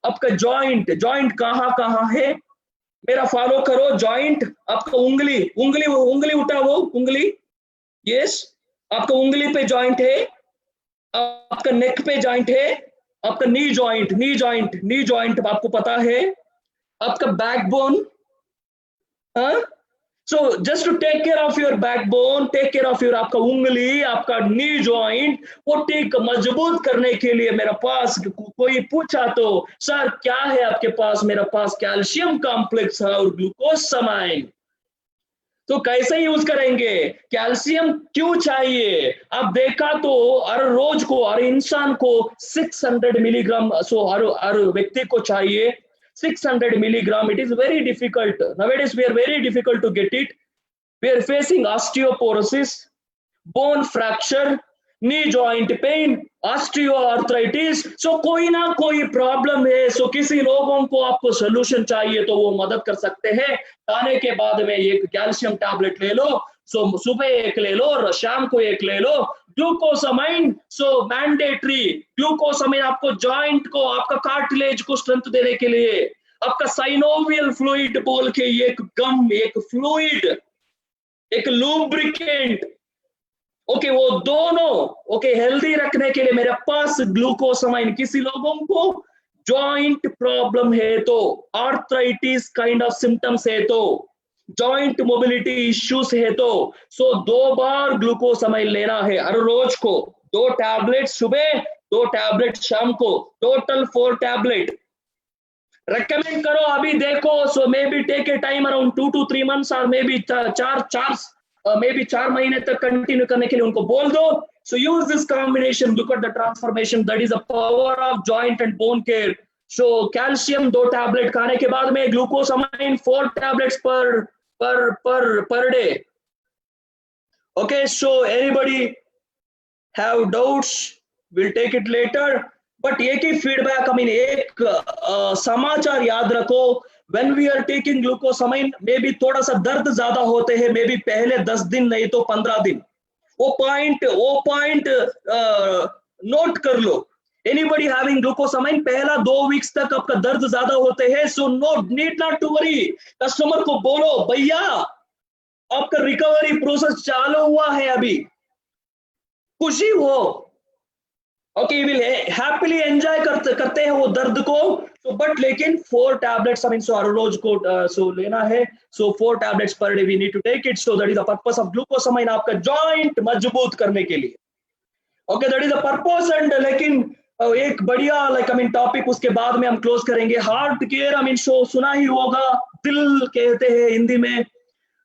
आपका जॉइंट कहाँ है, मेरा फॉलो करो। जॉइंट, आपका उंगली उठाओ, उंगली, यस, आपका उंगली पे जॉइंट है, आपका नेक पे जॉइंट है, आपका नी जॉइंट आपको पता है, आपका बैकबोन, हाँ। So just to take care of your backbone, take care of your आपका उंगली, आपका नी जॉइंट, वो ठीक मजबूत करने के लिए मेरे पास कोई पूछा तो सर क्या है आपके पास? मेरे पास कैल्शियम कॉम्प्लेक्स है और ग्लूकोसामाइन। तो कैसे यूज करेंगे? कैल्शियम क्यों चाहिए? आप देखा तो हर रोज को, हर इंसान को 600 मिलीग्राम, सो हर व्यक्ति को चाहिए 600 milligram. It is very difficult nowadays, we are very difficult to get it. We are facing osteoporosis, bone fracture, knee joint pain, osteoarthritis. So कोई ना कोई प्रॉब्लम है, सो किसी लोगों को आपको सोल्यूशन चाहिए तो वो मदद कर सकते हैं। खाने के बाद में एक कैल्शियम टैबलेट ले लो, सो सुबह एक ले लो और शाम को एक ले लो। ग्लूकोसामाइन, सो मैंडेटरी ग्लूकोसामाइन आपको जॉइंट को, आपका कार्टिलेज को स्ट्रेंथ देने के लिए। आपका साइनोवियल फ्लूइड बोल के एक गम, एक फ्लूइड, एक लूब्रिकेंट, ओके, वो दोनों ओके हेल्दी रखने के लिए मेरे पास ग्लूकोसामाइन। किसी लोगों को जॉइंट प्रॉब्लम है तो, आर्थराइटिस काइंड ऑफ सिम्टम्स है तो, जॉइंट मोबिलिटी इश्यूज है तो, सो 2 बार ग्लूकोसामाइन लेना है हर रोज को, 2 टैबलेट सुबह, 2 टैबलेट शाम को, टोटल 4 टैबलेट रेकमेंड करो। अभी देखो, so may be take a time around 2 to 3 months और मे बी 4 महीने तक कंटिन्यू करने के लिए उनको बोल दो। So use this combination, look at the transformation, that is the power of joint and bone care. So calcium 2 tablet खाने के बाद में, glucosamine 4 tablets per day. Okay, so anybody have doubts, we'll take it later. But एक ही feedback, एक समाचार याद रखो, when we are taking glucosamine, may be थोड़ा सा दर्द ज्यादा होते हैं, मे बी पहले 10 दिन नहीं तो 15 दिन, वो पॉइंट नोट कर लो। Anybody having glucosamine, पहला 2 weeks तक आपका दर्द ज्यादा होते हैं, so need not to worry। Customer को बोलो भैया आपका रिकवरी प्रोसेस चालू हुआ है, अभी खुशी हो, ओके, विल हैप्पीली एंजॉय करते हैं वो दर्द को। तो बट लेकिन 4 टैबलेट्स सो हर रोज को सो लेना है, so 4 tablets per day we need to take it. So that is the purpose of glucosamine, आपका जॉइंट मजबूत करने के लिए, okay, that is the purpose. And लेकिन एक बढ़िया टॉपिक उसके बाद में हम क्लोज करेंगे, हार्ट केयर। सो सुना ही होगा, दिल कहते हैं हिंदी में,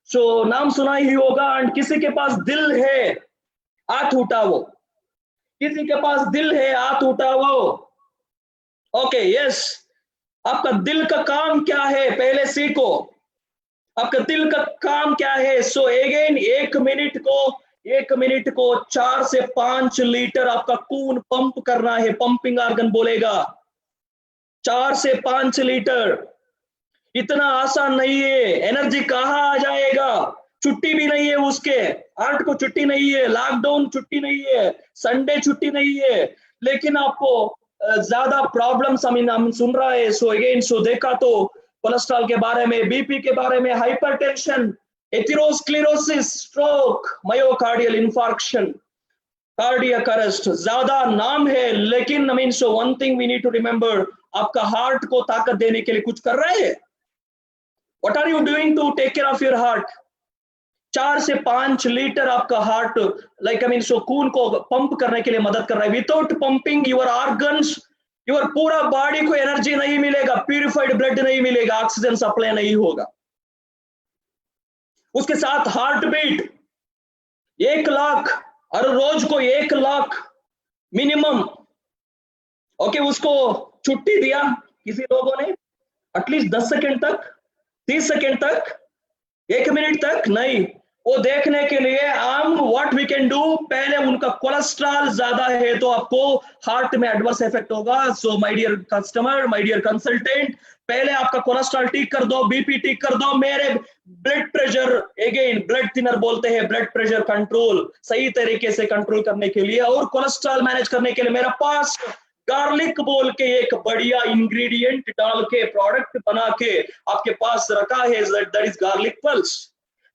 सो नाम सुना ही होगा। एंड किसी के पास दिल है, हाथ उठाओ। किसी के पास दिल है, हाथ उठाओ। Okay, yes. आपका दिल का काम क्या है, पहले सीखो। आपका दिल का काम क्या है? सो अगेन, एक मिनट को 4 से 5 लीटर आपका खून पंप करना है। पंपिंग ऑर्गन बोलेगा 4 से 5 लीटर। इतना आसान नहीं है। एनर्जी कहाँ आ जाएगा? छुट्टी भी नहीं है उसके, हार्ट को छुट्टी नहीं है, लॉकडाउन छुट्टी नहीं है, संडे छुट्टी नहीं है, लेकिन आपको ज्यादा प्रॉब्लम्स हम सुन रहा है। सो अगेन, सो देखा तो कोलेस्ट्रॉल के बारे में, बीपी के बारे में, hypertension, atherosclerosis, stroke, myocardial infarction, cardiac arrest, ज्यादा नाम है। लेकिन so one thing we need to remember, आपका हार्ट को ताकत देने के लिए कुछ कर रहे हैं। What are you doing to take care of your heart? 4 से 5 लीटर आपका हार्ट सो खून को पंप करने के लिए मदद कर रहा है। Without pumping your organs, your पूरा बॉडी को एनर्जी नहीं मिलेगा, प्यूरिफाइड ब्लड नहीं मिलेगा, ऑक्सीजन सप्लाई नहीं होगा। उसके साथ हार्ट बीट 1 लाख, हर रोज को 1 लाख मिनिमम। ओके, उसको छुट्टी दिया किसी लोगों ने, एटलीस्ट 10 सेकेंड तक, 30 सेकेंड तक, 1 मिनट तक नहीं, वो देखने के लिए हम व्हाट वी कैन डू। पहले उनका कोलेस्ट्रॉल ज्यादा है तो आपको हार्ट में एडवर्स इफेक्ट होगा। So my dear customer, my dear consultant, पहले आपका कोलेस्ट्रॉल ठीक कर दो, बीपी ठीक कर दो। मेरे blood pressure, again blood thinner बोलते हैं, ब्लड प्रेशर कंट्रोल सही तरीके से कंट्रोल करने के लिए और कोलेस्ट्रॉल मैनेज करने के लिए मेरे पास गार्लिक बोल के एक बढ़िया इंग्रेडिएंट डाल के प्रोडक्ट बना के आपके पास रखा है, दैट इज गार्लिक पल्स।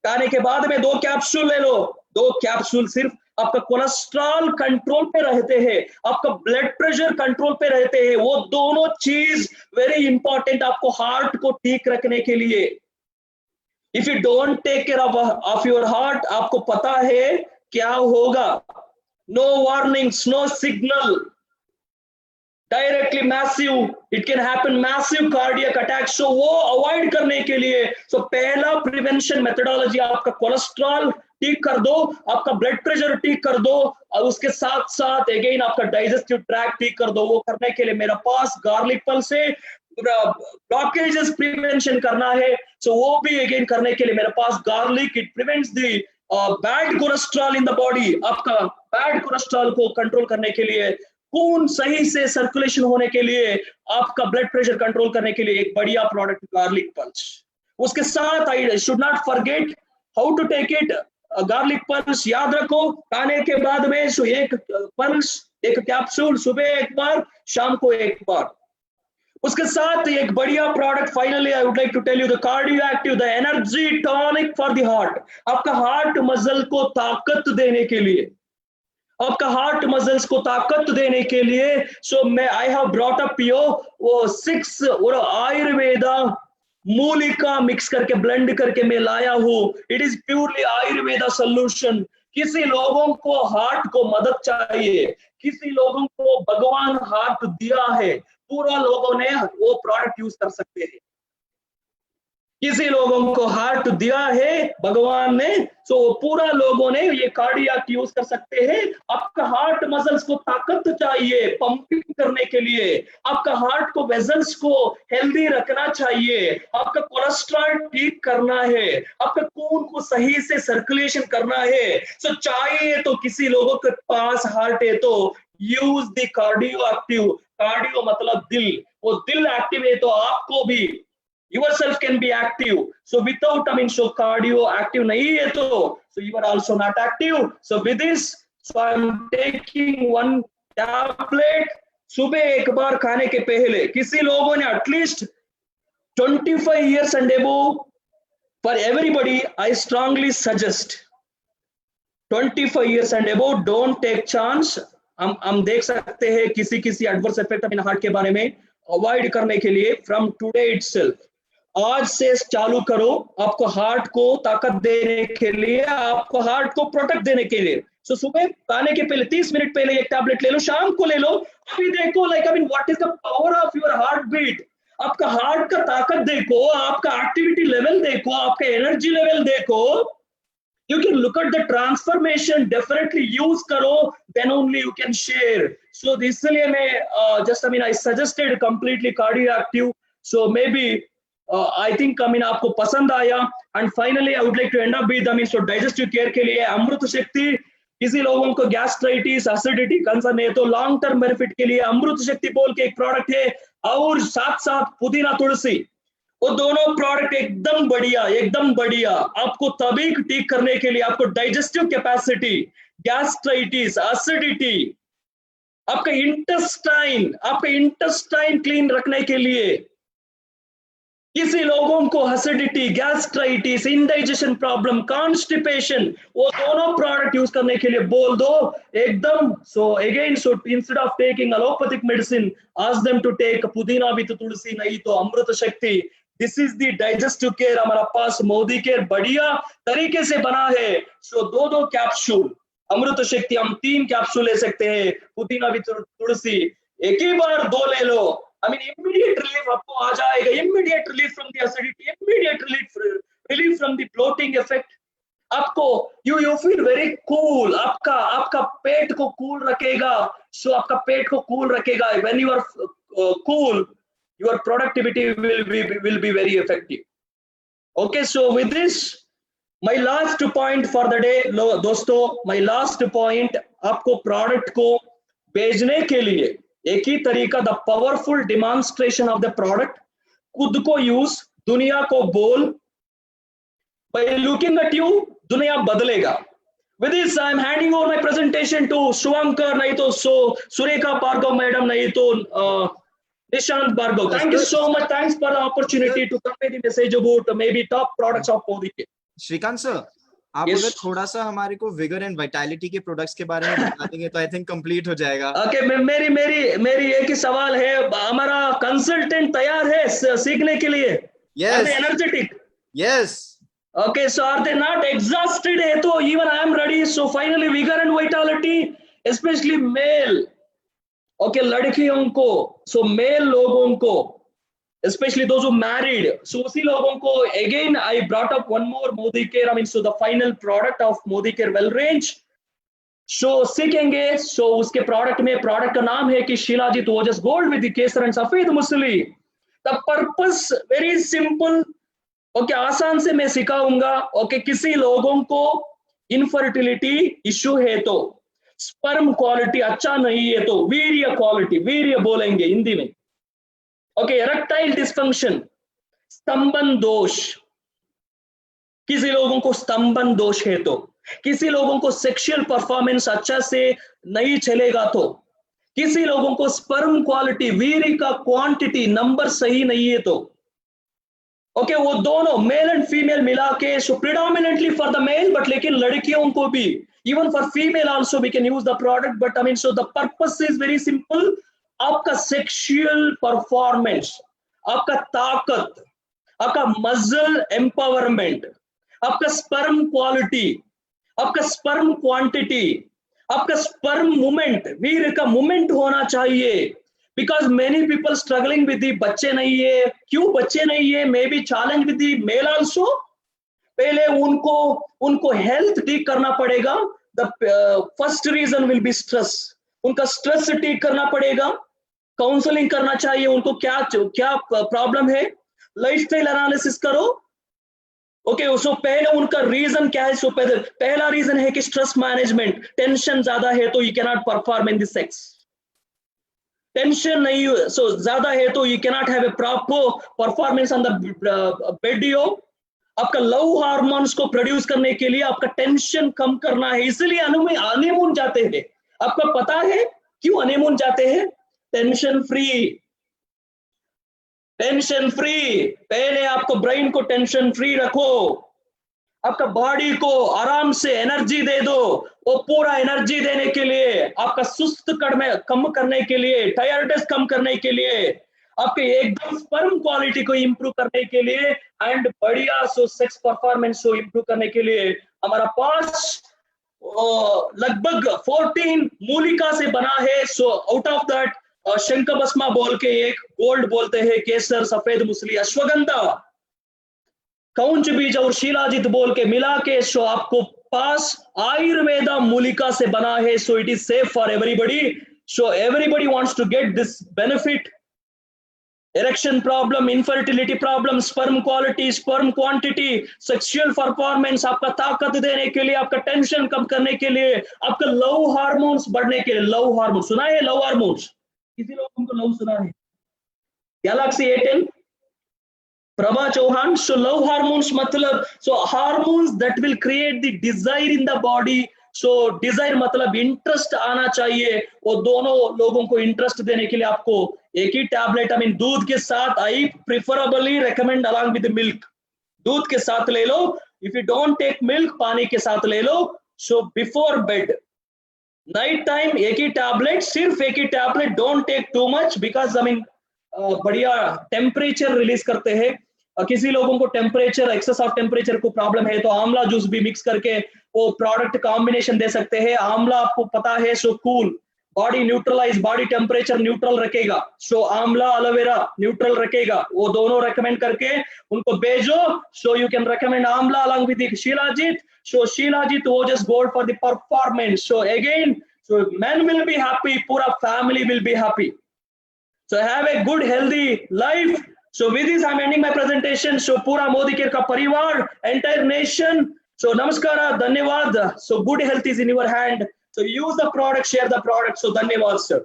खाने के बाद में 2 कैप्सूल ले लो। 2 कैप्सूल सिर्फ आपका कोलेस्ट्रॉल कंट्रोल पे रहते हैं, आपका ब्लड प्रेशर कंट्रोल पे रहते हैं। वो दोनों चीज वेरी इंपॉर्टेंट आपको हार्ट को ठीक रखने के लिए। If you don't take care of your heart, आपको पता है क्या होगा? No warnings, no signal, directly massive, it can happen massive cardiac attack. So वो अवॉइड करने के लिए पहला प्रिवेंशन मेथोडोलॉजी, आपका कोलेस्ट्रॉल ठीक कर दो, आपका ब्लड प्रेशर ठीक कर दो और उसके साथ साथ अगेन आपका डाइजेस्टिव ट्रैक्ट ठीक कर दो। वो करने के लिए मेरे पास गार्लिक पल्स से ब्लॉकेजेस प्रिवेंशन करना है। सो वो भी अगेन करने के लिए मेरे पास garlic, it prevents the bad cholesterol in the body. आपका बैड कोलेस्ट्रॉल को कंट्रोल करने के लिए, खून सही से सर्कुलेशन होने के लिए, आपका ब्लड प्रेशर कंट्रोल करने के लिए एक बढ़िया प्रोडक्ट गार्लिक पल्स। उसके साथ I should not forget how to take it. Garlic pulse याद रखो, खाने के बाद में एक पल्स, एक कैप्सूल, सुबह एक बार, शाम को एक बार। उसके साथ एक बढ़िया product finally I would like to tell you, the cardio active, the energy tonic for the heart. आपका हार्ट मसल को ताकत देने के लिए, आपका हार्ट मसल्स को ताकत देने के लिए मैं आई हैव ब्रॉट अप वो 6 और आयुर्वेदा मूलिका मिक्स करके ब्लेंड करके मैं लाया हूं। It is purely Ayurveda solution. किसी लोगों को हार्ट को मदद चाहिए, किसी लोगों को भगवान हार्ट दिया है, पूरा लोगों ने वो प्रोडक्ट यूज कर सकते हैं। किसी लोगों को हार्ट दिया है भगवान ने, पूरा लोगों ने ये कार्डियक यूज कर सकते हैं। आपका हार्ट मसल्स को ताकत चाहिए पंपिंग करने के लिए, आपका हार्ट को वेजल्स को हेल्दी रखना चाहिए, आपका कोलेस्ट्रॉल ठीक करना है, आपका खून को सही से सर्कुलेशन करना है। चाहिए तो किसी लोगों के पास हार्ट है तो use the cardio active. Cardio मतलब दिल, वो दिल एक्टिव है तो आपको भी yourself can be active. So without cardio active nahi hai so you are also not active. So with this, I'm taking 1 tablet सुबह एक बार खाने के पहले। किसी लोगों ने at least 25 years and above, for everybody I strongly suggest 25 years and above, don't take chance। हम देख सकते हैं किसी एडवर्स इफेक्ट अपने हार्ट के बारे में अवॉइड करने के लिए फ्रॉम टुडे इटसेल्फ, आज से चालू करो। आपको हार्ट को ताकत देने के लिए, आपको हार्ट को प्रोटेक्ट देने के लिए। सुबह खाने के पहले 30 मिनट पहले एक टैबलेट ले लो, शाम को ले लो। अभी देखो what is the power of your heart beat. आपका हार्ट का ताकत देखो, आपका एक्टिविटी लेवल देखो, आपका एनर्जी लेवल देखो. You can look at the transformation, definitely use करो, then only you can share. So इसलिए मैं just I suggested completely cardiactive. So maybe I think आपको पसंद आया. And finally I would like to end up with so digestive care के लिए अमृत शक्ति. किसी लोगों को गैस्ट्राइटिस, एसिडिटी कंसर्न है तो लॉन्ग टर्म बेनिफिट के लिए अमृत शक्ति बोल के एक प्रोडक्ट है, और साथ साथ पुदीना तुलसी. वो दोनों प्रोडक्ट एकदम बढ़िया आपको तभी ठीक करने के लिए, आपको डाइजेस्टिव कैपेसिटी, गैस्ट्राइटिस, एसिडिटी, आपका इंटेस्टाइन क्लीन रखने के लिए, किसी लोगों को acidity, gastritis, indigestion problem, constipation, वो दोनों प्रोडक्ट यूज करने के लिए बोल दो एकदम. So again, so instead of taking allopathic medicine, ask them to take pudina with tulsi, नहीं तो Amrit Shakti. This is the digestive care. हमारा पास मोदी केयर बढ़िया तरीके से बना है. सो दो कैप्सूल अमृत शक्ति, हम 3 कैप्सूल ले सकते हैं. पुदीना विद तुलसी एक ही बार 2 ले लो. इमीडिएट रिलीफ आपको आ जाएगा. Immediate relief from the acidity, immediate relief from the bloating effect. आपको यू फील वेरी कूल. आपका पेट को कूल रखेगा. सो आपका पेट को कूल रखेगा. When you are cool, your productivity will be very effective. Okay, so with this, my last point for the day, दोस्तों, my last point, आपको प्रोडक्ट को बेचने के लिए एक ही तरीका, the powerful demonstration of the product. खुद को यूज, दुनिया को बोल. by looking at you, दुनिया बदलेगा. With this, I am handing over my presentation to Suvankar, नहीं तो सुरेखा भार्गव मैडम, नहीं तो Nishant Bhargav. Thank you so much. Thanks for the opportunity to convey the message about maybe top products of Modi Care. Shrikant sir, आप Yes. अगर थोड़ा सा हमारे को विगर एंड वाइटैलिटी के प्रोडक्ट्स के बारे में बता देंगे तो आई थिंक कंप्लीट हो जाएगा. Okay, मेरी एक ही सवाल है. हमारा कंसल्टेंट तैयार है सीखने के लिए? Yes. Are they energetic? Yes. Okay, so are they not exhausted? है तो even I am ready. So finally, vigor and vitality, especially male. Okay, लड़कियों को, so male लोगों को, especially those who married, so उसी लोगों को again I brought up one more Modi Care, so the final product of Modi Care Well Range. So सीखेंगे. So उसके product का नाम है कि शिलाजीत ओजस गोल्ड विद केसर एंड सफेद मूसली. The purpose very simple. Okay, आसान से मैं सिखाऊंगा. Okay, किसी लोगों को इनफर्टिलिटी इश्यू है तो, स्पर्म क्वालिटी अच्छा नहीं है तो, वीर्य क्वालिटी, वीर्य बोलेंगे हिंदी में. ओके, इरेक्टाइल डिस्फंक्शन, स्तंभन दोष, किसी लोगों को स्तंभन दोष है तो, किसी लोगों को सेक्सुअल परफॉर्मेंस अच्छा से नहीं चलेगा तो, किसी लोगों को स्पर्म क्वालिटी, वीर्य का क्वांटिटी नंबर सही नहीं है तो. ओके, वो दोनों मेल एंड फीमेल मिला के, so predominantly for the male, but लेकिन लड़कियों को भी, even for female also we can use the product, but so the purpose is very simple. आपका sexual performance, आपका ताकत, आपका muscle empowerment, आपका sperm quality, आपका sperm quantity, आपका sperm movement, वीर्य का movement होना चाहिए. Because many people struggling with the बच्चे नहीं है. क्यों बच्चे नहीं है? Maybe challenge with the male also. पहले उनको हेल्थ ठीक करना पड़ेगा. The first reason will be stress. उनका स्ट्रेस ठीक करना पड़ेगा. काउंसलिंग करना चाहिए उनको, क्या प्रॉब्लम है, लाइफस्टाइल एनालिसिस करो. ओके, सो पहले उनका रीजन क्या है. सो पहला रीजन है कि स्ट्रेस मैनेजमेंट, टेंशन ज्यादा है तो you can not perform in the sex. Tension नहीं, सो ज्यादा है तो you can not have a proper performance on the बेडियो. आपका लव हार्मोन्स को प्रोड्यूस करने के लिए आपका टेंशन कम करना है. इसलिए हनीमून जाते हैं. आपको पता है क्यों हनीमून जाते हैं? Tension free. पहले आपको ब्रेन को टेंशन फ्री रखो. आपका बॉडी को आराम से एनर्जी दे दो. वो पूरा एनर्जी देने के लिए, आपका सुस्त कम करने के लिए, टायर्डनेस कम करने के लिए, आपके एकदम स्पर्म क्वालिटी को इंप्रूव करने के लिए, एंड बढ़िया सो सेक्स परफॉर्मेंस को इंप्रूव करने के लिए हमारा पास लगभग 14 मूलिका से बना है. सो आउट ऑफ दैट शंखभस्मा बोल के एक गोल्ड बोलते हैं, केसर, सफेद मूसली, अश्वगंधा, कौंच बीज और शिलाजीत बोल के मिला के सो आपको पास आयुर्वेदा मूलिका से बना है. So it is safe for everybody. So everybody wants to get this benefit. erection problem, infertility problem, sperm quality, sperm quantity, sexual performance, आपका ताकत देने के लिए, आपका टेंशन कम करने के लिए, आपका लव हार्मोन्स बढ़ने के लिए. लव हार्मोन सुना है? लव हार्मोन्स किसी लोगों को लव सुना है? Galaxy A10, Prabha Chauhan. So love hormones मतलब so hormones that will create the desire in the body. So desire मतलब इंटरेस्ट आना चाहिए. वो दोनों लोगों को इंटरेस्ट देने के लिए आपको एक ही टैबलेट, आई मीन दूध के साथ, I preferably recommend along with milk. दूध के साथ ले लो. If you don't take milk, पानी के साथ ले लो. So before bed, night time एक ही टैबलेट, सिर्फ एक ही tablet. Don't take too much because I mean बढ़िया टेम्परेचर रिलीज करते हैं. किसी लोगों को टेम्परेचर, एक्सेस ऑफ टेम्परेचर को प्रॉब्लम है तो आंवला जूस भी मिक्स करके वो प्रोडक्ट कॉम्बिनेशन दे सकते हैं. आंवला आपको पता है so cool, body neutralise, body temperature neutral रखेगा. सो आंवला एलोवेरा न्यूट्रल रखेगा. वो दोनों रेकमेंड करके उनको भेजो. सो यू कैन रेकमेंड आंवला अलॉन्ग विद शिलाजीत. सो शिलाजीत वो just gold for the performance. So again, so men will be happy, पूरा family will be happy. So have a good healthy life. So with this I'm ending my presentation. So पूरा Modi care का परिवार, entire nation. So नमस्कार, धन्यवाद. So good health is in your hand. So use the product, share the product. So धन्यवाद sir.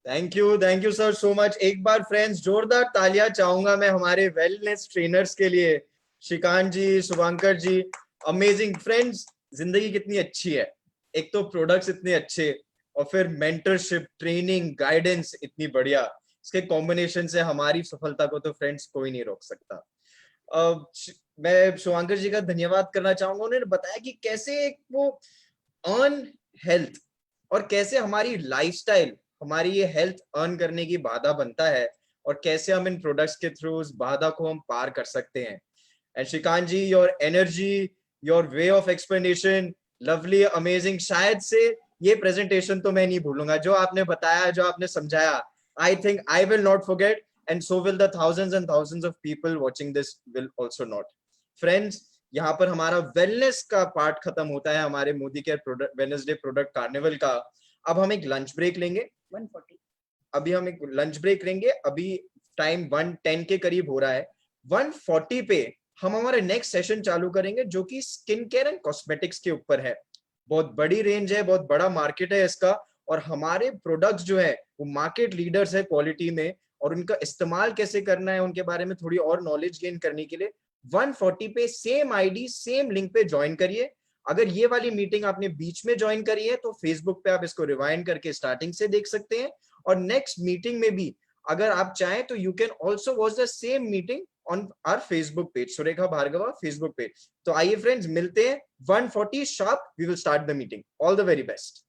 Thank you sir so much. एक बार friends जोरदार तालियां चाहूंगा मैं हमारे वेलनेस ट्रेनर्स के लिए. श्रीकांत जी, शुभांकर जी, अमेजिंग. फ्रेंड्स जिंदगी कितनी अच्छी है. एक तो प्रोडक्ट्स इतने अच्छे और फिर मेंटरशिप, ट्रेनिंग, गाइडेंस इतनी बढ़िया. इसके कॉम्बिनेशन से हमारी सफलता को तो फ्रेंड्स कोई नहीं रोक सकता. मैं शुभांकर जी का धन्यवाद करना चाहूंगा. उन्होंने बताया कि कैसे वो अर्न हेल्थ और कैसे हमारी लाइफस्टाइल हमारी ये हेल्थ अर्न करने की बाधा बनता है और कैसे हम इन प्रोडक्ट्स के थ्रू उस बाधा को हम पार कर सकते हैं. And Shrikant ji, your energy, your way of explanation, lovely, amazing. शायद से ये प्रेजेंटेशन तो मैं नहीं भूलूंगा. जो आपने बताया, जो आपने समझाया, I think I will not forget, and so will the thousands and thousands of people watching this will also not. Friends, यहाँ पर हमारा वेलनेस का पार्ट खत्म होता है हमारे Modi care product Wednesday product carnival का. अब हम एक लंच ब्रेक लेंगे. 1:40 अभी हम एक लंच ब्रेक लेंगे. अभी टाइम 1:10 के करीब हो रहा है. 1:40 पे हम हमारे नेक्स्ट सेशन चालू करेंगे जो कि स्किन केयर एंड कॉस्मेटिक्स के ऊपर है. बहुत बड़ी रेंज है, बहुत बड़ा मार्केट है इसका, और हमारे प्रोडक्ट्स जो है वो मार्केट लीडर्स है क्वालिटी में, और उनका इस्तेमाल कैसे करना है उनके बारे में थोड़ी और नॉलेज गेन करने के लिए 1:40 पे सेम आईडी सेम लिंक पे ज्वाइन करिए. अगर ये वाली मीटिंग आपने बीच में ज्वाइन करी है तो फेसबुक पे आप इसको रिवाइंड करके स्टार्टिंग से देख सकते हैं, और नेक्स्ट मीटिंग में भी अगर आप चाहें तो you can also watch the same meeting on our Facebook page, Surekha Bhargava Facebook page. तो आइए फ्रेंड्स, मिलते हैं 1:40 sharp. We will start the meeting. All the very best.